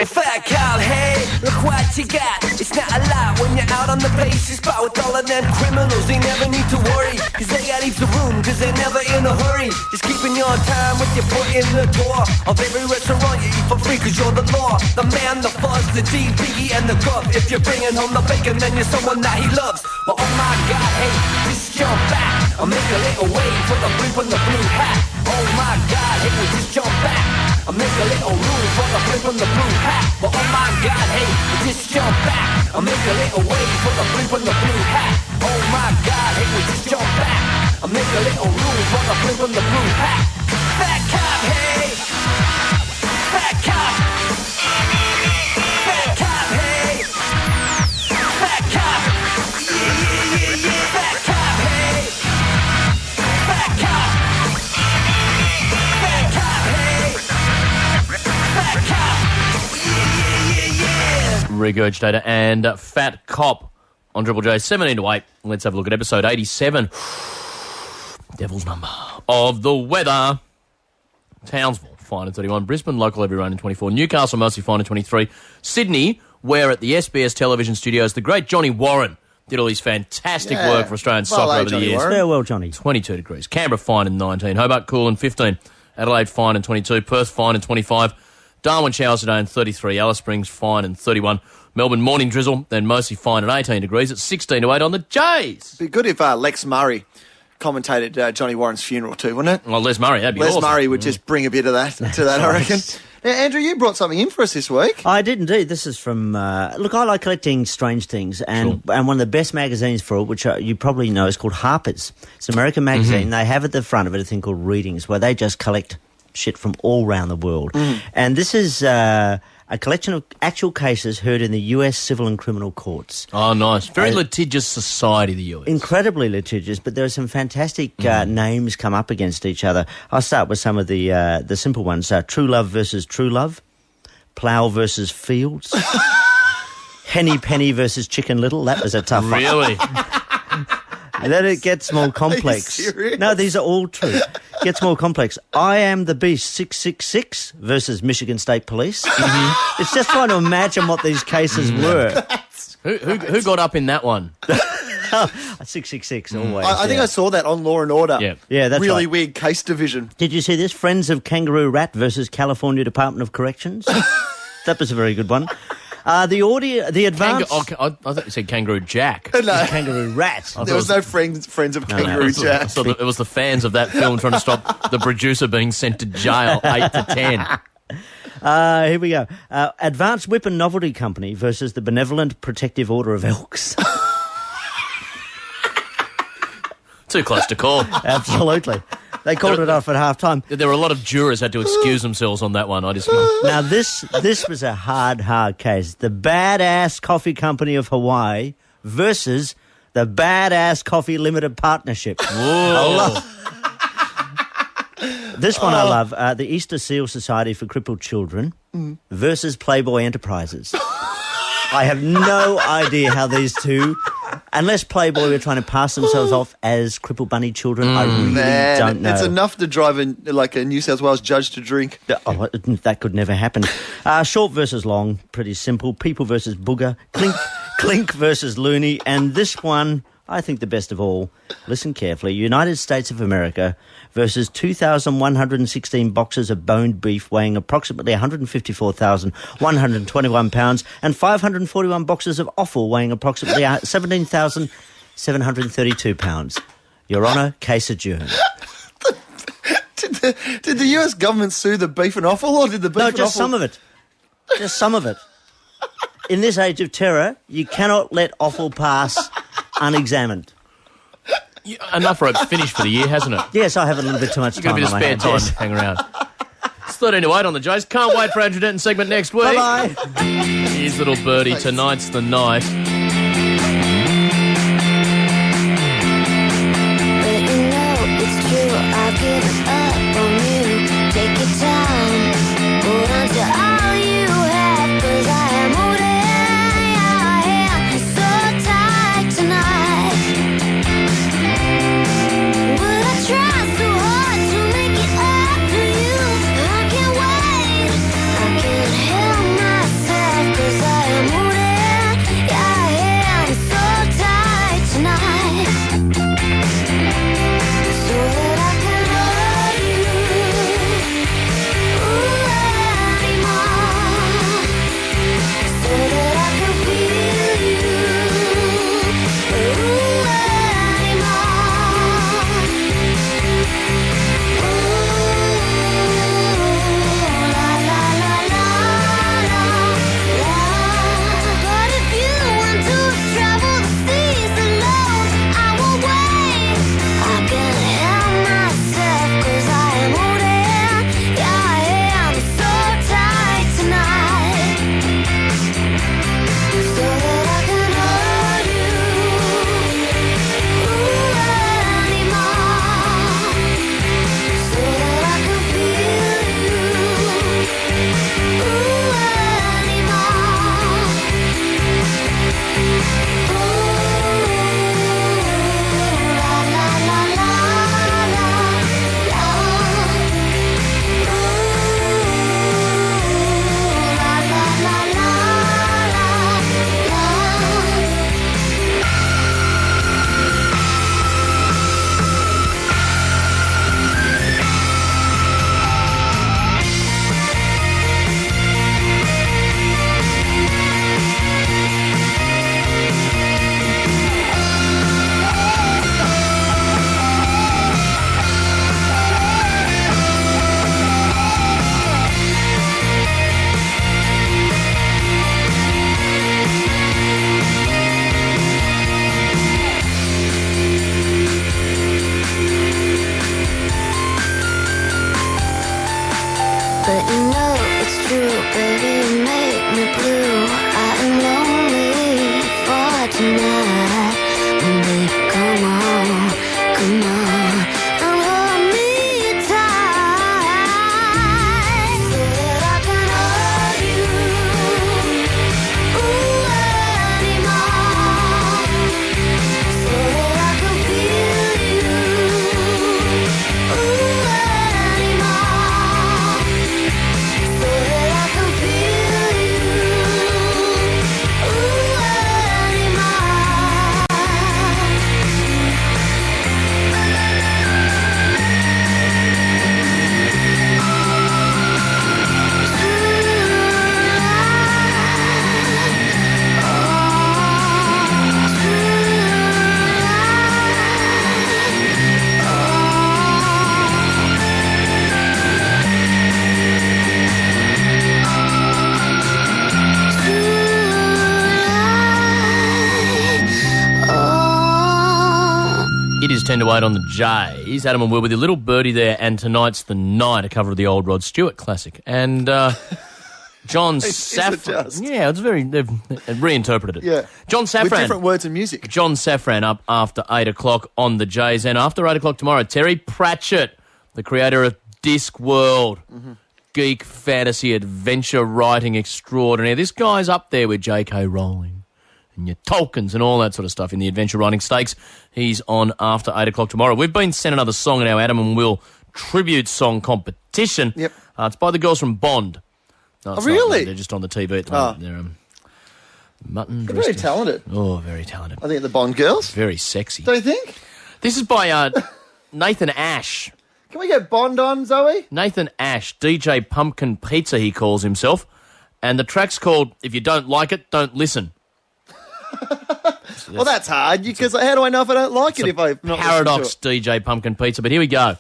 Speaker 2: Fat cow, hey, look what you got. It's not a lot when you're out on the bases, but with all of them criminals, they never need to worry, cause they got heaps of room, cause they're never in a hurry. Just keeping your time with your foot in the door of every restaurant you eat for free, cause you're the law. The man, the fuzz, the D, Biggie, and the Gov. If you're bringing home the bacon, then you're someone that he loves. But oh my God, hey, just jump back, I'll make a little way for the brim from the blue hat. Oh my God, hey, we just jump back, I'll make a little room for the brim from the blue hat. But oh my God, hey, we just jump back, I'll make a little way for the brim from the blue hat. Oh my God, hey, we just jump back, I'll make a little room for the brim from the blue hat. Fat cop, hey, fat cop, fat cop, hey, fat cop, yeah, fat cop, hey, fat cop, fat cop, hey, fat cop, yeah.
Speaker 10: Regurgitator and Fat Cop on Triple J, 17 to 8. Let's have a look at episode 87. Devil's number of the weather. Townsville, fine at 31. Brisbane, local heavy rain in 24. Newcastle, mostly fine at 23. Sydney, where at the SBS television studios, the great Johnny Warren did all his fantastic work for Australian soccer over the years.
Speaker 19: Farewell, Johnny.
Speaker 10: 22 degrees. Canberra, fine in 19. Hobart, cool in 15. Adelaide, fine in 22. Perth, fine in 25. Darwin, showers today in 33. Alice Springs, fine in 31. Melbourne, morning drizzle, then mostly fine at 18 degrees. It's 16 to 8 on the Jays.
Speaker 11: Be good if Lex Murray commentated Johnny Warren's funeral too, wouldn't it?
Speaker 10: Well, Les Murray, that'd be
Speaker 11: Les
Speaker 10: awesome.
Speaker 11: Murray would just bring a bit of that to that, I reckon. Now, Andrew, you brought something in for us this week.
Speaker 19: I did indeed. This is from... look, I like collecting strange things, and one of the best magazines for it, which you probably know, is called Harper's. It's an American magazine. They have at the front of it a thing called Readings, where they just collect shit from all around the world. And this is a collection of actual cases heard in the US civil and criminal courts.
Speaker 10: Oh, nice. Very litigious society, the US.
Speaker 19: Incredibly litigious, but there are some fantastic names come up against each other. I'll start with some of the simple ones. True Love versus True Love. Plough versus Fields. Henny Penny versus Chicken Little. That was a tough one.
Speaker 10: Really?
Speaker 19: And then it gets more complex.
Speaker 11: Are you serious?
Speaker 19: No, these are all true. Gets more complex. I Am the Beast 666 versus Michigan State Police. It's just trying to imagine what these cases were.
Speaker 10: Who got up in that one?
Speaker 19: 666 always.
Speaker 11: I think I saw that on Law and Order.
Speaker 19: Yeah, that's
Speaker 11: really
Speaker 19: right.
Speaker 11: weird case division.
Speaker 19: Did you see this? Friends of Kangaroo Rat versus California Department of Corrections. That was a very good one. The advance...
Speaker 10: I thought you said Kangaroo Jack.
Speaker 11: No.
Speaker 19: Kangaroo Rat.
Speaker 11: There was no friends of Kangaroo Jack.
Speaker 10: I thought it was the fans of that film trying to stop the producer being sent to jail 8 to 10.
Speaker 19: Here we go. Advanced Weapon Novelty Company versus the Benevolent Protective Order of Elks.
Speaker 10: Too close to call.
Speaker 19: Absolutely. They called it off at half-time.
Speaker 10: There were a lot of jurors had to excuse themselves on that one.
Speaker 19: Now, this was a hard case. The Badass Coffee Company of Hawaii versus the Badass Coffee Limited Partnership.
Speaker 10: Whoa.
Speaker 19: This one I love. The Easter Seal Society for Crippled Children versus Playboy Enterprises. I have no idea how these two... Unless Playboy were trying to pass themselves off as crippled bunny children, I really don't know.
Speaker 11: It's enough to drive a New South Wales judge to drink.
Speaker 19: Oh, that could never happen. Short versus long, pretty simple. People versus booger. Clink versus loony. And this one, I think the best of all, listen carefully, United States of America versus 2,116 boxes of boned beef weighing approximately 154,121 pounds and 541 boxes of offal weighing approximately 17,732 pounds. Your Honour, case adjourned.
Speaker 11: Did the US government sue the beef and offal, or did the beef
Speaker 19: No,
Speaker 11: and
Speaker 19: just
Speaker 11: offal...
Speaker 19: some of it. Just some of it. In this age of terror, you cannot let offal pass unexamined.
Speaker 10: Enough rope's finished for the year, hasn't it?
Speaker 19: Yes, I have a little bit too much
Speaker 10: You've got
Speaker 19: time
Speaker 10: a bit of
Speaker 19: on my
Speaker 10: spare
Speaker 19: hands,
Speaker 10: time
Speaker 19: yes.
Speaker 10: to hang around. It's 13 to 8 on the Jays. Can't wait for our Trident segment next week.
Speaker 19: Bye-bye.
Speaker 10: Here's Little Birdie. Tonight's the night.
Speaker 15: But you know it's true, I've given up on you. Take your time, hold on to all you have, 'cause I am holding your hand so tight tonight. But I try so hard to make it up to you. I can't wait, I can't help myself, 'cause I am holding your hand so tight tonight. So that I can love you, anymore. So that I can feel you, But if you want to travel the seas alone, I will wait. I can't help myself, 'cause I am holding your hand so tight tonight. So that I can hold you, anymore. So that I can feel you, but you know it's true, baby, you make me blue. I am lonely for tonight. Baby, come on, come on, and hold me tight, so that I can hold you, anymore. So that I can feel you, anymore. So that I can feel you,
Speaker 10: It is 10 to 8 on the Jays. Adam and Will with your Little Birdie there, and Tonight's the Night, a cover of the old Rod Stewart classic. And John Safran. Yeah, it's they've reinterpreted it.
Speaker 11: Yeah.
Speaker 10: John Safran.
Speaker 11: With different words and music.
Speaker 10: John Safran up after 8 o'clock on the Jays. And after 8 o'clock tomorrow, Terry Pratchett, the creator of Discworld, geek fantasy adventure writing extraordinaire. This guy's up there with J.K. Rowling and your Tolkiens and all that sort of stuff in the adventure writing stakes. He's on after 8 o'clock tomorrow. We've been sent another song in our Adam and Will tribute song competition.
Speaker 11: Yep.
Speaker 10: It's by the girls from Bond. No, it's
Speaker 11: really?
Speaker 10: not. They're just on the TV at the moment. Mutton
Speaker 11: They're
Speaker 10: dressed
Speaker 11: very talented.
Speaker 10: Oh, very talented.
Speaker 11: I think the Bond girls.
Speaker 10: Very sexy.
Speaker 11: Do you think?
Speaker 10: This is by Nathan Ash.
Speaker 11: Can we get Bond on, Zoe?
Speaker 10: Nathan Ash, DJ Pumpkin Pizza, he calls himself. And the track's called If You Don't Like It, Don't Listen.
Speaker 11: Well, that's hard, because how do I know if I don't like it if I'm not
Speaker 10: Paradox
Speaker 11: listening
Speaker 10: DJ Pumpkin Pizza, but here we go.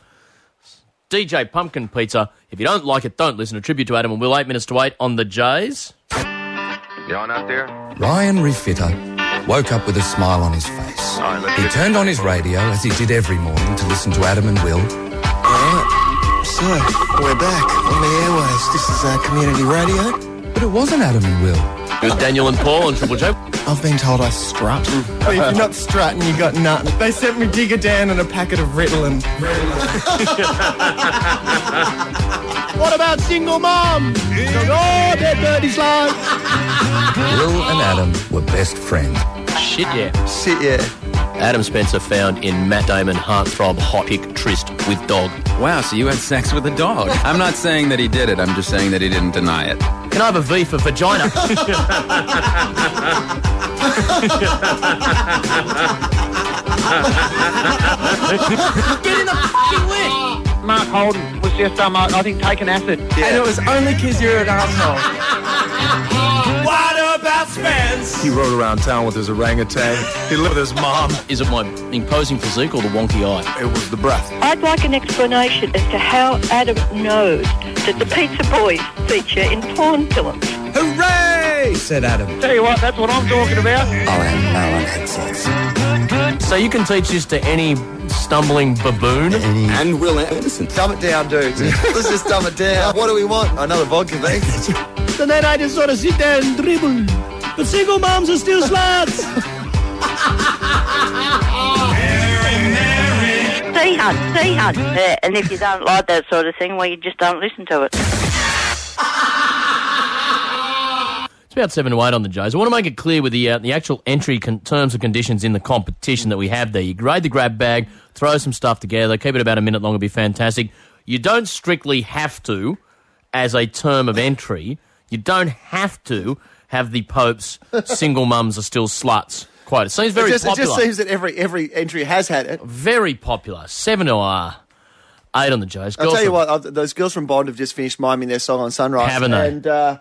Speaker 10: DJ Pumpkin Pizza, if you don't like it, don't listen. A tribute to Adam and Will, 8 minutes to 8 on the Jays.
Speaker 17: You on out there?
Speaker 20: Ryan Refitter woke up with a smile on his face. He turned on his radio, as he did every morning, to listen to Adam and Will.
Speaker 21: Alright, so we're back on the airwaves. This is community radio.
Speaker 20: But it wasn't Adam and Will.
Speaker 10: With Daniel and Paul on Triple J.
Speaker 21: I've been told I strut.
Speaker 23: Well, if you're not strutting, you got nothing. They sent me Digger Dan and a packet of Ritalin. What about single mom? Oh, dead dirty slime.
Speaker 20: Will and Adam were best friends.
Speaker 10: Shit, yeah.
Speaker 11: Shit, yeah.
Speaker 10: Adam Spencer found in Matt Damon heartthrob hot pick tryst with dog.
Speaker 12: Wow, so you had sex with a dog. I'm not saying that he did it, I'm just saying that he didn't deny it.
Speaker 10: Can I have a V for vagina?
Speaker 23: Get in the fucking way!
Speaker 25: Mark Holden was just, I think, taking acid.
Speaker 23: Yeah. And it was only because you're an asshole.
Speaker 14: What about Spence?
Speaker 26: He rode around town with his orangutan. He lived with his mom.
Speaker 10: Is it my imposing physique or the wonky eye?
Speaker 26: It was the breath.
Speaker 27: I'd like an explanation as to how Adam knows that the Pizza Boys feature in porn films.
Speaker 20: Hooray! Said Adam.
Speaker 25: Tell you what, that's what I'm talking about.
Speaker 20: Oh, and no one had sex.
Speaker 10: So you can teach this to any stumbling baboon?
Speaker 20: And Will Anderson.
Speaker 11: Dumb it down, dudes. Let's just dumb it down. What do we want? Another vodka, thanks.
Speaker 23: And then I just sort of sit there and dribble. But single moms are still sluts.
Speaker 13: See, hun. And if you don't like that sort of thing, well, you just don't listen to it.
Speaker 10: It's about 7 to 8 on the Jays. I want to make it clear with the actual entry terms and conditions in the competition that we have there. You grade the grab bag, throw some stuff together, keep it about a minute long, it'll be fantastic. You don't strictly have to, as a term of entry, you don't have to have the Pope's single mums are still sluts. Quite. It seems very popular.
Speaker 11: It just seems that every entry has had it.
Speaker 10: Very popular. 7 to 8 on the Jays.
Speaker 11: I'll tell you what, those girls from Bond have just finished miming their song on Sunrise.
Speaker 10: Haven't they?
Speaker 11: And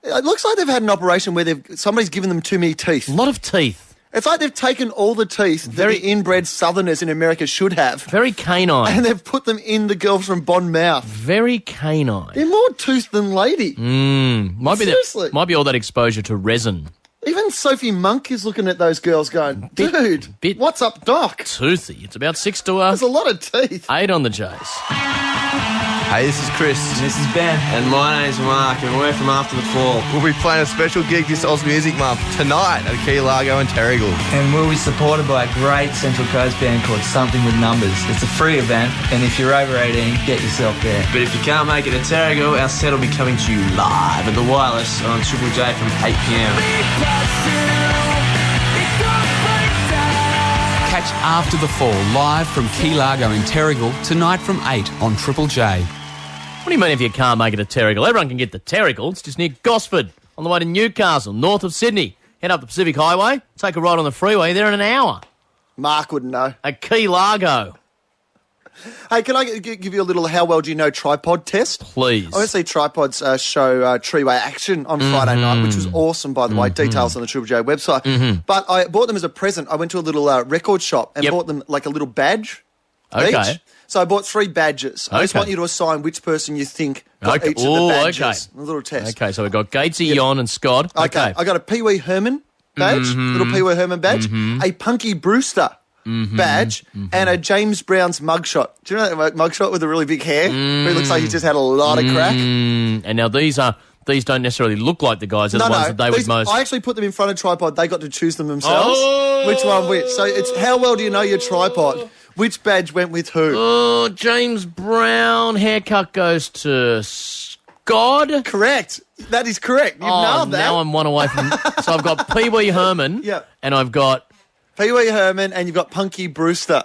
Speaker 11: it looks like they've had an operation where somebody's given them too many teeth.
Speaker 10: A lot of teeth.
Speaker 11: It's like they've taken all the teeth that the inbred Southerners in America should have.
Speaker 10: Very canine.
Speaker 11: And they've put them in the girls from Bond mouth.
Speaker 10: Very canine.
Speaker 11: They're more tooth than lady.
Speaker 10: Seriously. Might be all that exposure to resin.
Speaker 11: Even Sophie Monk is looking at those girls going, dude, what's up, Doc?
Speaker 10: Toothy. It's about 6 to 8.
Speaker 11: There's a lot of teeth.
Speaker 10: 8 on the Jays.
Speaker 28: Hey, this is Chris.
Speaker 29: And this is Ben.
Speaker 28: And my name's Mark, and we're from After the Fall.
Speaker 29: We'll be playing a special gig this Oz Music Month tonight at Key Largo and Terrigal. And we'll be supported by a great Central Coast band called Something With Numbers. It's a free event, and if you're over 18, get yourself there.
Speaker 28: But if you can't make it to Terrigal, our set will be coming to you live at the Wireless on Triple J from 8 p.m.
Speaker 30: Catch After the Fall live from Key Largo in Terrigal tonight from 8 on Triple J.
Speaker 10: What do you mean if you can't make it to Terrigal? Everyone can get to Terrigal. It's just near Gosford, on the way to Newcastle, north of Sydney. Head up the Pacific Highway, take a ride on the freeway, there in an hour.
Speaker 11: Mark wouldn't know.
Speaker 10: At Key Largo.
Speaker 11: Hey, can I give you a little how well do you know tripod test?
Speaker 10: Please.
Speaker 11: I went to see Tripod's show Treeway Action on Friday night, which was awesome, by the way. Details on the Triple J website. But I bought them as a present. I went to a little record shop and bought them like a little badge each. So I bought 3 badges. I just want you to assign which person you think got each of the badges. A little test.
Speaker 10: Okay, so we've got Gatesy, Yon and Scott. Okay.
Speaker 11: I got a Pee Wee Herman badge, little Pee Wee Herman badge, a Punky Brewster badge, and a James Brown's mugshot. Do you know that mugshot with the really big hair? Where he looks like he just had a lot of crack.
Speaker 10: And now these don't necessarily look like the guys. They're the ones that they would most...
Speaker 11: I actually put them in front of Tripod. They got to choose them themselves. Which one which. So it's how well do you know your Tripod? Which badge went with who?
Speaker 10: Oh, James Brown. Haircut goes to Scott.
Speaker 11: Correct. That is correct. You've nailed that.
Speaker 10: Now I'm one away from... So I've got Pee Wee Herman.
Speaker 11: Yep.
Speaker 10: And I've got...
Speaker 11: Pee Wee Herman and you've got Punky Brewster.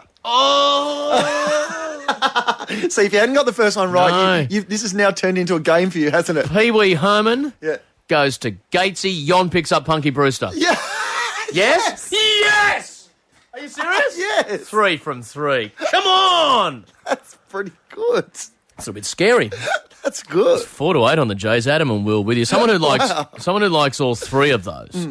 Speaker 11: See, if you hadn't got the first one right, this has now turned into a game for you, hasn't it?
Speaker 10: Pee Wee Herman.
Speaker 11: Yeah.
Speaker 10: goes to Gatesy. Yon picks up Punky Brewster.
Speaker 11: Yeah.
Speaker 10: Yes? Yes! Are you serious?
Speaker 11: Yes.
Speaker 10: 3 from 3. Come on!
Speaker 11: That's pretty good.
Speaker 10: It's a bit scary.
Speaker 11: That's good.
Speaker 10: It's 4 to 8 on the Jays. Adam and Will with you. Someone who likes all three of those.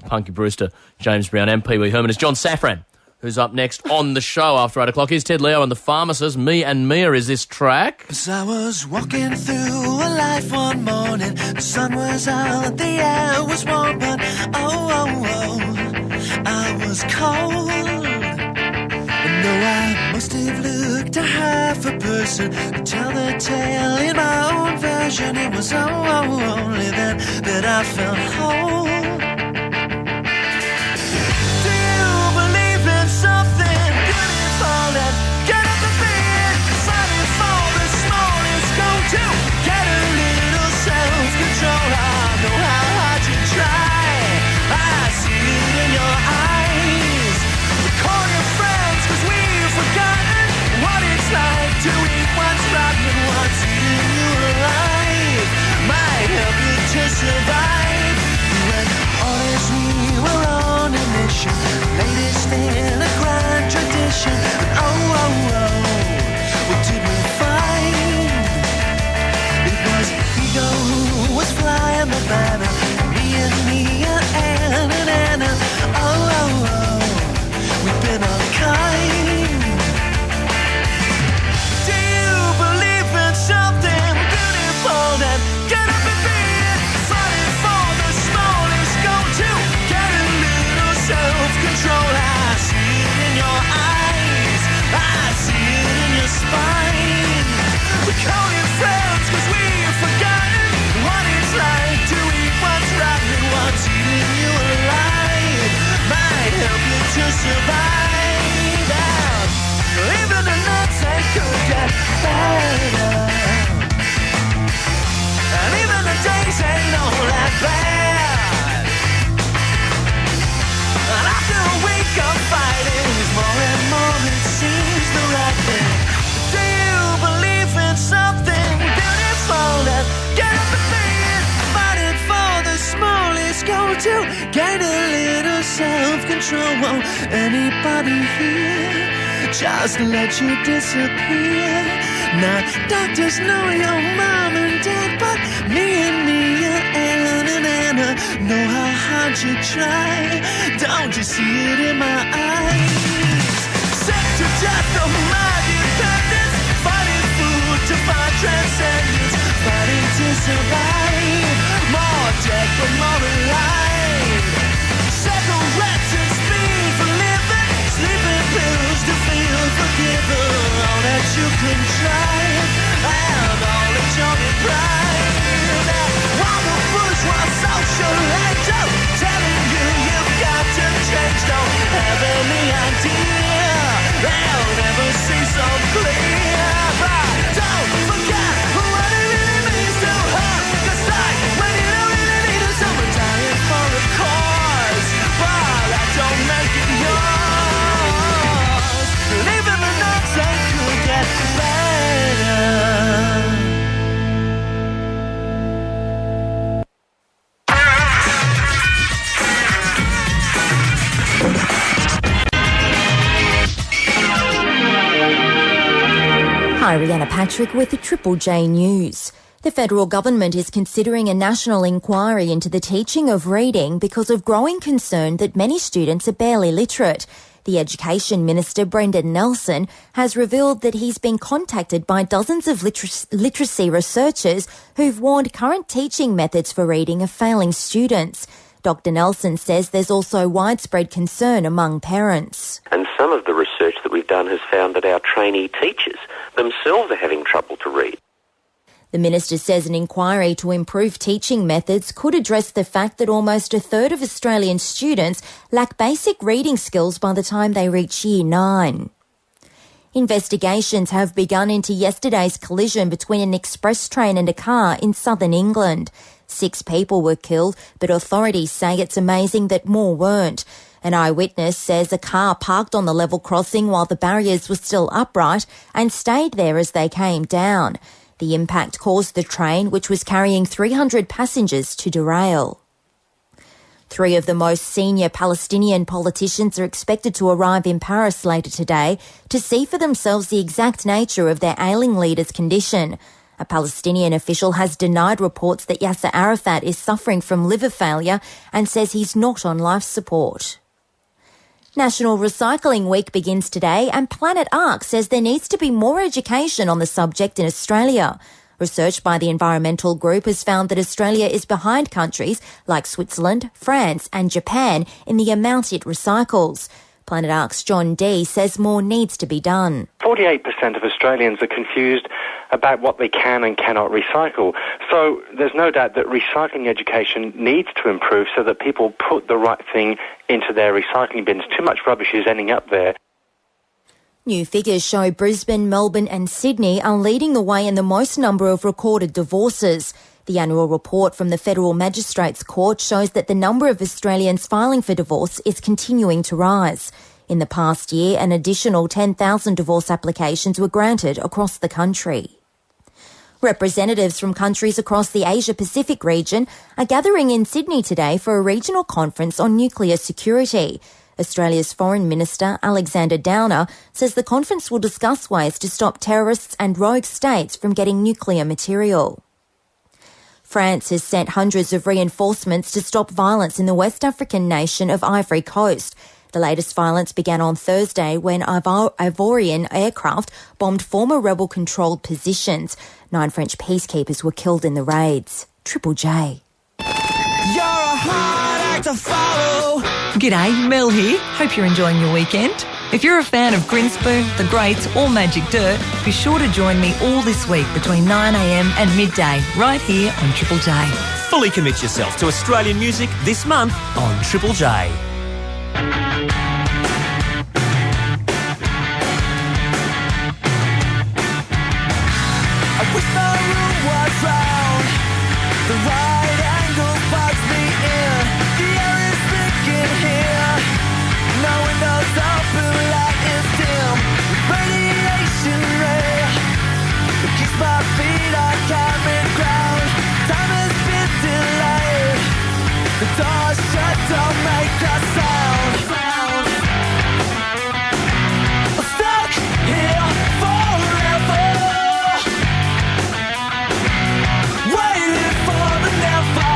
Speaker 10: Punky Brewster, James Brown and Pee Wee Herman is John Safran, who's up next on the show after 8 o'clock. Here's Ted Leo and the Pharmacist. Me and Mia is this track.
Speaker 2: As I was walking through a life one morning, the sun was out, the air was warm, but I was cold. And though I must have looked a half a person to tell the tale in my own version, it was only then that I felt whole. Do you believe in something beautiful that get up and be it? Fighting for the smallest goal to get a little self-control. I know how hard you try. I see it in your eyes. Call your friends, 'cause we've forgotten what it's like to eat what's rotten and what's eating you alive. Might help you to survive. When orders we were on a mission, latest in a grand tradition. What did we find? It was ego who was flying the banner. Me and Mia, Ann and Anna. We've been unkind. Do you believe in something beautiful? Then get up and be it. Fighting for the smallest goal to get a little self-control. I see it in your eyes. I see it in your spine. We call you friends 'cause we've forgotten what it's like to eat what's rotten and what's eating you alive. Might help you to survive out. Even the nights they could get better, and even the days ain't all that bad. And after a week of fighting, more and more it seems the right thing. Do you believe in something beautiful? That get up and be it. Fighting for the smallest goal to gain a little self-control. Won't anybody here just let you disappear? Now doctors know your mom and dad, but me and Mia, Ann and Anna know how hard you try. Don't you see it in my eyes? Sick to death of my dependence, fighting food to find transcendence, fighting to survive. More dead but more alive. Cigarettes and speed for living, sleeping pills to feel forgiven. All that you can try, and all that you're deprived. While the bourgeois socializer telling you you've got to change, don't have any idea. They'll never see so clear. But don't forget what it really means to hurt. 'Cause like when you don't really need it, someone dying for a cause, but that don't make it yours. And even the nights they could get better.
Speaker 1: Hi, Rhianna Patrick with the Triple J News. The federal government is considering a national inquiry into the teaching of reading because of growing concern that many students are barely literate. The Education Minister, Brendan Nelson, has revealed that he's been contacted by dozens of literacy researchers who've warned current teaching methods for reading are failing students. Dr. Nelson says there's also widespread concern among parents.
Speaker 3: And some of the research that we've done has found that our trainee teachers themselves are having trouble to read.
Speaker 1: The minister says an inquiry to improve teaching methods could address the fact that almost a third of Australian students lack basic reading skills by the time they reach Year 9. Investigations have begun into yesterday's collision between an express train and a car in southern England. 6 people were killed, but authorities say it's amazing that more weren't. An eyewitness says a car parked on the level crossing while the barriers were still upright and stayed there as they came down. The impact caused the train, which was carrying 300 passengers, to derail. 3 of the most senior Palestinian politicians are expected to arrive in Paris later today to see for themselves the exact nature of their ailing leader's condition. A Palestinian official has denied reports that Yasser Arafat is suffering from liver failure and says he's not on life support. National Recycling Week begins today, and Planet Ark says there needs to be more education on the subject in Australia. Research by the environmental group has found that Australia is behind countries like Switzerland, France and Japan in the amount it recycles. Planet Ark's John Dee says more needs to be done.
Speaker 4: 48% of Australians are confused about what they can and cannot recycle. So there's no doubt that recycling education needs to improve so that people put the right thing into their recycling bins. Too much rubbish is ending up there.
Speaker 1: New figures show Brisbane, Melbourne and Sydney are leading the way in the most number of recorded divorces. The annual report from the Federal Magistrates Court shows that the number of Australians filing for divorce is continuing to rise. In the past year, an additional 10,000 divorce applications were granted across the country. Representatives from countries across the Asia-Pacific region are gathering in Sydney today for a regional conference on nuclear security. Australia's Foreign Minister, Alexander Downer, says the conference will discuss ways to stop terrorists and rogue states from getting nuclear material. France has sent hundreds of reinforcements to stop violence in the West African nation of Ivory Coast. The latest violence began on Thursday when Ivorian aircraft bombed former rebel-controlled positions. 9 French peacekeepers were killed in the raids. Triple J.
Speaker 2: You're a hard act to follow.
Speaker 5: G'day, Mel here. Hope you're enjoying your weekend. If you're a fan of Grinspoon, The Greats or Magic Dirt, be sure to join me all this week between 9am and midday, right here on Triple J.
Speaker 14: Fully commit yourself to Australian music this month on Triple J.
Speaker 2: I wish my room was round. The right angle bugs me in. The air is thick in here. No windows open, light is dim. Radiation ray that keeps my feet on common ground. Time has been delayed. The doors shut, don't make a sound. I'm stuck here forever. Waiting for the never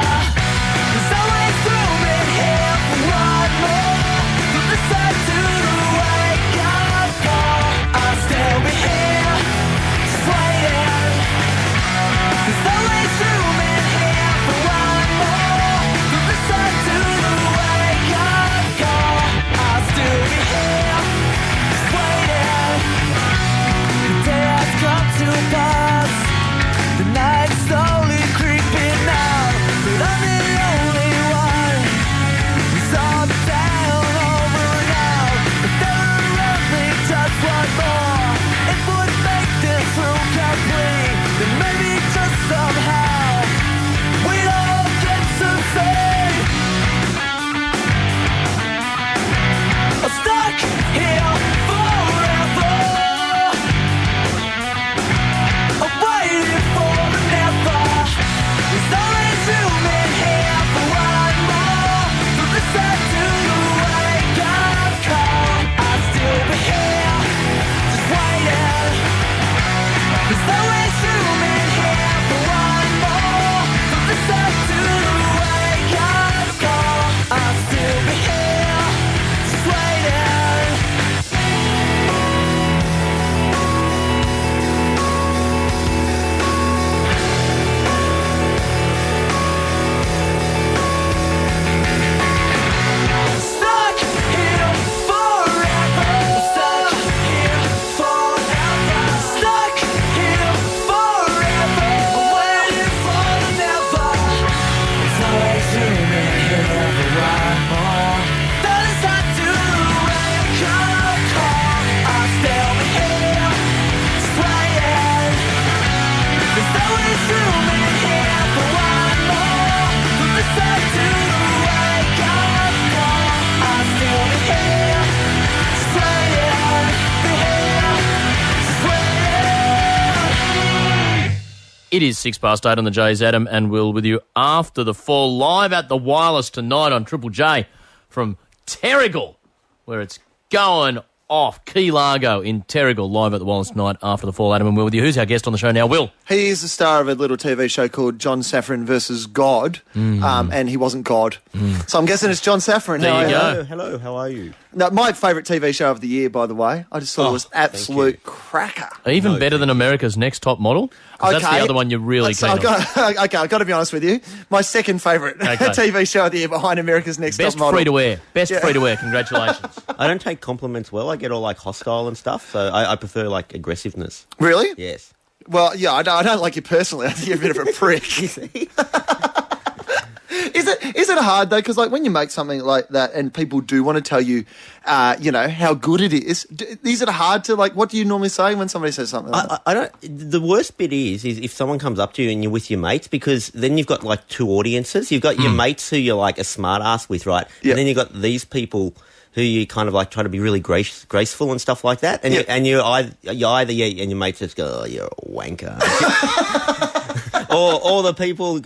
Speaker 10: It is 8:06 on the J's. Adam and Will with you after the fall, live at the Wireless tonight on Triple J from Terrigal, where it's going off. Key Largo in Terrigal, live at the Wireless tonight after the fall. Adam and Will with you. Who's our guest on the show now? Will.
Speaker 11: He is the star of a little TV show called John Safran versus God, and he wasn't God. So I'm guessing it's John Safran.
Speaker 10: There you go.
Speaker 6: Hello, how are you?
Speaker 11: No, my favourite TV show of the year, by the way. I just thought it was absolute cracker.
Speaker 10: Even better than America's Next Top Model? 'Cause that's the other one you're really keen on.
Speaker 11: Okay, I've got to be honest with you. My second favourite TV show of the year behind America's Next Top Model.
Speaker 10: Best free-to-air. Congratulations.
Speaker 6: I don't take compliments well. I get all like hostile and stuff, so I prefer like aggressiveness.
Speaker 11: Really?
Speaker 6: Yes.
Speaker 11: Well, yeah, I don't like you personally. I think you're a bit of a prick. Is it hard though? Because like when you make something like that and people do want to tell you, how good it is it hard to like? What do you normally say when somebody says something like that?
Speaker 6: I don't. The worst bit is if someone comes up to you and you're with your mates, because then you've got like two audiences. You've got your mates who you're like a smart ass with, right? Yep. And then you've got these people who you kind of like try to be really graceful and stuff like that. And you're either and your mates just go, oh, you're a wanker. or the people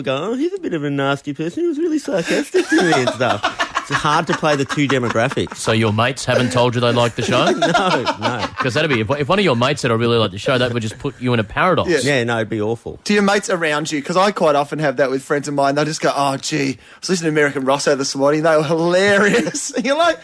Speaker 6: go, oh, he's a bit of a nasty person. He was really sarcastic to me and stuff. It's hard to play the two demographics.
Speaker 10: So your mates haven't told you they like the show?
Speaker 6: No.
Speaker 10: Because that'd be, if one of your mates said I really like the show, that would just put you in a paradox.
Speaker 6: Yeah, no, it'd be awful.
Speaker 11: Do your mates around you? Because I quite often have that with friends of mine. They'll just go, oh, gee, I was listening to American Rosso this morning. They were hilarious. And you're like,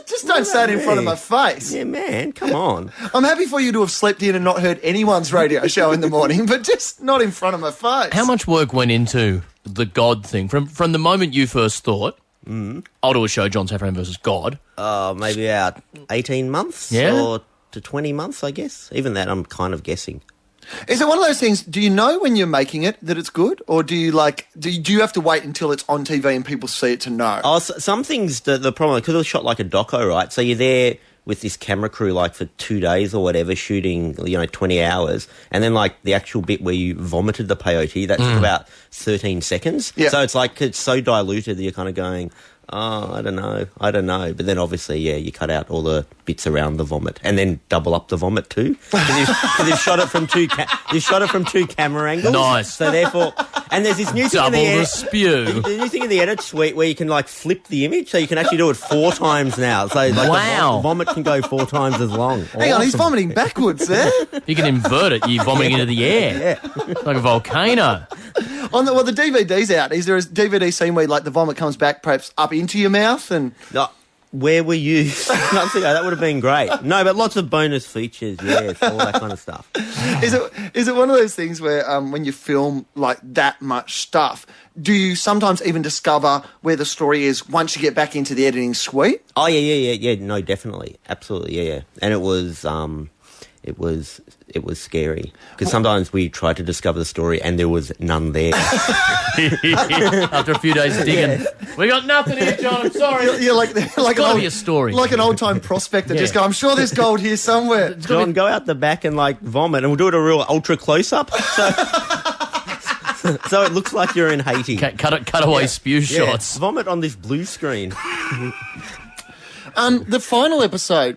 Speaker 11: just don't say it in front of my face.
Speaker 6: Yeah, man, come on.
Speaker 11: I'm happy for you to have slept in and not heard anyone's radio show in the morning, but just not in front of my face.
Speaker 10: How much work went into the God thing? From the moment you first thought, I'll do a show, John Safran versus God.
Speaker 6: Maybe about 18 months or to 20 months, I guess. Even that, I'm kind of guessing.
Speaker 11: Is it one of those things, do you know when you're making it that it's good? Or do you do you have to wait until it's on TV and people see it to know?
Speaker 6: Oh, some things, the problem, because it was shot like a doco, right? So you're there with this camera crew like for 2 days or whatever, shooting 20 hours, and then like the actual bit where you vomited the peyote, that took about 13 seconds. So it's like it's so diluted that you're kind of going, oh, I don't know. But then obviously, you cut out all the bits around the vomit, and then double up the vomit too, because you've shot it from two camera angles.
Speaker 10: Nice.
Speaker 6: So therefore, and there's this new thing
Speaker 10: double the spew.
Speaker 6: The new thing in the edit suite where you can like flip the image, so you can actually do it 4 times now. So like the vomit can go 4 times as long.
Speaker 11: Hang on, he's vomiting backwards there.
Speaker 10: You can invert it. You're vomiting into the air, like a volcano.
Speaker 11: The DVD's out. Is there a DVD scene where like the vomit comes back, perhaps up into your mouth and?
Speaker 6: Where were you? That would have been great. No, but lots of bonus features, yes, all that kind of stuff.
Speaker 11: Is it one of those things where when you film like that much stuff, do you sometimes even discover where the story is once you get back into the editing suite?
Speaker 6: Oh, yeah. No, definitely. Absolutely, yeah. And it was scary because sometimes we tried to discover the story and there was none there.
Speaker 10: After a few days digging, we got nothing here, John. I'm sorry.
Speaker 11: Yeah, like
Speaker 10: gotta be a story,
Speaker 11: like an old time prospector. Just go, I'm sure there's gold here somewhere.
Speaker 6: John, go out the back and like vomit, and we'll do it a real ultra close up. So it looks like you're in Haiti.
Speaker 10: Cut away spew shots.
Speaker 6: Vomit on this blue screen.
Speaker 11: The final episode.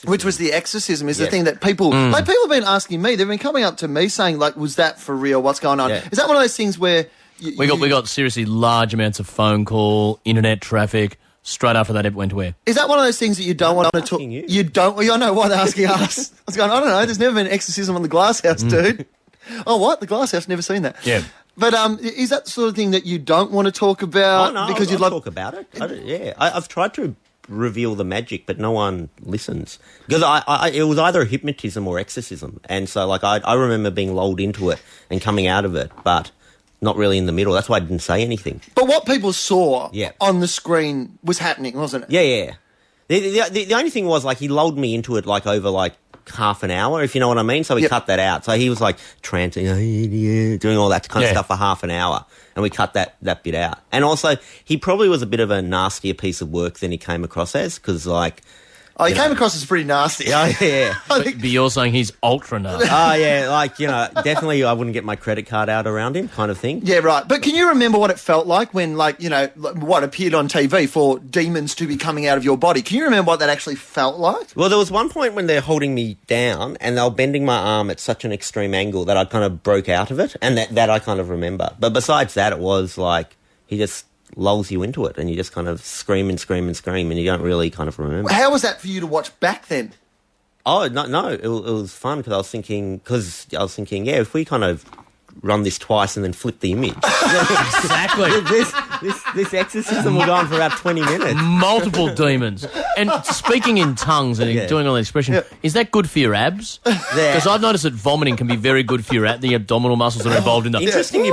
Speaker 11: Which was the exorcism is the thing that people have been asking me. They've been coming up to me saying like, was that for real? What's going on? Is that one of those things where
Speaker 10: we got seriously large amounts of phone call, internet traffic straight after that it went to air?
Speaker 11: Is that one of those things that you don't want to talk? You don't. Well, I know why they're asking us. I was going, I don't know. There's never been an exorcism on the Glass House, dude. Oh, what? The Glass House? Never seen that.
Speaker 10: Yeah.
Speaker 11: But is that the sort of thing that you don't want to talk about?
Speaker 6: Oh, no,
Speaker 11: because
Speaker 6: I'll talk about it. I've tried to reveal the magic, but no one listens because it was either hypnotism or exorcism, and so like I remember being lulled into it and coming out of it, but not really in the middle. That's why I didn't say anything.
Speaker 11: But what people saw on the screen was happening, wasn't it?
Speaker 6: Yeah. The only thing was like he lulled me into it like over like half an hour, if you know what I mean. So we cut that out. So he was like trancing, doing all that kind of stuff for half an hour. And we cut that bit out. And also, he probably was a bit of a nastier piece of work than he came across as, because, like,
Speaker 11: Oh, he came across as pretty nasty.
Speaker 6: Oh, yeah.
Speaker 10: But you're saying he's ultra nasty.
Speaker 6: Oh, yeah, like, definitely I wouldn't get my credit card out around him kind of thing.
Speaker 11: Yeah, right. But can you remember what it felt like when, what appeared on TV for demons to be coming out of your body? Can you remember what that actually felt like?
Speaker 6: Well, there was one point when they're holding me down and they were bending my arm at such an extreme angle that I kind of broke out of it, and that I kind of remember. But besides that, it was like he just lulls you into it and you just kind of scream and you don't really kind of remember.
Speaker 11: How was that for you to watch back then?
Speaker 6: Oh, no, it was fun because I was thinking, yeah, if we kind of run this twice and then flip the image.
Speaker 10: Exactly.
Speaker 6: This exorcism will go on for about 20 minutes.
Speaker 10: Multiple demons. And speaking in tongues and doing all the expression, is that good for your abs? Because I've noticed that vomiting can be very good for your the abdominal muscles that are involved in that.
Speaker 6: Interesting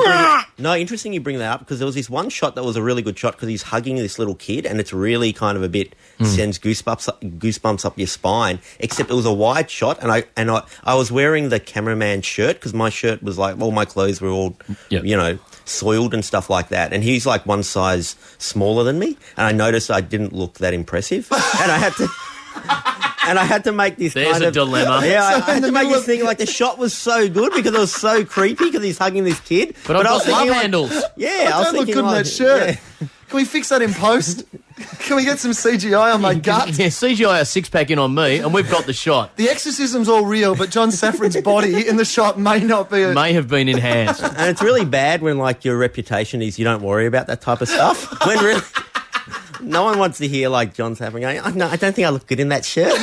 Speaker 6: you bring that up because there was this one shot that was a really good shot because he's hugging this little kid and it's really kind of a bit sends goosebumps up your spine, except it was a wide shot and I was wearing the cameraman's shirt because my shirt was like, all my clothes were all, soiled and stuff like that. And he's like one size smaller than me. And I noticed I didn't look that impressive. And I had to make this
Speaker 10: There's
Speaker 6: kind
Speaker 10: a dilemma.
Speaker 6: Yeah, I had to make this thing, like the shot was so good because it was so creepy because he's hugging this kid.
Speaker 10: But I've got love handles.
Speaker 6: Yeah,
Speaker 11: I don't look good in that shirt. Yeah. Can we fix that in post? Can we get some CGI on my gut?
Speaker 10: Yeah, CGI a six-pack in on me, and we've got the shot.
Speaker 11: The exorcism's all real, but John Safran's body in the shot may not be.
Speaker 10: May have been enhanced.
Speaker 6: And it's really bad when, like, your reputation is you don't worry about that type of stuff. When really... No one wants to hear, like, John Safran going, oh, no, I don't think I look good in that shirt.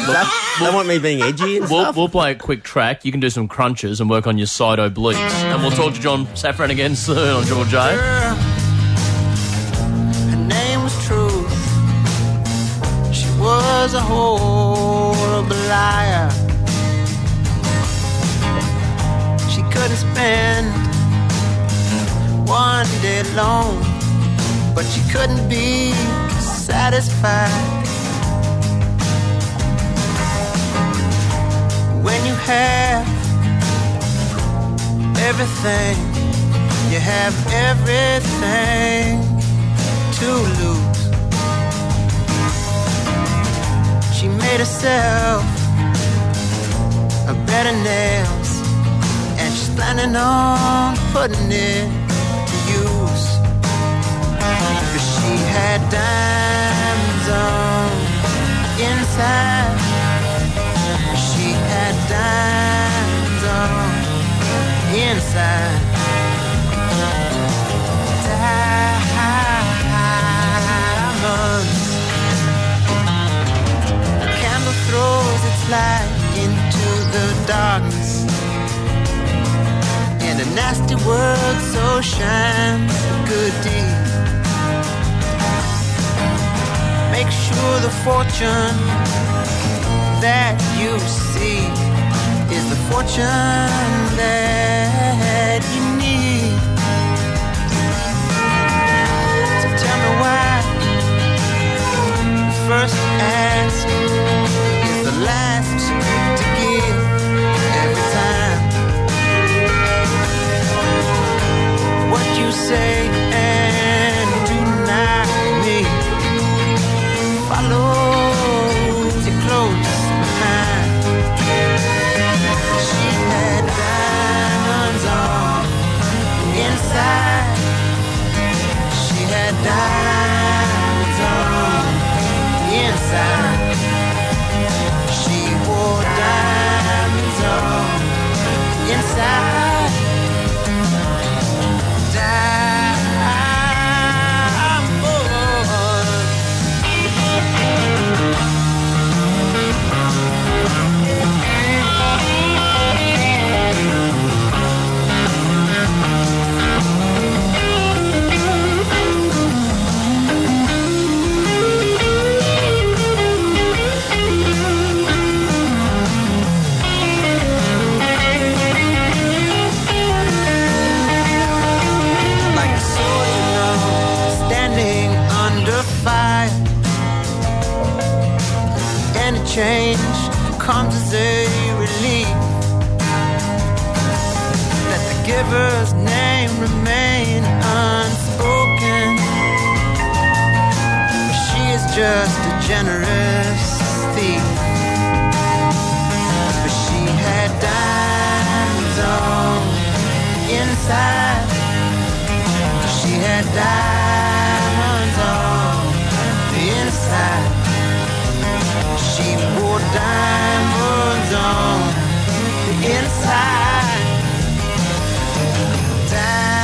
Speaker 6: They want me being edgy and stuff.
Speaker 10: We'll play a quick track. You can do some crunches and work on your side obliques. And we'll talk to John Safran again soon on Triple J.
Speaker 2: Her name was Truth. She was a horrible liar. She couldn't spend one day alone, but she couldn't be satisfied. When you have everything, you have everything to lose. She made herself a bed of nails, and she's planning on putting it to use. 'Cause she had diamonds on inside. She had diamonds on inside. Diamonds. A candle throws its light into the darkness, and a nasty word so shines a good deed. Make sure the fortune that you see is the fortune that you need. So tell me why the first ask is the last to give every time. What you say and do not mean follows you close behind. She had diamonds on inside. She had diamonds on inside. She wore diamonds on inside. Change comes as a relief. Let the giver's name remain unspoken. She is just a generous feet. But she had diamonds on inside. She had diamonds on the inside. She wore diamonds on the inside. Diamonds.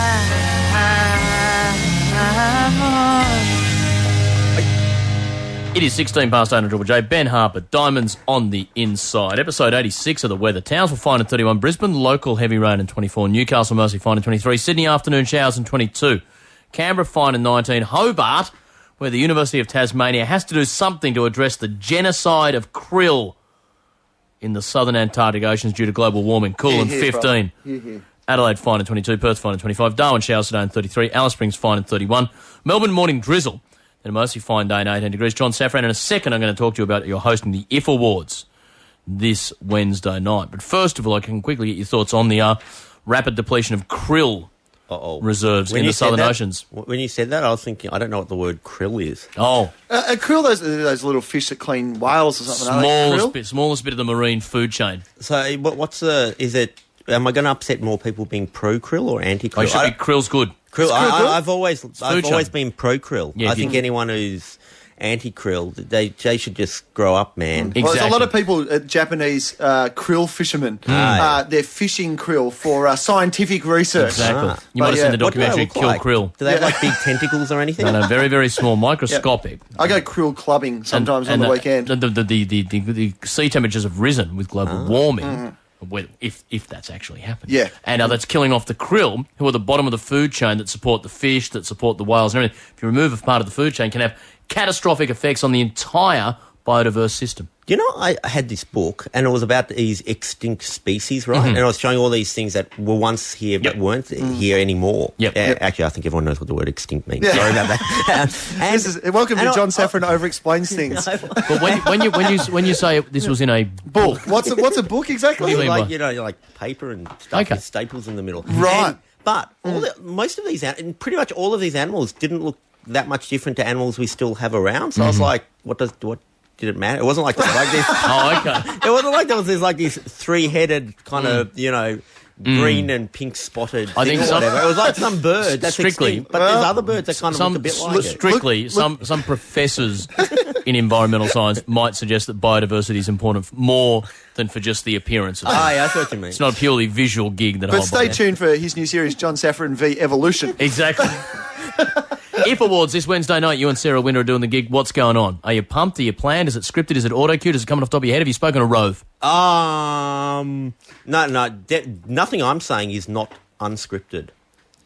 Speaker 10: It is 16 past 8 on Triple J. Ben Harper, Diamonds on the Inside. Episode 86 of the weather. Towns will fine in 31. Brisbane, local heavy rain in 24. Newcastle, mostly fine in 23. Sydney, afternoon showers in 22. Canberra, fine in 19. Hobart, where the University of Tasmania has to do something to address the genocide of krill in the southern Antarctic Oceans due to global warming. Cool in 15. Adelaide, fine in 22. Perth, fine in 25. Darwin, showers today in 33. Alice Springs, fine in 31. Melbourne, morning drizzle. And a mostly fine day in 18 degrees. John Safran, in a second I'm going to talk to you about your hosting the IF Awards this Wednesday night. But first of all, I can quickly get your thoughts on the rapid depletion of krill reserves in the southern oceans.
Speaker 6: When you said that, I was thinking, I don't know what the word krill is.
Speaker 10: Oh.
Speaker 11: A krill, those little fish that clean whales or something.
Speaker 10: Smallest bit of the marine food chain.
Speaker 6: So am I going to upset more people being pro-krill or anti-krill?
Speaker 10: Krill's good.
Speaker 6: Krill, I've always been pro-krill.
Speaker 10: Yeah,
Speaker 6: I think anyone who's anti-krill, they should just grow up, man.
Speaker 11: Exactly. Well, there's a lot of people, Japanese krill fishermen, they're fishing krill for scientific research.
Speaker 10: Exactly. You might have seen the documentary Kill Krill.
Speaker 6: Do they have like big tentacles or anything?
Speaker 10: No, very, very small, microscopic.
Speaker 11: Yeah. I go krill clubbing sometimes on the weekend.
Speaker 10: The sea temperatures have risen with global warming. If that's actually happened.
Speaker 11: Yeah.
Speaker 10: And that's killing off the krill, who are the bottom of the food chain that support the fish, that support the whales and everything. If you remove a part of the food chain, it can have catastrophic effects on the entire biodiverse system.
Speaker 6: You know, I had this book, and it was about these extinct species, right? And I was showing all these things that were once here but weren't here anymore. Actually, I think everyone knows what the word extinct means. Sorry about that.
Speaker 11: Welcome to John Safran over-explains things.
Speaker 10: But when you say this was in a book,
Speaker 11: what's a book exactly?
Speaker 6: Like paper and stuff with staples in the middle,
Speaker 11: right?
Speaker 6: But most of these, and pretty much all of these animals, didn't look that much different to animals we still have around. So I was like, what did it matter? It wasn't like there was like this.
Speaker 10: Oh, okay.
Speaker 6: It wasn't like there was this three-headed kind of, green and pink spotted thing. I think or whatever. It was like some bird that's
Speaker 10: strictly,
Speaker 6: extinct, but there's other birds that kind of look a bit like
Speaker 10: strictly, some professors in environmental science might suggest that biodiversity is important more than for just the appearance of it.
Speaker 6: Oh, yeah, I see what you mean.
Speaker 10: It's not a purely visual gig that.
Speaker 11: But stay tuned for his new series, John Safran v Evolution.
Speaker 10: Exactly. IF Awards this Wednesday night. You and Sarah Winter are doing the gig. What's going on? Are you pumped? Are you planned? Is it scripted? Is it auto-cued? Is it coming off the top of your head? Have you spoken to Rove?
Speaker 6: No. Nothing I'm saying is not unscripted.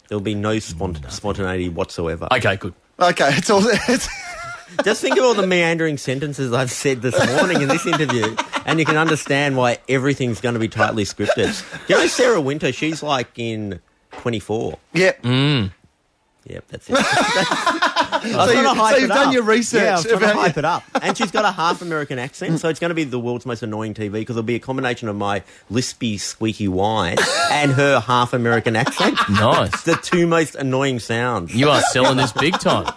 Speaker 6: There'll be no spontaneity whatsoever.
Speaker 10: Okay, good.
Speaker 11: Okay, it's all...
Speaker 6: Just think of all the meandering sentences I've said this morning in this interview, and you can understand why everything's going to be tightly scripted. You know Sarah Winter, she's like in 24.
Speaker 11: Yeah.
Speaker 6: Yep, that's it.
Speaker 11: So you've done your research.
Speaker 6: Yeah, I was trying to hype it up. And she's got a half American accent, so it's going to be the world's most annoying TV because it'll be a combination of my lispy, squeaky whine and her half American accent.
Speaker 10: Nice.
Speaker 6: The two most annoying sounds.
Speaker 10: You are selling this big time.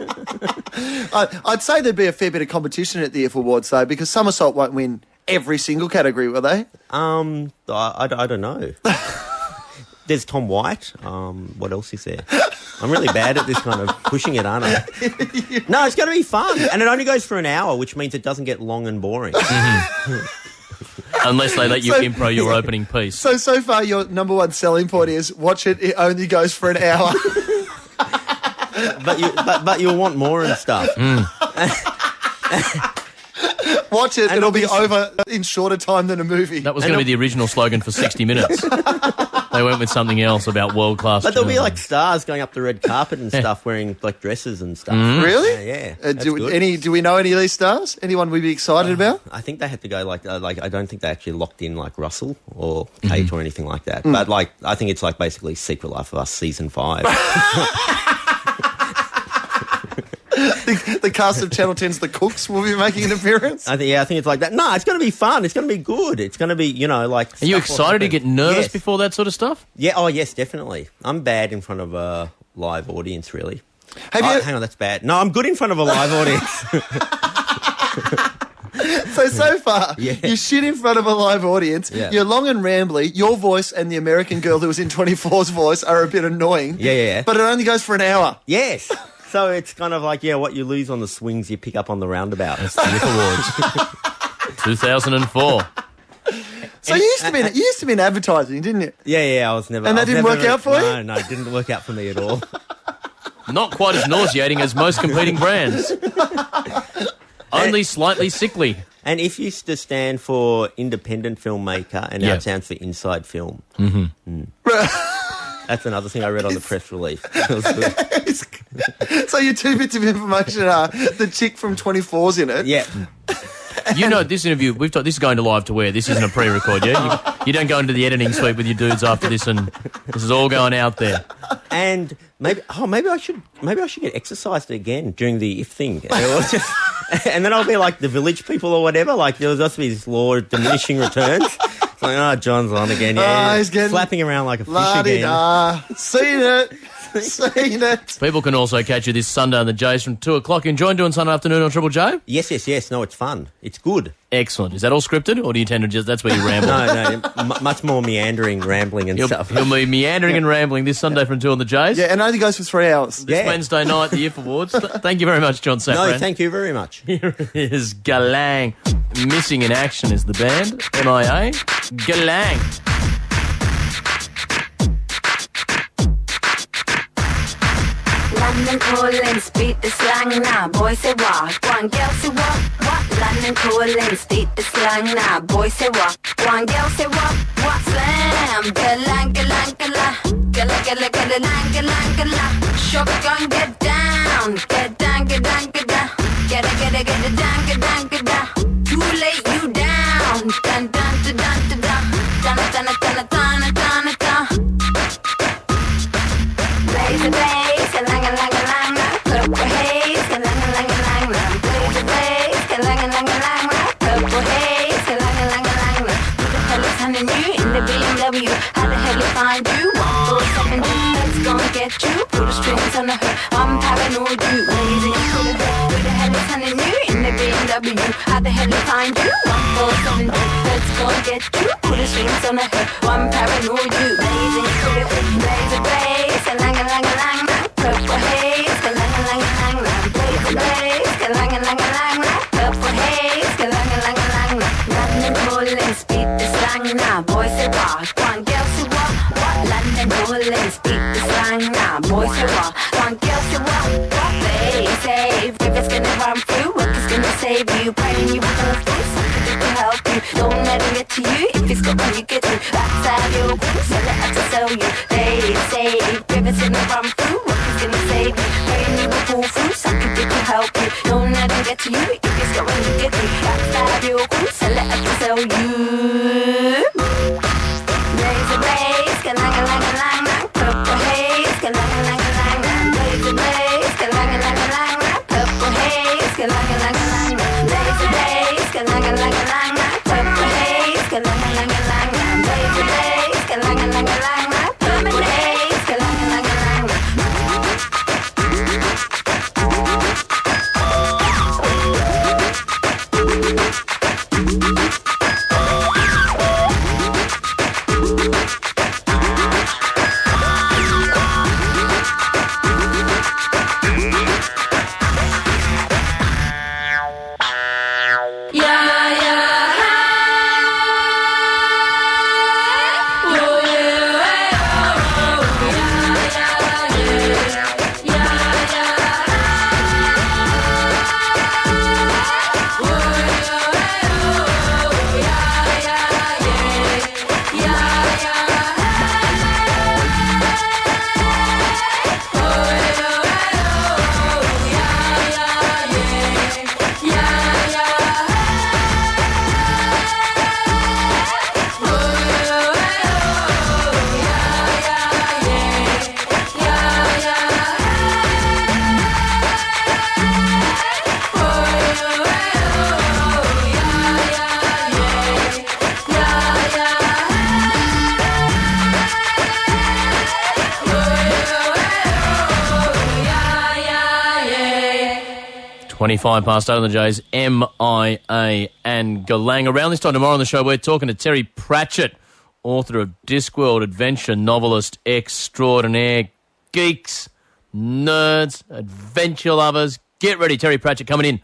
Speaker 11: I'd say there'd be a fair bit of competition at the IF Awards, though, because Somersault won't win every single category, will they?
Speaker 6: I don't know. There's Tom White. What else is there? I'm really bad at this kind of pushing it, aren't I? No, it's going to be fun. And it only goes for an hour, which means it doesn't get long and boring.
Speaker 10: Unless they let you impro your opening piece.
Speaker 11: So far, your number one selling point is watch it. It only goes for an hour.
Speaker 6: but you'll want more and stuff.
Speaker 11: Watch it. It'll be over in shorter time than a movie.
Speaker 10: That was going to be the original slogan for 60 Minutes. They went with something else about world-class.
Speaker 6: But there'll be like stars going up the red carpet and stuff, wearing like dresses and stuff.
Speaker 11: Really?
Speaker 6: Yeah.
Speaker 11: Do we know any of these stars? Anyone we'd be excited about?
Speaker 6: I think they had to go like I don't think they actually locked in like Russell or Kate or anything like that. But like I think it's like basically Secret Life of Us season 5.
Speaker 11: The cast of Channel 10's The Cooks will be making an appearance?
Speaker 6: I think it's like that. No, it's going to be fun. It's going to be good. It's going to be, like...
Speaker 10: Are you excited to get nervous before that sort of stuff?
Speaker 6: Yeah, oh, yes, definitely. I'm bad in front of a live audience, really. Hang on, that's bad. No, I'm good in front of a live audience.
Speaker 11: So so far,
Speaker 6: Yeah.
Speaker 11: you shit in front of a live audience,
Speaker 6: Yeah.
Speaker 11: you're long and rambly, your voice and the American girl who was in 24's voice are a bit annoying.
Speaker 6: Yeah.
Speaker 11: But it only goes for an hour.
Speaker 6: Yes. So it's kind of like, what you lose on the swings, you pick up on the roundabout.
Speaker 10: That's the Whip Awards. 2004.
Speaker 11: So you used to be in advertising, didn't you?
Speaker 6: Yeah, I was never...
Speaker 11: And that didn't work out for you?
Speaker 6: No, it didn't work out for me at all.
Speaker 10: Not quite as nauseating as most competing brands. Only slightly sickly.
Speaker 6: And if used to stand for independent filmmaker, and now it stands for inside film.
Speaker 10: Mm-hmm.
Speaker 6: That's another thing I read on the press release. It was good.
Speaker 11: So your two bits of information are the chick from 24's in it.
Speaker 6: Yeah.
Speaker 10: You know, this interview, this is going to live to air. This isn't a pre-record, yeah? You don't go into the editing suite with your dudes after this, and this is all going out there.
Speaker 6: And maybe I should get exercised again during the if thing. And then I'll be like the village people or whatever. Like there was supposed to be this law of diminishing returns. It's like, John's on again. Yeah,
Speaker 11: he's getting
Speaker 6: flapping around like a fish again.
Speaker 11: Seen it.
Speaker 10: People can also catch you this Sunday on the Jays from 2 o'clock. You enjoying doing Sunday afternoon on Triple J?
Speaker 6: Yes. No, it's fun. It's good.
Speaker 10: Excellent. Is that all scripted, or do you tend to that's where you ramble?
Speaker 6: No, much more meandering, rambling and stuff.
Speaker 10: He'll be meandering and rambling this Sunday from 2 on the Jays.
Speaker 11: Yeah, and only goes for 3 hours.
Speaker 10: This Wednesday night, the IF Awards. Thank you very much, John Safran.
Speaker 6: No, thank you very much.
Speaker 10: Here is Galang. Missing in Action is the band. MIA. Galang.
Speaker 7: London calling, speak the slang now. Boy say what? One girl say what? London calling, speak the slang now. Boy say what? One girl say what? Slam. Galang, galang, galang. Galang, galang, galang, galang, galang. Shotgun, get down. Get down, get down, get down. Get it down, get down, get down. Too late, you down. Dun, dun, dun, dun, dun, dun. Dun, dun, dun, dun, dun, dun, dun. Blaze the bass, galang-a-lang-a-lang, purple haze, galang-a-lang-a-lang, blaze the bass, galang-a-lang-a-lang, purple haze, galang-a-lang-a-lang. Who the hell is hunting you in the BMW? How the hell you find you? 147, let's go and get you. Put the strings on the hook, I'm paranoid you. Lazy and full of it. Who the hell is hunting you in the BMW? How the hell you find you? 147, let's go and get you. Put the strings on the hook, I'm paranoid you. Lazy and full of it. Blaze the bass, galang-a-lang-a-lang, purple haze, galang-a-lang-a-lang, blaze the bass, galang-a-lang-a-lang, purple haze, galang-a-lang-a-lang. London calling, speak the slang now. Boy say what? One girl say what? London calling, speak the slang now. Boy say what? One girl say what? They say river's gonna run through, work is gonna save you. Praying you will go through, something to help you. Don't let it get to you. If it's got when you get through, that's how you'll go. Sell it out to sell you. They say river's gonna run through, work is gonna save you. Praying you will pull through, something to help you. Don't let it get to you. If it's got when you get through, that's how you'll go. Sell it out to sell you. Raise the bass, galang-a-lang-a-lang, purple haze, galang-a-lang-a-lang, raise the bass, galang-a-lang-a-lang, purple haze, galang-a-lang-a-lang, raise the bass, galang-a-lang-a-lang, purple haze, galang-a-lang-a-lang, raise the bass, galang-a-lang-a-lang, purple haze, galang-a-lang-a-lang.
Speaker 10: 25 past 8 on the J's, MIA and Galang. Around this time tomorrow on the show, we're talking to Terry Pratchett, author of Discworld, adventure novelist extraordinaire. Geeks, nerds, adventure lovers, get ready. Terry Pratchett coming in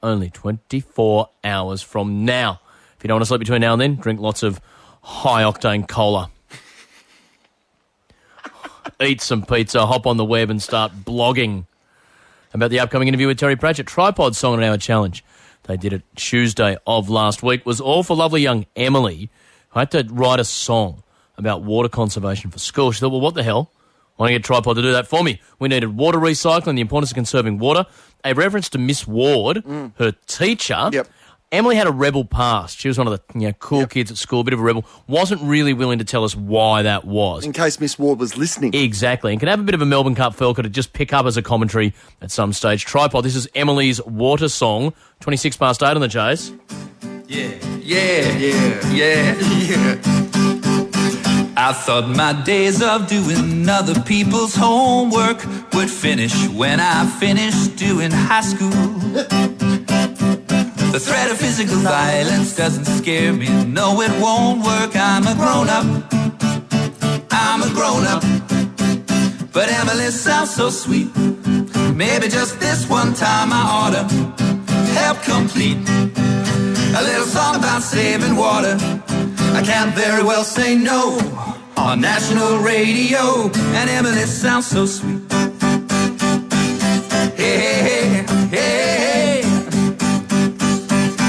Speaker 10: only 24 hours from now. If you don't want to sleep between now and then, drink lots of high-octane cola. Eat some pizza, hop on the web and start blogging about the upcoming interview with Terry Pratchett. Tripod Song and Hour Challenge. They did it Tuesday of last week. Was all for lovely young Emily, who had to write a song about water conservation for school. She thought, well, what the hell? I want to get Tripod to do that for me. We needed water recycling, the importance of conserving water, a reference to Miss Ward, her teacher.
Speaker 11: Yep.
Speaker 10: Emily had a rebel past. She was one of the cool kids at school, a bit of a rebel. Wasn't really willing to tell us why that was.
Speaker 11: In case Miss Ward was listening.
Speaker 10: Exactly. And can have a bit of a Melbourne Cup Falcon to just pick up as a commentary at some stage. Tripod, this is Emily's water song, 26 past 8 on the J's.
Speaker 20: Yeah. I thought my days of doing other people's homework would finish when I finished doing high school. The threat of physical violence doesn't scare me. No, it won't work. I'm a grown-up. But Emily sounds so sweet. Maybe just this one time I ought to help complete a little song about saving water. I can't very well say no on national radio, and Emily sounds so sweet. Hey, hey, hey,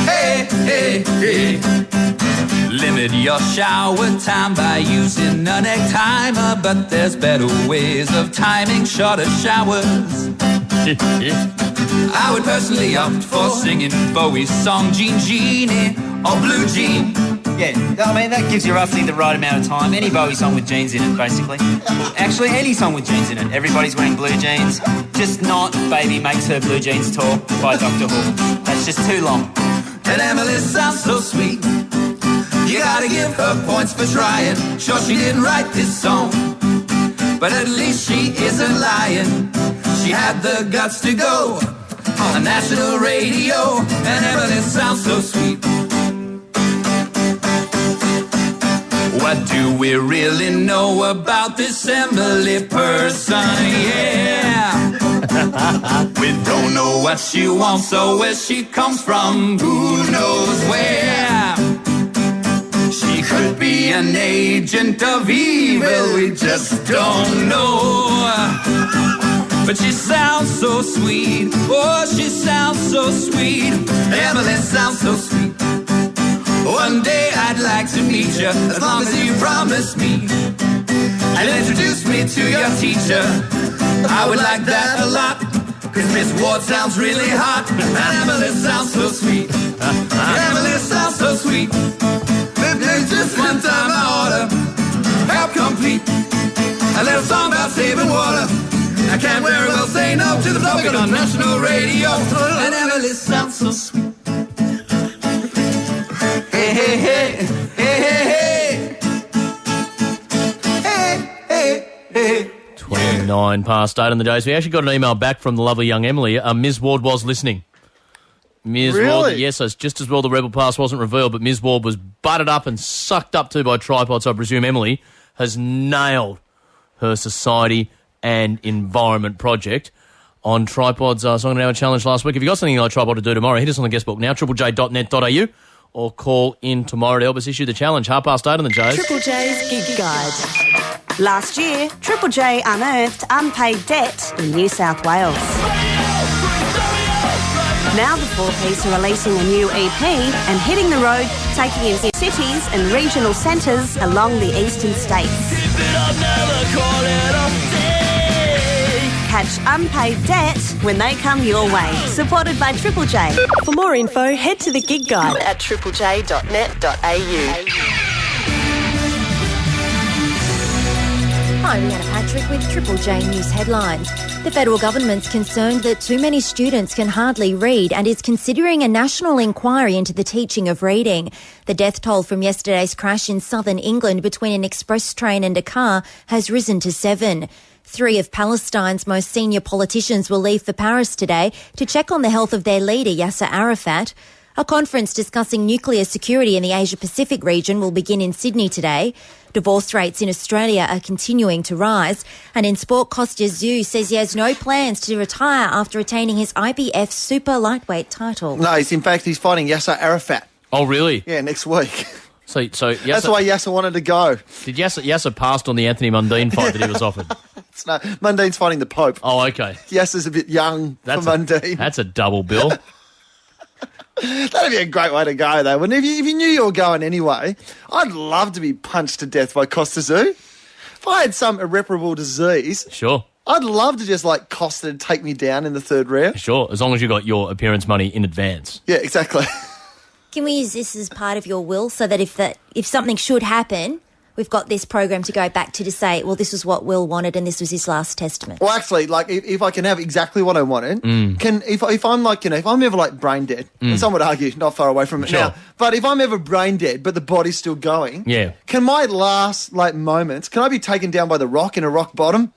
Speaker 20: hey, hey. Limit your shower time by using a neck timer, but there's better ways of timing shorter showers. I would personally opt for singing Bowie's song Jean Genie or Blue Jean.
Speaker 8: Yeah, I mean, that gives you roughly the right amount of time. Any Bowie song with jeans in it, basically. Actually, any song with jeans in it. Everybody's wearing blue jeans. Just not Baby Makes Her Blue Jeans Tour by Dr. Who. That's just too long.
Speaker 20: And Emily sounds so sweet. You gotta give her points for trying. Sure, she didn't write this song, but at least she isn't lying. She had the guts to go on national radio, and Emily sounds so sweet. What do we really know about this Emily person? Yeah. We don't know what she wants or where she comes from. Who knows where? She could be an agent of evil, we just don't know. But she sounds so sweet. Oh, she sounds so sweet. Emily sounds so sweet. One day I'd like to meet you, as long as you promise me and introduce me to your teacher. I would like that a lot, cause Miss Ward sounds really hot, and Emily sounds so sweet. Emily sounds so sweet. Maybe just one time I ought to help complete a little song about saving water. I can't very well say no to the slogan on national radio, and Emily sounds so sweet. Hey, hey, hey, hey, hey, hey, hey, hey.
Speaker 10: 29 past 8 on the J's. We actually got an email back from the lovely young Emily. Ms. Ward was listening. Ms.
Speaker 11: Really?
Speaker 10: Ward, yes, it's just as well the Rebel Pass wasn't revealed, but Ms. Ward was butted up and sucked up to by Tripod, so I presume Emily has nailed her society and environment project on Tripod's Song and Hour Challenge last week. If you've got something you'd like Tripod to do tomorrow, hit us on the guest book now, triplej.net.au, or call in tomorrow to help us issue the challenge. 8:30 on the J's.
Speaker 9: Triple J's Gig Guide. Last year, Triple J unearthed unpaid debt in New South Wales. Now the four-piece are releasing a new EP and hitting the road, taking in cities and regional centres along the eastern states. Catch Unpaid Debt when they come your way. Supported by Triple J. For more info, head to the Gig Guide at triplej.net.au.
Speaker 1: I'm Rhianna Patrick with Triple J News headlines. The federal government's concerned that too many students can hardly read and is considering a national inquiry into the teaching of reading. The death toll from yesterday's crash in southern England between an express train and a car has risen to 7. 3 of Palestine's most senior politicians will leave for Paris today to check on the health of their leader, Yasser Arafat. A conference discussing nuclear security in the Asia-Pacific region will begin in Sydney today. Divorce rates in Australia are continuing to rise. And in sport, Kostya Tszyu says he has no plans to retire after retaining his IBF super lightweight title.
Speaker 11: No, he's fighting Yasser Arafat.
Speaker 10: Oh, really?
Speaker 11: Yeah, next week.
Speaker 10: So Yasser,
Speaker 11: That's why Yasser wanted to go.
Speaker 10: Did Yasser passed on the Anthony Mundine fight that he was offered?
Speaker 11: No, Mundine's fighting the Pope.
Speaker 10: Oh, okay.
Speaker 11: Yasser's a bit young for Mundine.
Speaker 10: That's a double bill.
Speaker 11: That'd be a great way to go, though. Wouldn't it? If you knew you were going anyway, I'd love to be punched to death by Kostya Tszyu. If I had some irreparable disease,
Speaker 10: Sure.
Speaker 11: I'd love to just Costa take me down in the third round.
Speaker 10: Sure, as long as you got your appearance money in advance.
Speaker 11: Yeah, exactly.
Speaker 1: Can we use this as part of your will so that if something should happen, we've got this program to go back to say, well, this was what Will wanted and this was his last testament?
Speaker 11: Well, actually, if I can have exactly what I wanted, if I'm if I'm ever brain dead, and some would argue not far away from it now, but if I'm ever brain dead but the body's still going, can my last moments, can I be taken down by The Rock in a rock bottom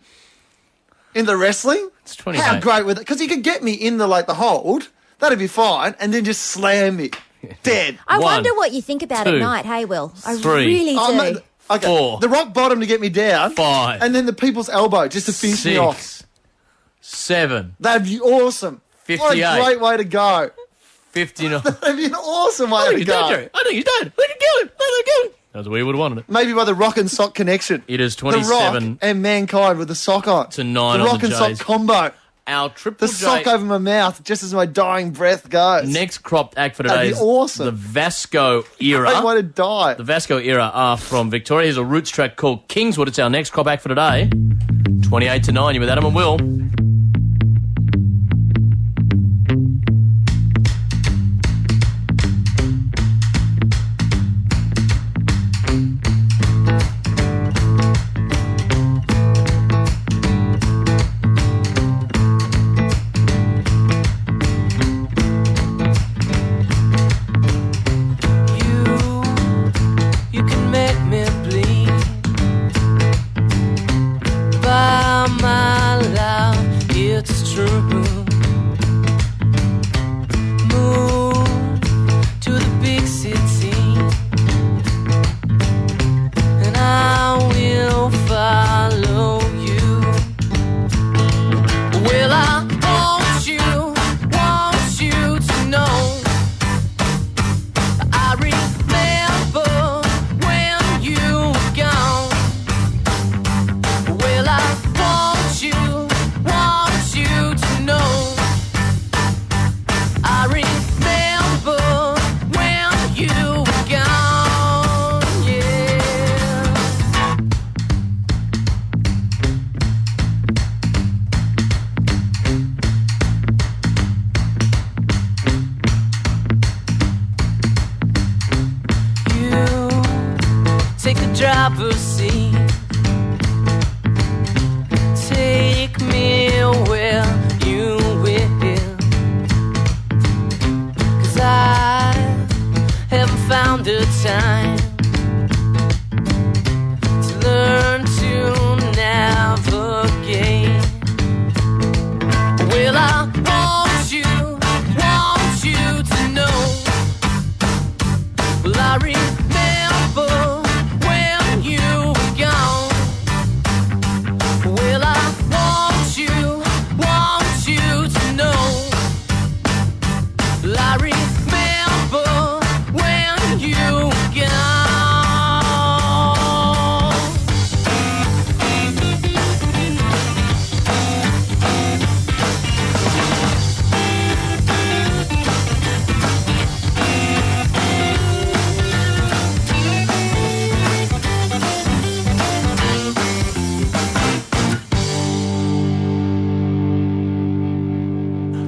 Speaker 11: in the wrestling?
Speaker 10: It's 20.
Speaker 11: How great with it? Because he could get me in the hold, that'd be fine, and then just slam me dead.
Speaker 1: I wonder what you think about at night, hey, Will? I really do.
Speaker 11: Okay,
Speaker 10: 4.
Speaker 11: the rock bottom to get me down.
Speaker 10: 5.
Speaker 11: And then the people's elbow just to finish
Speaker 10: 6.
Speaker 11: me off.
Speaker 10: 7.
Speaker 11: That'd be awesome.
Speaker 10: 58.
Speaker 11: What a great way to go.
Speaker 10: 59.
Speaker 11: That'd be an awesome way to go.
Speaker 10: I think he's dead. Let him kill him. Let him kill him. That's the way you would have wanted it.
Speaker 11: Maybe by the Rock and Sock connection.
Speaker 10: It is
Speaker 11: The Rock
Speaker 10: 27
Speaker 11: and Mankind with the sock on.
Speaker 10: to 9
Speaker 11: The
Speaker 10: on
Speaker 11: Rock
Speaker 10: the
Speaker 11: and Sock
Speaker 10: Jays.
Speaker 11: combo.
Speaker 10: Our Triple
Speaker 11: The
Speaker 10: J
Speaker 11: sock over my mouth just as my dying breath goes.
Speaker 10: next cropped act for today
Speaker 11: That'd
Speaker 10: is
Speaker 11: be awesome.
Speaker 10: the Vasco era.
Speaker 11: Great way to die.
Speaker 10: The Vasco era are from Victoria. Here's a roots track called Kingswood. It's our next crop act for today. 28 to 9. You're with Adam and Will.
Speaker 2: You can make me bleed. By my love, it's true. Move to the big city, and I will follow you. Well, I want you to know. I remember when you were gone. Well, I want you to know. I remember when you were gone, yeah. You take the driver's seat. Take me where you will. 'Cause I haven't found the time to learn to navigate. Well, I want you to know. Well, I remember when you were gone. Well, I want you to know. Well, I remember when you were gone.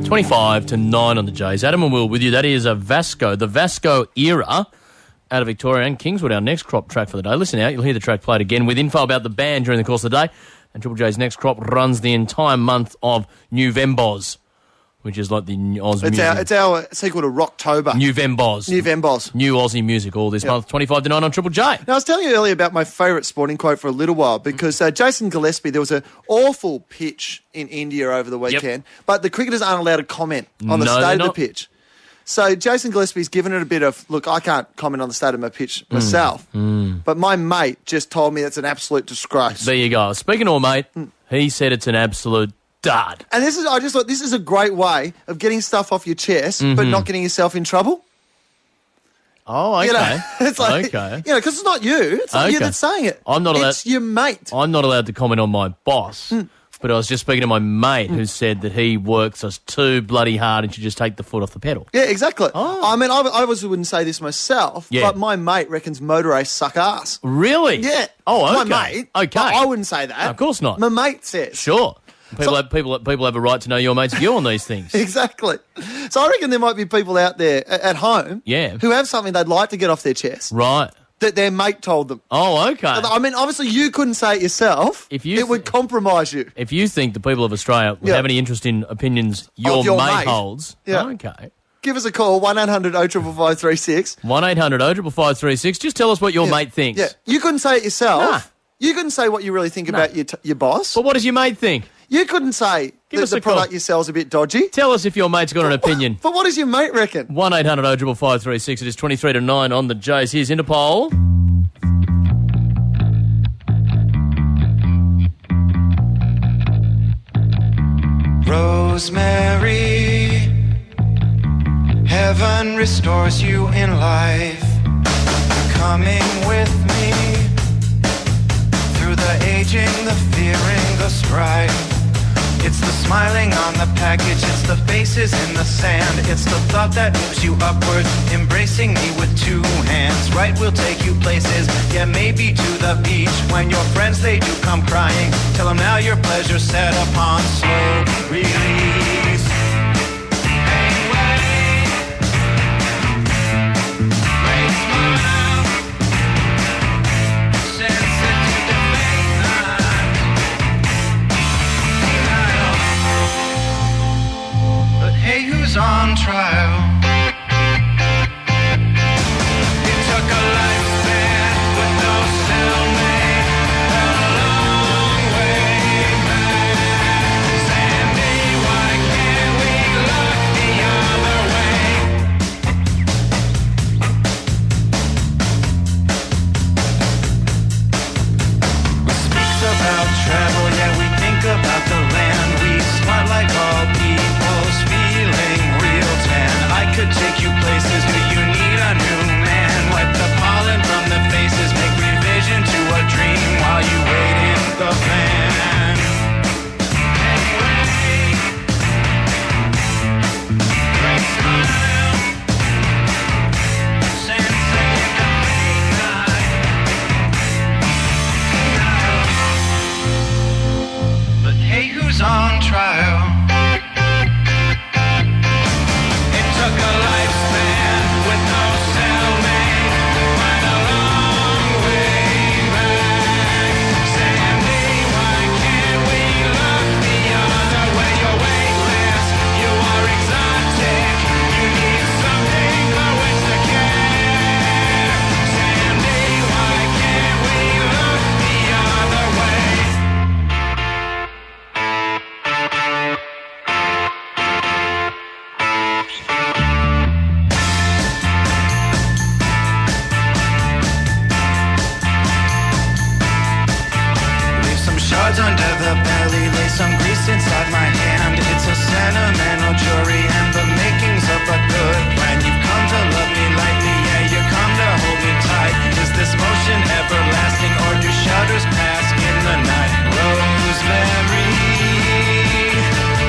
Speaker 10: 25 to 9 on the Jays. Adam and Will with you. That is the Vasco era out of Victoria and Kingswood, our next crop track for the day. Listen out, you'll hear the track played again with info about the band during the course of the day. And Triple J's next crop runs the entire month of November's. which is like the Oz
Speaker 11: It's
Speaker 10: music.
Speaker 11: it's our sequel to Rocktober.
Speaker 10: New Vemboz.
Speaker 11: New Vemboz.
Speaker 10: New Aussie music all this month, 25 to 9 on Triple J.
Speaker 11: Now, I was telling you earlier about my favourite sporting quote for a little while because Jason Gillespie, there was an awful pitch in India over the weekend, but the cricketers aren't allowed to comment on the state of the pitch. So Jason Gillespie's given it a bit of, look, I can't comment on the state of my pitch myself, but my mate just told me it's an absolute disgrace.
Speaker 10: There you go. Speaking to a mate, he said it's an absolute dud.
Speaker 11: And I just thought this is a great way of getting stuff off your chest, but not getting yourself in trouble.
Speaker 10: Oh, okay.
Speaker 11: You know, it's like,
Speaker 10: okay.
Speaker 11: You know, because it's not you. It's not you that's saying it.
Speaker 10: I'm not allowed.
Speaker 11: It's your mate.
Speaker 10: I'm not allowed to comment on my boss. But I was just speaking to my mate who said that he works us too bloody hard and should just take the foot off the pedal.
Speaker 11: Yeah, exactly. I mean, I obviously wouldn't say this myself, but my mate reckons motor race suck ass.
Speaker 10: Really?
Speaker 11: Yeah.
Speaker 10: Oh, okay.
Speaker 11: My mate.
Speaker 10: Okay.
Speaker 11: I wouldn't say that.
Speaker 10: No, of course not.
Speaker 11: My mate says.
Speaker 10: Sure. People have a right to know your mate's view on these things.
Speaker 11: Exactly. So I reckon there might be people out there at home who have something they'd like to get off their chest.
Speaker 10: Right.
Speaker 11: That their mate told them.
Speaker 10: Oh, okay.
Speaker 11: I mean, obviously you couldn't say it yourself. It would compromise you.
Speaker 10: If you think the people of Australia would have any interest in opinions your mate holds, okay.
Speaker 11: Give us a call, 1-800 055536.
Speaker 10: 1-800 055536. Just tell us what your mate thinks.
Speaker 11: Yeah. You couldn't say it yourself. You couldn't say what you really think about your boss.
Speaker 10: But what does your mate think?
Speaker 11: You couldn't say that the product you sell is a bit dodgy.
Speaker 10: Tell us if your mate's got an opinion.
Speaker 11: But what does your mate reckon?
Speaker 10: 1-800 055536. It is 23 to 9 on the Jays. Here's Interpol.
Speaker 12: Rosemary, heaven restores you in life. Coming with me through the aging, the fearing, the strife. It's the smiling on the package, it's the faces in the sand. It's the thought that moves you upward, embracing me with two hands. Right, we'll take you places, yeah, maybe to the beach. When your friends, they do come crying, tell them now your pleasure's set upon slow release. On trial. It took a lifespan with no cellmate, a long way back. Sandy, why can't we look the other way? We speak about travel, yeah, we think about the land. We smart like all people's feeling. I could take you places, do you need a new man? Wipe the pollen from the faces, make revision to a dream while you wait in the van. Anyway, great smile, sensei in the late night. But hey, who's on trial? Under the belly, lay some grease inside my hand. It's a sentimental jury and the makings of a good plan. You've come to love me lightly, yeah, you come to hold me tight. Is this motion everlasting or do shudders pass in the night? Rosemary,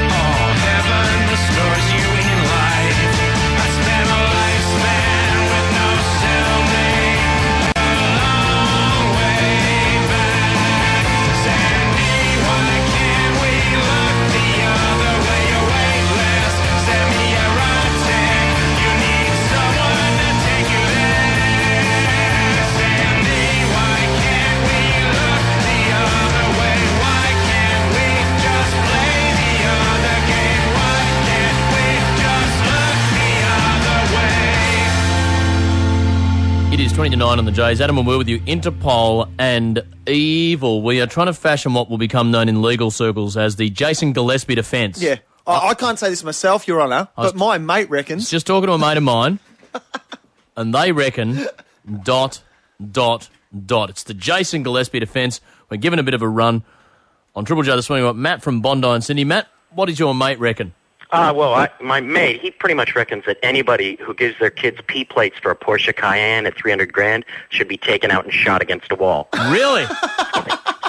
Speaker 12: oh, heaven restores you in life. I spent a lifespan with no cellmate, a long way back. Why can't we look the other way? You're weightless, semi-erotic.
Speaker 10: It is 20 to 9 on the Jays. Adam and Will with you. Interpol and Evil. We are trying to fashion what will become known in legal circles as the Jason Gillespie defence.
Speaker 11: Yeah. I can't say this myself, Your Honour, but my mate reckons.
Speaker 10: Just talking to a mate of mine, and they reckon ... It's the Jason Gillespie defence. We're giving a bit of a run on Triple J this morning. We've got Matt from Bondi and Sydney. Matt, what does your mate reckon?
Speaker 3: My mate, he pretty much reckons that anybody who gives their kids P plates for a Porsche Cayenne at $300,000 should be taken out and shot against a wall.
Speaker 10: Really?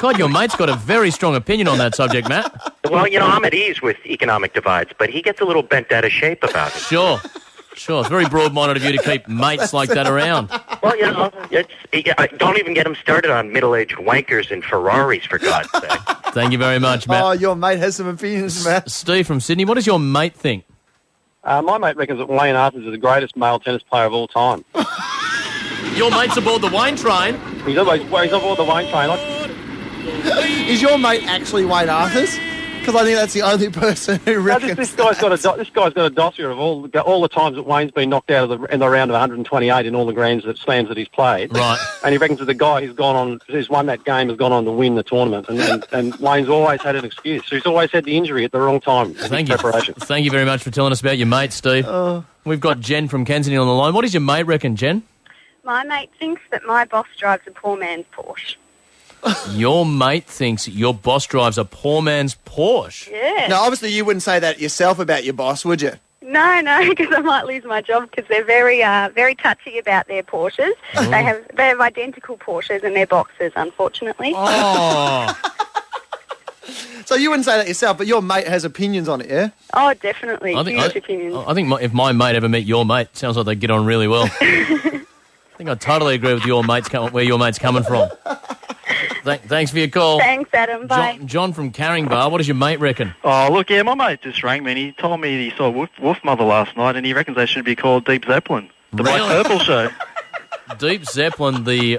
Speaker 10: God, your mate's got a very strong opinion on that subject, Matt.
Speaker 3: Well, I'm at ease with economic divides, but he gets a little bent out of shape about it.
Speaker 10: Sure. It's very broad-minded of you to keep mates like that around.
Speaker 3: Well, don't even get him started on middle-aged wankers in Ferraris, for God's sake.
Speaker 10: Thank you very much, Matt.
Speaker 11: Oh, your mate has some opinions, Matt.
Speaker 10: Steve from Sydney, what does your mate think?
Speaker 25: My mate reckons that Wayne Arthurs is the greatest male tennis player of all time.
Speaker 10: Your mate's aboard the Wayne train?
Speaker 25: He's aboard the Wayne train.
Speaker 11: Is your mate actually Wayne Arthurs? Because I think that's the only person who reckons.
Speaker 25: This guy's got a dossier of all the times that Wayne's been knocked out in the round of 128 in all the slams that he's played.
Speaker 10: Right.
Speaker 25: And he reckons that the guy who's won that game has gone on to win the tournament. And Wayne's always had an excuse. So he's always had the injury at the wrong time.
Speaker 10: Thank you. Thank you very much for telling us about your mate, Steve. We've got Jen from Kensington on the line. What does your mate reckon, Jen?
Speaker 15: My mate thinks that my boss drives a poor man's Porsche.
Speaker 10: Your mate thinks your boss drives a poor man's Porsche.
Speaker 15: Yeah.
Speaker 11: Now, obviously, you wouldn't say that yourself about your boss, would you?
Speaker 15: No, because I might lose my job because they're very touchy about their Porsches.
Speaker 10: Oh.
Speaker 15: They have identical Porsches in their boxes, unfortunately.
Speaker 10: Oh.
Speaker 11: So you wouldn't say that yourself, but your mate has opinions on it, yeah?
Speaker 15: Oh, definitely. Huge opinions.
Speaker 10: I think if my mate ever met your mate, sounds like they get on really well. I think I totally agree with where your mate's coming from. Thanks for your call.
Speaker 15: Thanks, Adam. Bye.
Speaker 10: John from Carringbar, what does your mate reckon?
Speaker 16: Oh, look, my mate just rang me and he told me he saw Wolf Mother last night and he reckons they should be called Deep Zeppelin. The Black Purple Show.
Speaker 10: Deep Zeppelin, the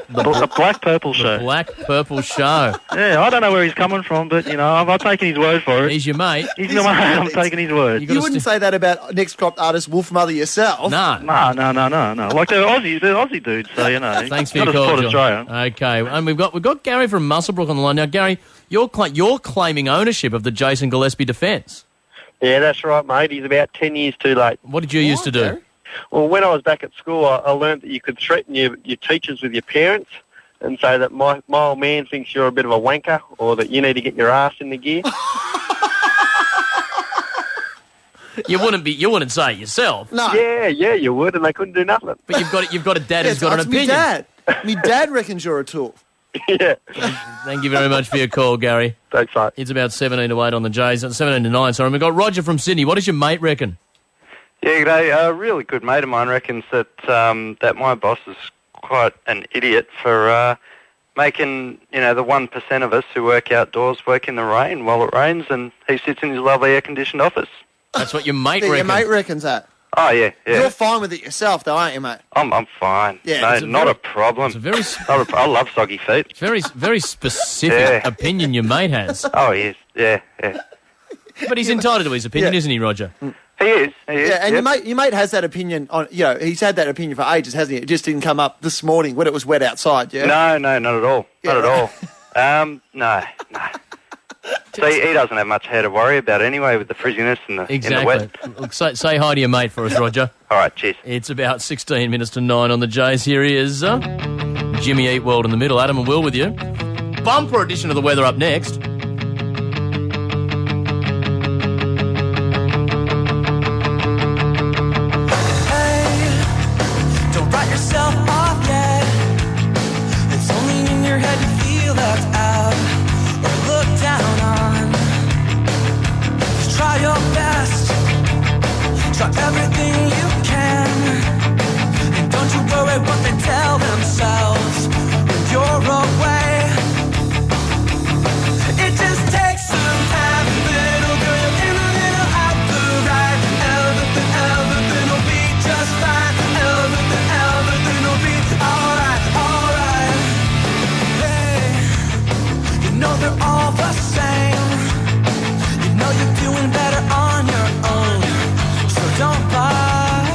Speaker 16: Black Purple Show.
Speaker 10: Black Purple Show.
Speaker 16: Yeah, I don't know where he's coming from, but, I've taken his word for it.
Speaker 10: He's your mate.
Speaker 16: He's my mate, I'm taking his word.
Speaker 11: You wouldn't say that about next crop artist Wolf Mother yourself?
Speaker 10: No.
Speaker 16: No. Like, they're Aussie dudes, so,
Speaker 10: Thanks for your call, John.
Speaker 16: Australia.
Speaker 10: Okay, and we've got Gary from Muswellbrook on the line. Now, Gary, you're claiming ownership of the Jason Gillespie defence.
Speaker 17: Yeah, that's right, mate. He's about 10 years too late.
Speaker 10: What did you used to do?
Speaker 17: Gary? Well, when I was back at school, I learned that you could threaten your teachers with your parents and say that my old man thinks you're a bit of a wanker or that you need to get your ass in the gear.
Speaker 10: You wouldn't say it yourself.
Speaker 17: No. Yeah, you would, and they couldn't do nothing.
Speaker 10: But you've got a dad who's got an opinion.
Speaker 11: Me dad reckons you're a tool.
Speaker 17: Yeah.
Speaker 10: Thank you very much for your call, Gary.
Speaker 17: Thanks, mate.
Speaker 10: It's about 17 to 8 on the Jays. 17 to 9, sorry. We've got Roger from Sydney. What does your mate reckon?
Speaker 18: Yeah, g'day. A really good mate of mine reckons that that my boss is quite an idiot for making, the 1% of us who work outdoors work in the rain while it rains, and he sits in his lovely air-conditioned office.
Speaker 10: That's what your mate reckons.
Speaker 11: Your mate reckons that.
Speaker 18: Oh, yeah.
Speaker 11: You're fine with it yourself, though, aren't you, mate?
Speaker 18: I'm fine.
Speaker 11: Yeah,
Speaker 18: no, not a problem.
Speaker 10: It's a
Speaker 18: I love soggy feet.
Speaker 10: Very, very specific opinion your mate has.
Speaker 18: Oh, he is. Yeah.
Speaker 10: But he's entitled to his opinion, isn't he, Roger?
Speaker 18: He is.
Speaker 11: Yeah, and your mate has that opinion on. He's had that opinion for ages, hasn't he? It just didn't come up this morning when it was wet outside. Yeah.
Speaker 18: No, not at all. Not at all. No. So he doesn't have much hair to worry about anyway with the frizziness and the wet.
Speaker 10: Look, say hi to your mate for us, Roger.
Speaker 18: All right, cheers.
Speaker 10: It's about 16 minutes to 9 on the Jays. Here he is, Jimmy Eatworld in the middle. Adam and Will with you. Bumper edition of the weather up next.
Speaker 2: Yourself off yet. It's only in your head you feel left out or looked down on. Just try your best, try everything you can, and don't you worry what they tell themselves when you're away. It just takes some time, little girl, in a little out the right. Everything will be just fine. Everything will be alright. Hey, you know they're all the same. You know you're doing better on your own, so don't bother.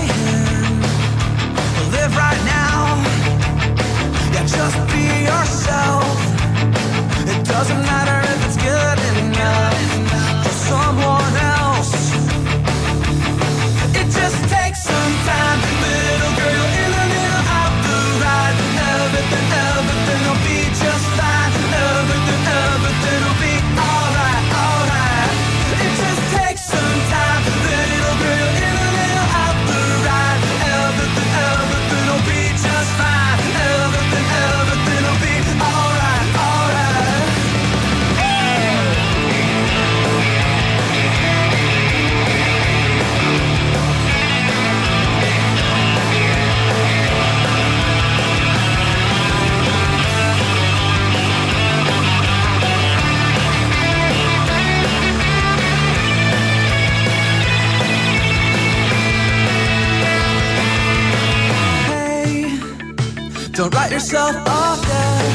Speaker 2: Don't write yourself off yet.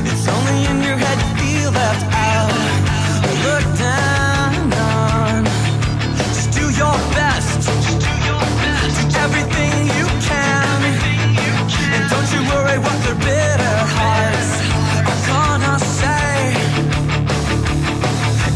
Speaker 2: It's only in your head you feel left out or looked down on. Just do your best. Do everything you can. And don't you worry what their bitter hearts are gonna say.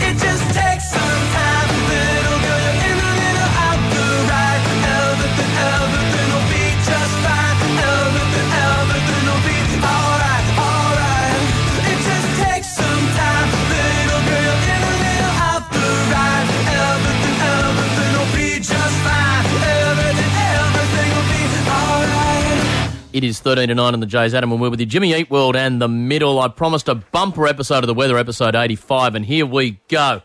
Speaker 2: It just takes some time, little girl. You're in the middle of the ride. Everything will be just fine. Everything will be alright, alright. It just takes some time, little girl. You're in the middle of the ride. Everything will be just fine. Everything will be alright.
Speaker 10: It is 13 to 9 on the Jays. Adam and Will with you. Jimmy Eat World and The Middle. I promised a bumper episode of The Weather, episode 85, and here we go.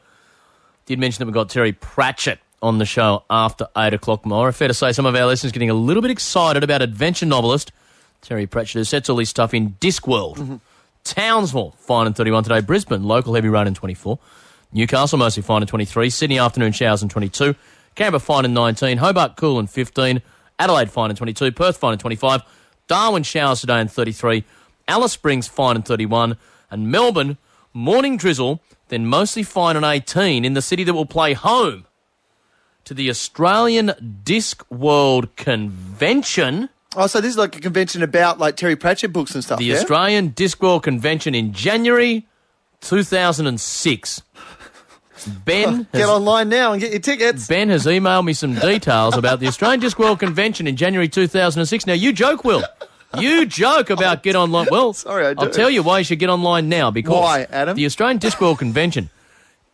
Speaker 10: Did mention that we got Terry Pratchett on the show after 8 o'clock tomorrow. Fair to say some of our listeners getting a little bit excited about adventure novelist Terry Pratchett, who sets all his stuff in Discworld. Townsville, fine and 31 today. Brisbane, local heavy rain in 24. Newcastle, mostly fine in 23. Sydney, afternoon showers in 22. Canberra, fine in 19. Hobart, cool in 15. Adelaide, fine in 22. Perth, fine in 25. Darwin, showers today in 33. Alice Springs, fine in 31. And Melbourne, morning drizzle, then mostly fine in 18 in the city that will play home to the Australian Discworld Convention.
Speaker 11: Oh, so this is like a convention about like Terry Pratchett books and stuff,
Speaker 10: The
Speaker 11: yeah?
Speaker 10: Australian Discworld Convention in January 2006. Ben
Speaker 11: Get online now and get your tickets.
Speaker 10: Ben has emailed me some details about the Australian Discworld Convention in January 2006. Now, you joke, Will. You joke about get online. Well,
Speaker 11: sorry, I do.
Speaker 10: I'll tell you why you should get online now. Because
Speaker 11: why, Adam?
Speaker 10: The Australian Discworld Convention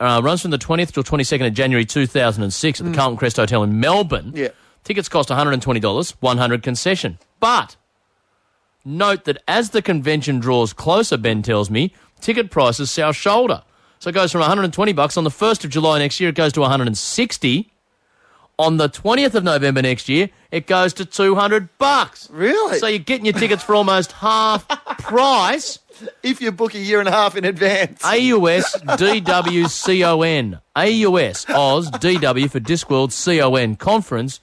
Speaker 10: runs from the 20th till 22nd of January 2006 at the Carlton Crest Hotel in Melbourne.
Speaker 11: Yeah.
Speaker 10: Tickets cost $120, $100 concession. But note that as the convention draws closer, Ben tells me, ticket prices south shoulder. So it goes from $120 on the 1st of July next year, it goes to $160. On the 20th of November next year, it goes to $200.
Speaker 11: Really?
Speaker 10: So you're getting your tickets for almost half price.
Speaker 11: If you book a year and a half in advance.
Speaker 10: AUS DWCON. AUS Oz DW for Discworld CON Conference.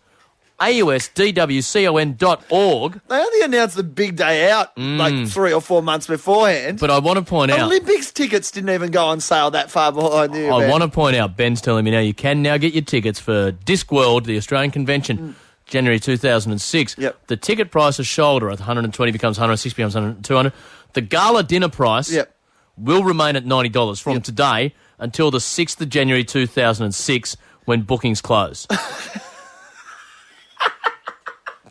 Speaker 10: AUSDWCON.org.
Speaker 11: They only announced the big day out like 3 or 4 months beforehand.
Speaker 10: But I want to point out,
Speaker 11: Olympics tickets didn't even go on sale that far behind the event.
Speaker 10: I want to point out, Ben's telling me now you can now get your tickets for Discworld, the Australian Convention, January 2006.
Speaker 11: Yep.
Speaker 10: The ticket price is shoulder at 120 becomes 160 becomes 200. The gala dinner price will remain at $90 from today until the 6th of January 2006 when bookings close.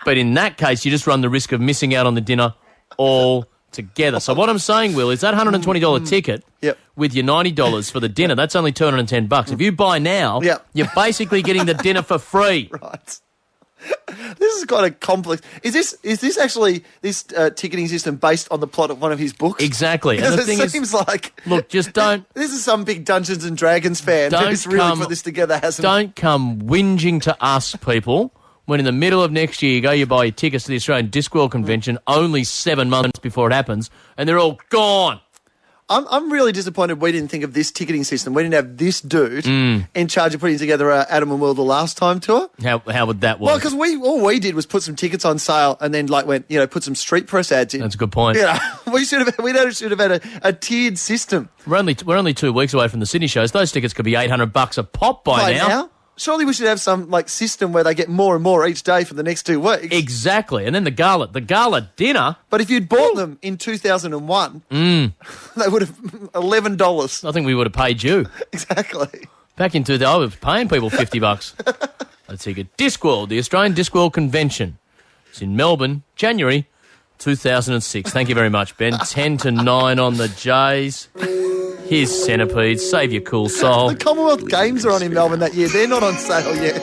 Speaker 10: But in that case, you just run the risk of missing out on the dinner altogether. So what I'm saying, Will, is that $120 ticket with your $90 for the dinner, that's only $210. If you buy now, you're basically getting the dinner for free.
Speaker 11: Right. This is quite a complex. Is this actually this ticketing system based on the plot of one of his books?
Speaker 10: Exactly.
Speaker 11: Because
Speaker 10: And the thing
Speaker 11: it seems like
Speaker 10: look, just don't.
Speaker 11: This is some big Dungeons and Dragons fan who's really put this together, hasn't?
Speaker 10: Don't come whinging to us, people. When in the middle of next year you buy your tickets to the Australian Discworld Convention only 7 months before it happens, and they're all gone.
Speaker 11: I'm really disappointed we didn't think of this ticketing system. We didn't have this dude in charge of putting together Adam and Will the last time tour.
Speaker 10: How would that work?
Speaker 11: Well, because all we did was put some tickets on sale and then put some street press ads in.
Speaker 10: That's a good point.
Speaker 11: We should have had a tiered system.
Speaker 10: We're only 2 weeks away from the Sydney shows. Those tickets could be $800 a pop by now.
Speaker 11: Surely we should have some system where they get more and more each day for the next 2 weeks.
Speaker 10: Exactly. And then the gala dinner.
Speaker 11: But if you'd bought them in 2001, they would have $11.
Speaker 10: I think we would have paid you.
Speaker 11: Exactly.
Speaker 10: Back in 2000, I was paying people $50. Let's see. Discworld, the Australian Discworld Convention. It's in Melbourne, January 2006. Thank you very much, Ben. 10 to 9 on the Jays. Here's Centipede. Save your cool soul.
Speaker 11: The Commonwealth Games are on in Melbourne that year. They're not on sale yet.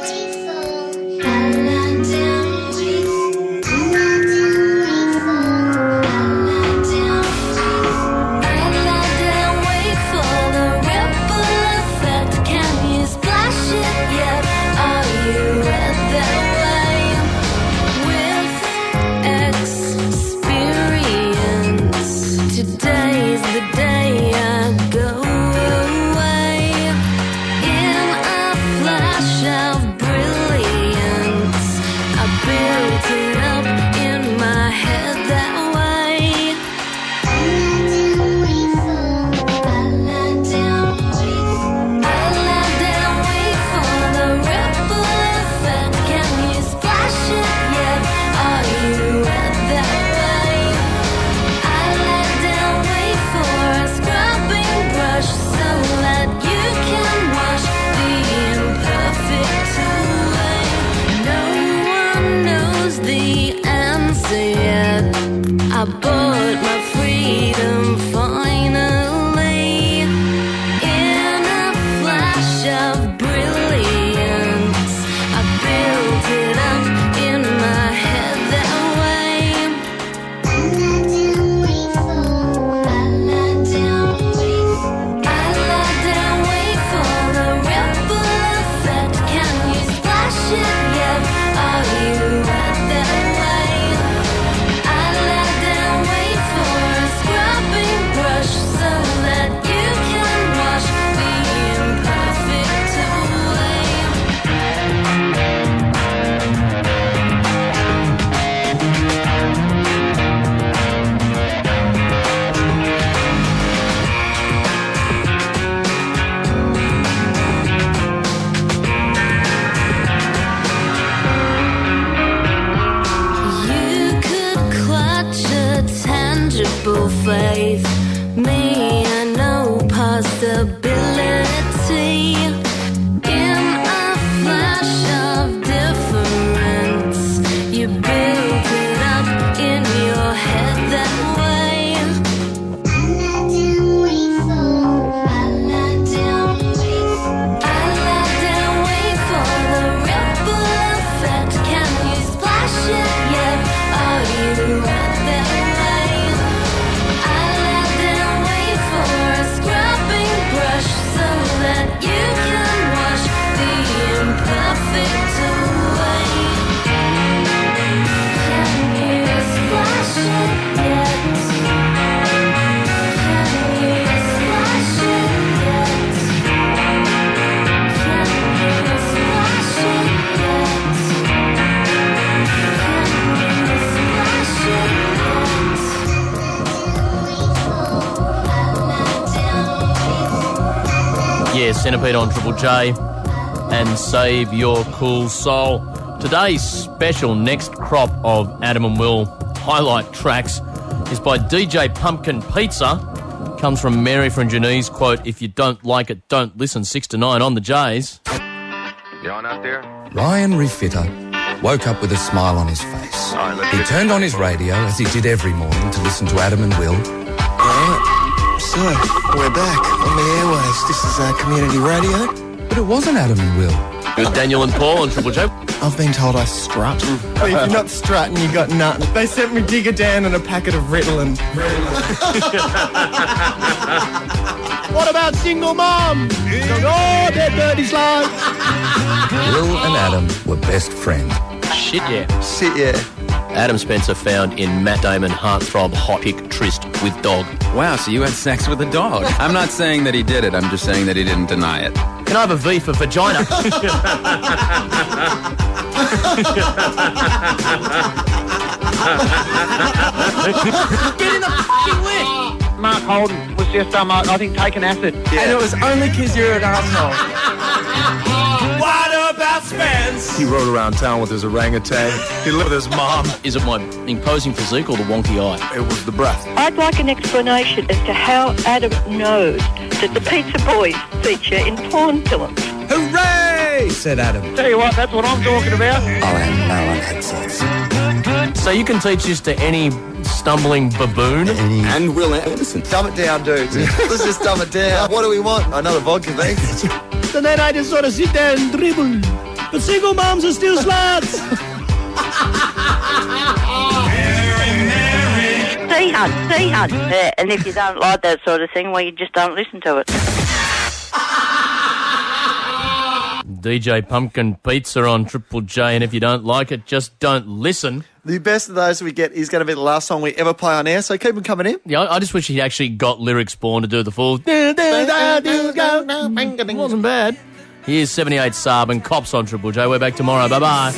Speaker 7: Today's the day I go away in a flash of brilliance. I bought my freedom finally in a flash of brilliance. I built it up in my head that way. I lie down, wait for the ripple effect. Can you splash it yet? Are you at that way? I lie down, wait for a scrubbing brush so that you can wash the imperfect away. You could clutch a tangible faith. Me, I know possibility. In a flash of difference, you build it up in your head that way. I lie down, wait for the ripple effect. Can you splash it yet? Are you at that way? I lie down, wait for a scrubbing brush so that you can wash the imperfect away. Can you splash it yet? Can you splash it yet? Can you splash it yet?
Speaker 10: Yeah, Centipede on Triple J and Save Your Cool Soul. Today's special next crop of Adam and Will highlight tracks is by DJ Pumpkin Pizza. Comes from Mary from Janice, quote, "If you don't like it, don't listen." 6 to 9 on the Jays.
Speaker 13: You on out there?
Speaker 19: Ryan Refitter woke up with a smile on his face. He turned on his radio, as he did every morning, to listen to Adam and Will.
Speaker 13: Alright, so we're back on the airwaves. This is community radio.
Speaker 19: But it wasn't Adam and Will.
Speaker 10: With Daniel and Paul on Triple J.
Speaker 13: I've been told I strut.
Speaker 21: If you're not strutting, you got nothing. They sent me Digger Dan and a packet of Ritalin. What about single mom? Oh, they're dirty slugs.
Speaker 19: Will and Adam were best friends.
Speaker 10: Shit, yeah.
Speaker 11: Shit, yeah.
Speaker 10: Adam Spencer found in Matt Damon heartthrob hot pick tryst with dog.
Speaker 22: Wow, so you had sex with a dog. I'm not saying that he did it, I'm just saying that he didn't deny it.
Speaker 10: Can I have a V for vagina?
Speaker 21: Get in the fucking lift! Mark Holden was just, I think, taking acid. Yeah. And it was only because you're an asshole.
Speaker 14: What about Spence?
Speaker 23: He rode around town with his orangutan. He lived with his mom.
Speaker 10: Is it my imposing physique or the wonky eye?
Speaker 23: It was the breath.
Speaker 24: I'd like an explanation as to how Adam knows that the Pizza Boys feature in porn films.
Speaker 19: Hooray, said Adam.
Speaker 21: Tell you what, that's what I'm talking about.
Speaker 19: Oh, and no one had sex.
Speaker 10: So you can teach this to any stumbling baboon?
Speaker 19: And Will Anderson.
Speaker 11: Dumb it down, dudes. Let's just dumb it down. What do we want? Another vodka, thanks.
Speaker 21: So then I just sort of sit there and dribble. But single moms are still sluts.
Speaker 24: See, hun. And if you don't like that sort of thing, well, you just don't listen to it.
Speaker 10: DJ Pumpkin Pizza on Triple J, and if you don't like it, just don't listen.
Speaker 11: The best of those we get is going to be the last song we ever play on air, so keep them coming in.
Speaker 10: Yeah, I just wish he actually got lyrics born to do the full. It wasn't bad. Here's 78 Saab and Cops on Triple J. We're back tomorrow. Bye-bye.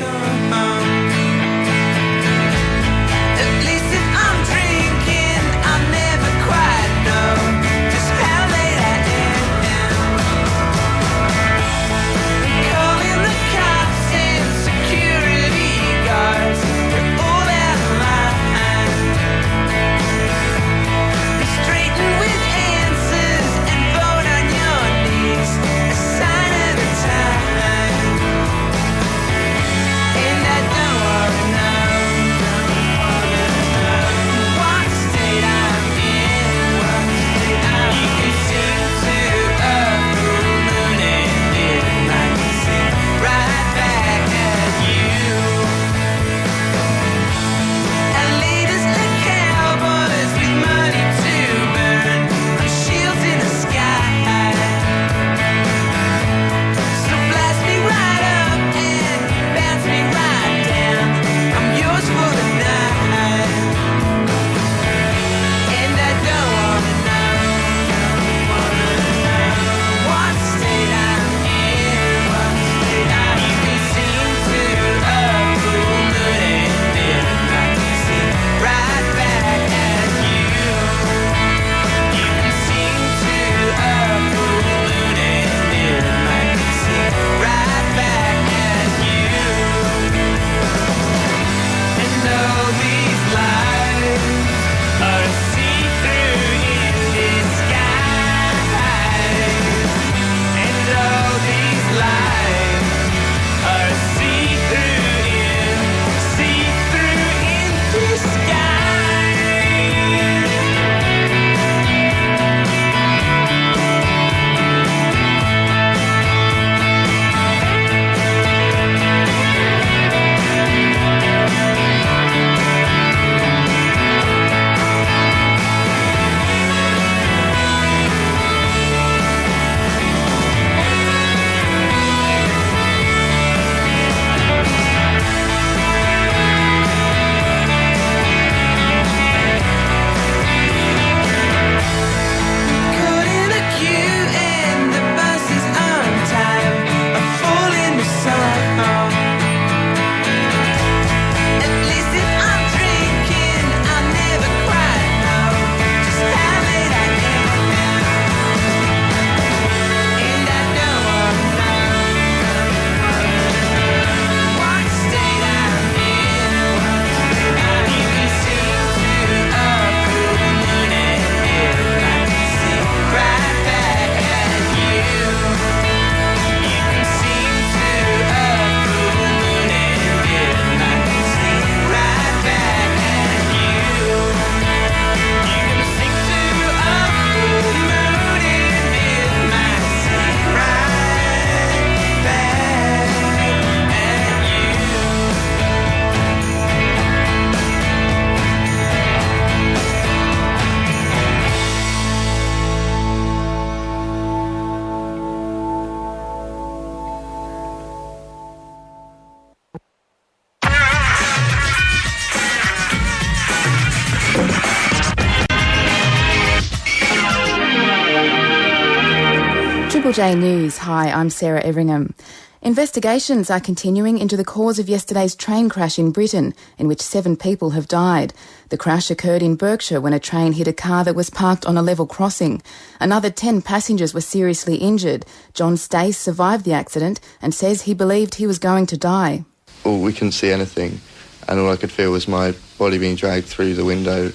Speaker 4: Triple J News. Hi, I'm Sarah Everingham. Investigations are continuing into the cause of yesterday's train crash in Britain, in which 7 people have died. The crash occurred in Berkshire when a train hit a car that was parked on a level crossing. Another 10 passengers were seriously injured. John Stace survived the accident and says he believed he was going to die.
Speaker 5: Well, we couldn't see anything, and all I could feel was my body being dragged through the window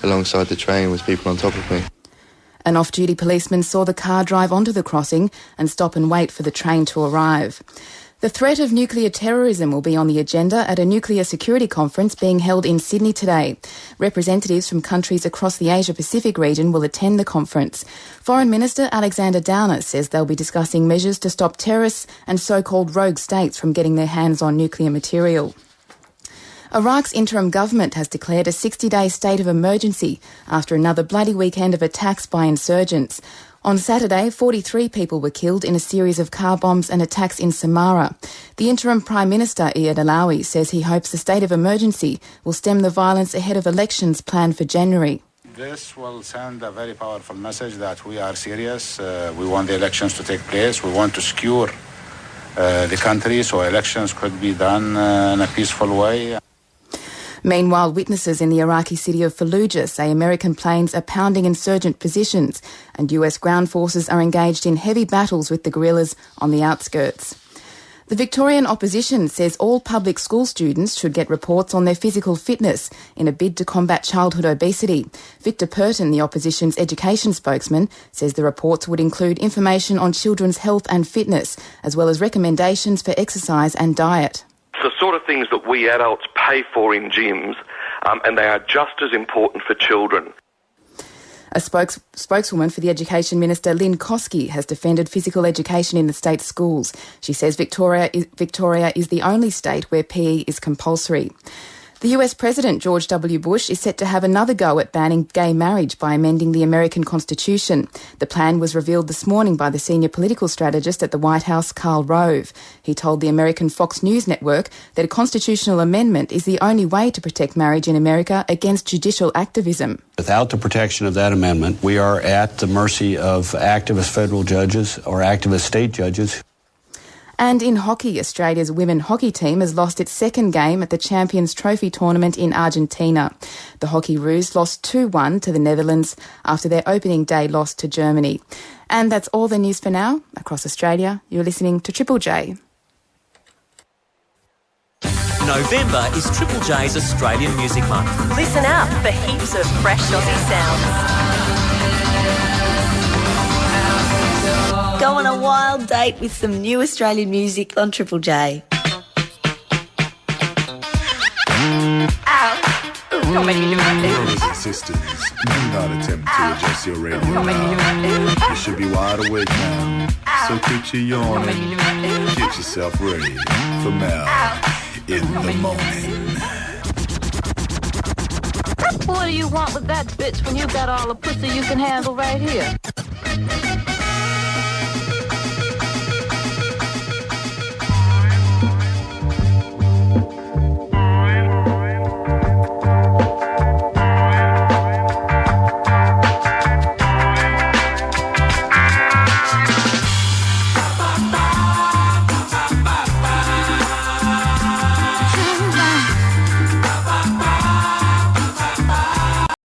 Speaker 5: alongside the train with people on top of me.
Speaker 4: An off-duty policeman saw the car drive onto the crossing and stop and wait for the train to arrive. The threat of nuclear terrorism will be on the agenda at a nuclear security conference being held in Sydney today. Representatives from countries across the Asia-Pacific region will attend the conference. Foreign Minister Alexander Downer says they'll be discussing measures to stop terrorists and so-called rogue states from getting their hands on nuclear material. Iraq's interim government has declared a 60-day state of emergency after another bloody weekend of attacks by insurgents. On Saturday, 43 people were killed in a series of car bombs and attacks in Samarra. The interim Prime Minister, Iyad Alawi, says he hopes the state of emergency will stem the violence ahead of elections planned for January.
Speaker 6: This will send a very powerful message that we are serious. We want the elections to take place. We want to secure the country so elections could be done in a peaceful way.
Speaker 4: Meanwhile, witnesses in the Iraqi city of Fallujah say American planes are pounding insurgent positions and US ground forces are engaged in heavy battles with the guerrillas on the outskirts. The Victorian opposition says all public school students should get reports on their physical fitness in a bid to combat childhood obesity. Victor Purton, the opposition's education spokesman, says the reports would include information on children's health and fitness, as well as recommendations for exercise and diet.
Speaker 8: The sort of things that we adults pay for in gyms, and they are just as important for children.
Speaker 4: A spokeswoman for the Education Minister, Lynn Kosky, has defended physical education in the state schools. She says Victoria is the only state where PE is compulsory. The US President George W. Bush is set to have another go at banning gay marriage by amending the American Constitution. The plan was revealed this morning by the senior political strategist at the White House, Karl Rove. He told the American Fox News network that a constitutional amendment is the only way to protect marriage in America against judicial activism.
Speaker 20: Without the protection of that amendment, we are at the mercy of activist federal judges or activist state judges.
Speaker 4: And in hockey, Australia's women hockey team has lost its second game at the Champions Trophy tournament in Argentina. The Hockey Roos lost 2-1 to the Netherlands after their opening day loss to Germany. And that's all the news for now. Across Australia, you're listening to Triple J.
Speaker 14: November is Triple J's Australian Music Month.
Speaker 26: Listen out for heaps of fresh Aussie sounds. Go on a wild date with some new Australian music on Triple J. Ow! Don't make me do that.
Speaker 27: Brothers and sisters, do not attempt to adjust your radio dial. You should be wide awake now. So quit your yawning. Get yourself ready for Mel in the morning.
Speaker 28: What do you want with that bitch when you got all the pussy you can handle right here?